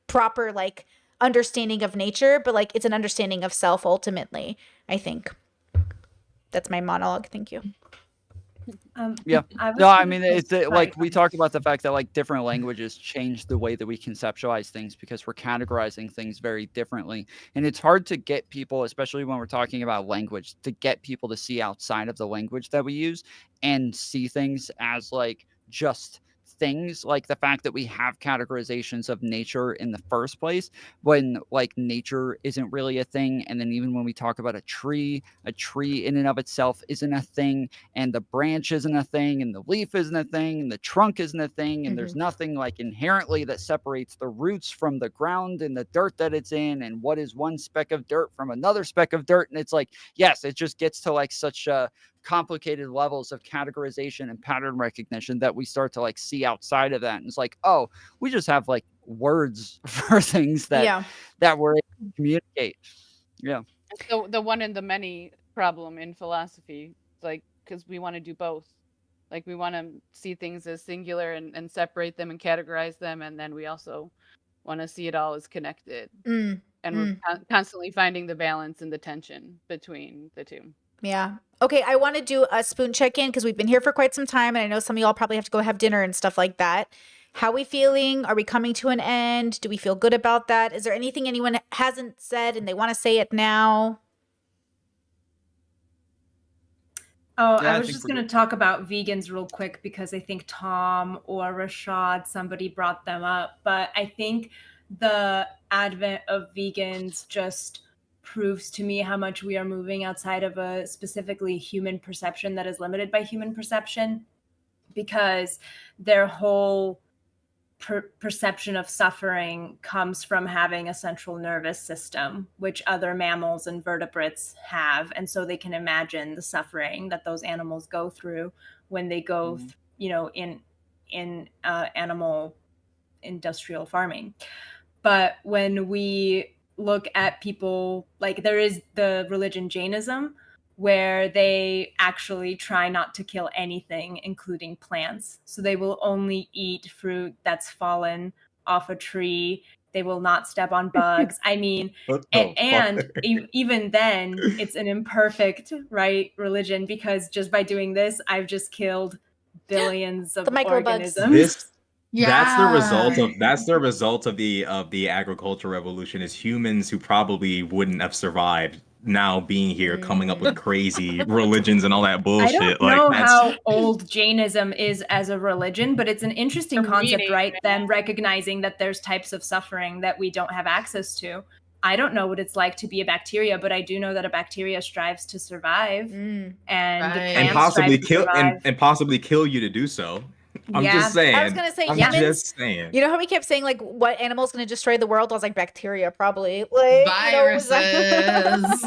proper, like understanding of nature, but like it's an understanding of self ultimately. I think that's my monologue. Thank you. Yeah. I was No, I gonna mean, say- it's sorry, like we talked about the fact that like different languages change the way that we conceptualize things because we're categorizing things very differently. And it's hard to get people, especially when we're talking about language, to get people to see outside of the language that we use and see things as like just things, like the fact that we have categorizations of nature in the first place when like nature isn't really a thing. And then even when we talk about a tree in and of itself isn't a thing, and the branch isn't a thing, and the leaf isn't a thing, and the trunk isn't a thing, and there's nothing like inherently that separates the roots from the ground and the dirt that it's in, and what is one speck of dirt from another speck of dirt. And it's like, yes, it just gets to like such complicated levels of categorization and pattern recognition that we start to like see outside of that. And it's like, oh, we just have like words for things that we're able to communicate. Yeah. So the one and the many problem in philosophy, like, because we want to do both. Like we want to see things as singular and separate them and categorize them, and then we also want to see it all as connected. And we're constantly finding the balance and the tension between the two. Yeah. Okay, I want to do a spoon check-in because we've been here for quite some time, and I know some of y'all probably have to go have dinner and stuff like that. How we feeling? Are we coming to an end? Do we feel good about that? Is there anything anyone hasn't said and they want to say it now? Oh, Yeah, I I was think just we're going to good. talk about vegans real quick because I think Tom or Rashad, somebody brought them up. But I think the advent of vegans just proves to me how much we are moving outside of a specifically human perception that is limited by human perception, because their whole perception of suffering comes from having a central nervous system, which other mammals and vertebrates have, and so they can imagine the suffering that those animals go through when they go, in animal industrial farming. But when we look at people, like, there is the religion Jainism, where they actually try not to kill anything, including plants. So they will only eat fruit that's fallen off a tree. They will not step on bugs. I mean, What the and fuck? even then, it's an imperfect, right, religion, because just by doing this, I've just killed billions of The microbugs. organisms. This Yeah. that's the result of the agricultural revolution is humans who probably wouldn't have survived now being here coming up with crazy religions and all that I bullshit. don't Like know that's how old Jainism is as a religion, but it's an interesting From concept, reading, right? yeah. Them recognizing that there's types of suffering that we don't have access to. I don't know what it's like to be a bacteria, but I do know that a bacteria strives to survive, and Right. and plants possibly strive to kill survive. and possibly kill you to do so. I'm Yeah. just saying. I was gonna say I'm humans. just saying. You know how we kept saying like what animal's gonna destroy the world? I was like bacteria, probably. Like Viruses.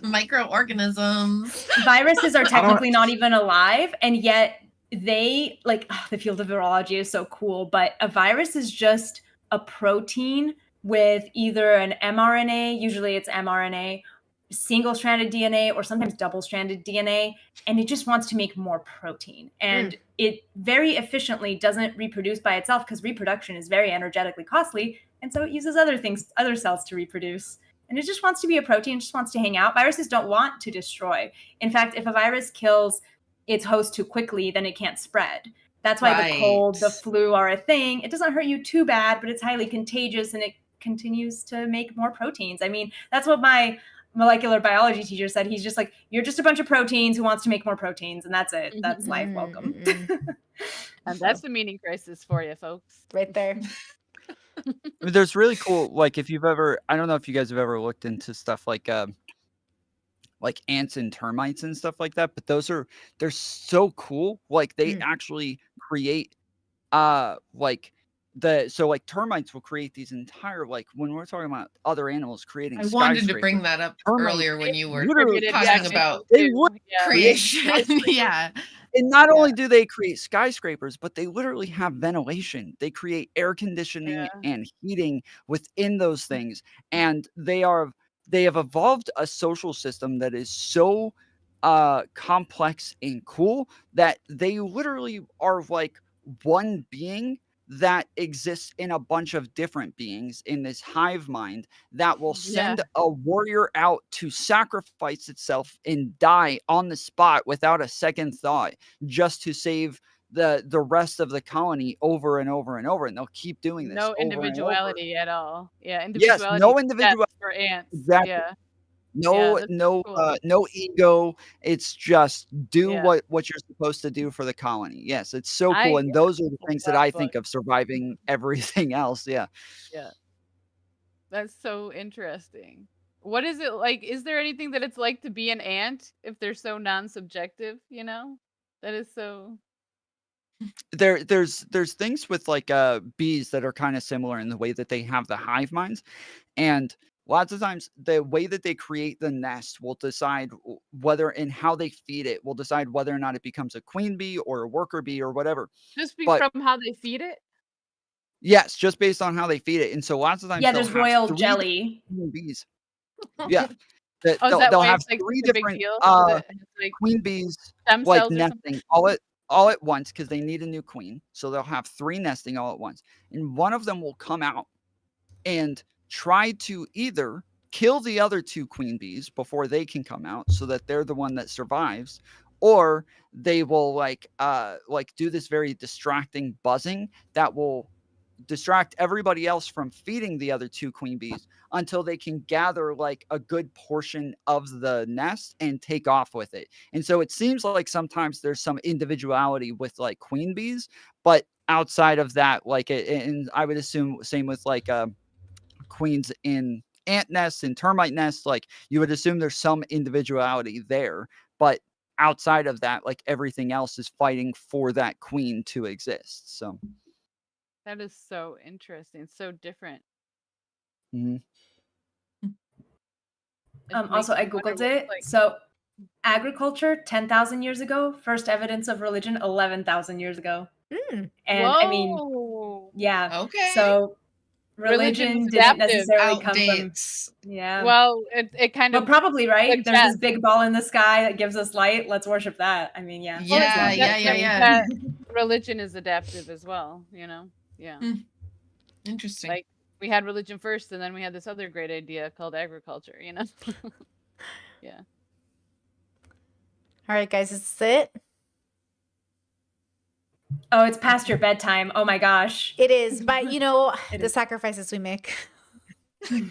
Microorganisms. Viruses are technically not even alive, and yet they, like, the field of virology is so cool, but a virus is just a protein with either an mRNA, usually it's mRNA, single-stranded DNA, or sometimes double-stranded DNA, and it just wants to make more protein. And it very efficiently doesn't reproduce by itself because reproduction is very energetically costly, and so it uses other things, other cells to reproduce. And it just wants to be a protein, just wants to hang out. Viruses don't want to destroy. In fact, if a virus kills its host too quickly, then it can't spread. That's why the cold, the Right. flu are a thing. It doesn't hurt you too bad, but it's highly contagious and it continues to make more proteins. I mean, that's what my molecular biology teacher said. He's just like, you're just a bunch of proteins who wants to make more proteins, and that's it. That's life. Welcome. And that's the meaning crisis for you, folks. right there. There's really cool, like if you've ever, I don't know if you guys have ever looked into stuff like ants and termites and stuff like that, but they're so cool. Like they actually create like termites will create these entire, like when we're talking about other animals creating I wanted to bring skyscrapers, that up termites earlier when you were literally Distributed talking vaccines about they too, would yeah. creation. Yeah. And not only do they create skyscrapers, but they literally have ventilation. They create air conditioning Yeah. and heating within those things. And they have evolved a social system that is so complex and cool that they literally are like one being that exists in a bunch of different beings in this hive mind that will send a warrior out to sacrifice itself and die on the spot without a second thought just to save the rest of the colony over and over and over, and they'll keep doing this No over and over. individuality at all. Yeah, Yes, individuality no is death individuality. for ants. Exactly. Yeah. No, that's no, cool. no ego. It's just do Yeah. what you're supposed to do for the colony. Yes, it's so cool, I and those are the love things that that I book. think of surviving everything else. Yeah. Yeah. That's so interesting. What is it like? Is there anything that it's like to be an ant if they're so non-subjective, you know? That is so There's things with like bees that are kind of similar in the way that they have the hive minds, and lots of times the way that they create the nest will decide whether and how they feed it will decide whether or not it becomes a queen bee or a worker bee or whatever. just But from how they feed it? yes, just based on how they feed it. And so lots of times Yeah, they'll there's have royal 3 jelly. different bees. Yeah. That Oh, is that they'll why have it's like 3 such a big different deal? That it's like queen bees stem like cells or something? nesting all at once because they need a new queen. So they'll have 3 nesting all at once. And one of them will come out and try to either kill the other 2 queen bees before they can come out so that they're the one that survives, or they will like do this very distracting buzzing that will distract everybody else from feeding the other 2 queen bees until they can gather like a good portion of the nest and take off with it. And so it seems like sometimes there's some individuality with like queen bees, but outside of that, like, and I would assume same with like queens in ant nests and termite nests, like you would assume there's some individuality there, but outside of that, like everything else is fighting for that queen to exist. So That is so interesting. So different. mhm. It Also, makes I me wonder googled what it. it's like. So, agriculture 10,000 years ago. First evidence of religion 11,000 years ago. Mm. And I mean, Whoa. yeah. Okay. So Religion religion was didn't adaptive. necessarily come from. Outdates. Yeah. Well, it kind Well, of probably right. There's this suggests. big ball in the sky that gives us light. Let's worship that. I mean, yeah. Well, it Yeah, suggests yeah. that religion is adaptive as well, you know? Yeah. Interesting. Like we had religion first and then we had this other great idea called agriculture, you know? Yeah. All right, guys, is this it? Oh, it's past your bedtime. Oh my gosh. It is, but you know, It the is. sacrifices we make. This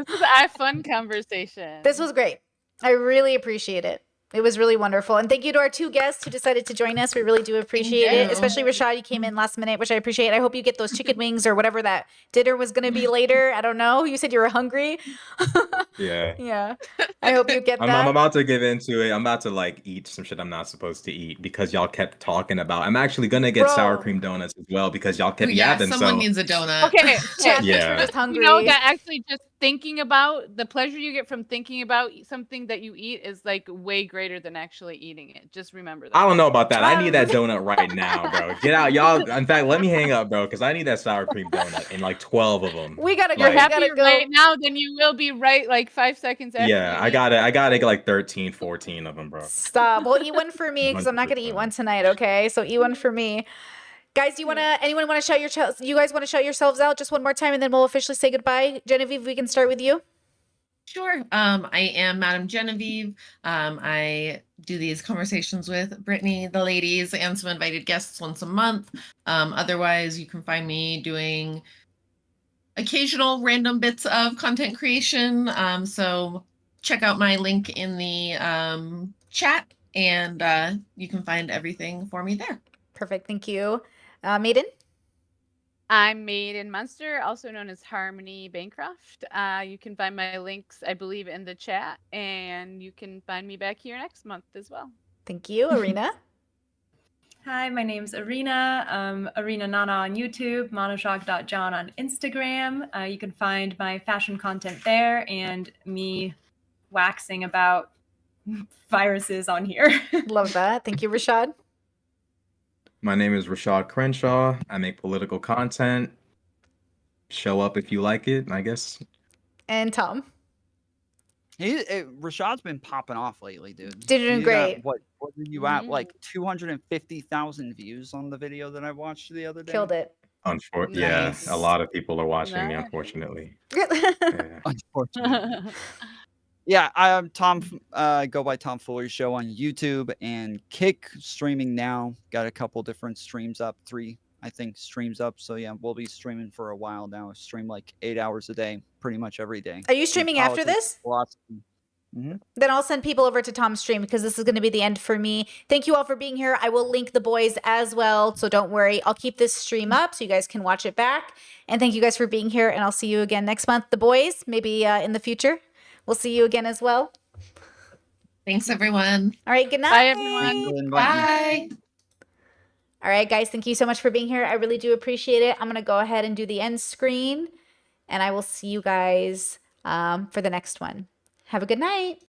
was a fun conversation. This was great. I really appreciate it. It was really wonderful. And thank you to our 2 guests who decided to join us. We really do appreciate it. you. Especially Rashad, you came in last minute, which I appreciate. I hope you get those chicken wings or whatever that dinner was going to be later. I don't know. You said you were hungry. Yeah. Yeah. I hope you get I'm that. about to give into it. I'm about to like eat some shit I'm not supposed to eat because y'all kept talking about. I'm actually gonna get sour Bro. cream donuts as well because y'all Ooh, kept yeah, yapping. someone So needs a donut. Okay. Yeah, Yeah. we're just hungry. You know that actually just thinking about the pleasure you get from thinking about something that you eat is like way greater than actually eating it. Just remember that. I don't know about that. I need that donut right now, bro. Get out, y'all. In fact, let me hang up, bro, because I need that sour cream donut and like 12 of them. We gotta go. You're We Like, gotta happier go. right now than you will be right like 5 seconds after. yeah, you I eat. gotta get like 13, 14 of them, bro. Stop. Well, eat one for me because I'm not gonna eat 100%. one tonight. Okay, so eat one for me. Guys, do you wanna? Anyone wanna shout you guys wanna shout yourselves out just one more time, and then we'll officially say goodbye. Genevieve, we can start with you. Sure. I am Madam Genevieve. I do these conversations with Brittany, the ladies, and some invited guests once a month. Otherwise, you can find me doing occasional random bits of content creation. So check out my link in the chat, and you can find everything for me there. Perfect. Thank you, Maiden. I'm Maiden Munster, also known as Harmony Bancroft. You can find my links, I believe, in the chat, and you can find me back here next month as well. Thank you, Arena. Hi, my name's Arena. Arena Nana on YouTube, monoshock.john on Instagram. You can find my fashion content there and me waxing about viruses on here. Love that. Thank you, Rashad. My name is Rashad Crenshaw. I make political content. Show up if you like it, I guess. And Tom. Rashad's been popping off lately, dude. Doing You got- great. what are you at? Like 250,000 views on the video that I watched the other day. Killed it. Yeah, Nice. a lot of people are watching me, Nice. unfortunately. Yeah. Unfortunately. Yeah, I'm Tom. Go by Tom Fuller Show on YouTube and Kick, streaming now. Got a couple different streams up, 3 I think streams up. So yeah, we'll be streaming for a while now. Stream like 8 hours a day, pretty much every day. Are you streaming after Politics, this? philosophy. Mhm. Then I'll send people over to Tom's stream because this is going to be the end for me. Thank you all for being here. I will link the boys as well, so don't worry. I'll keep this stream up so you guys can watch it back. And thank you guys for being here, and I'll see you again next month. The boys, maybe in the future. We'll see you again as well. Thanks, everyone. All right, good night. Bye, everyone. We'll invite you. Bye. All right, guys, thank you so much for being here. I really do appreciate it. I'm going to go ahead and do the end screen, and I will see you guys for the next one. Have a good night.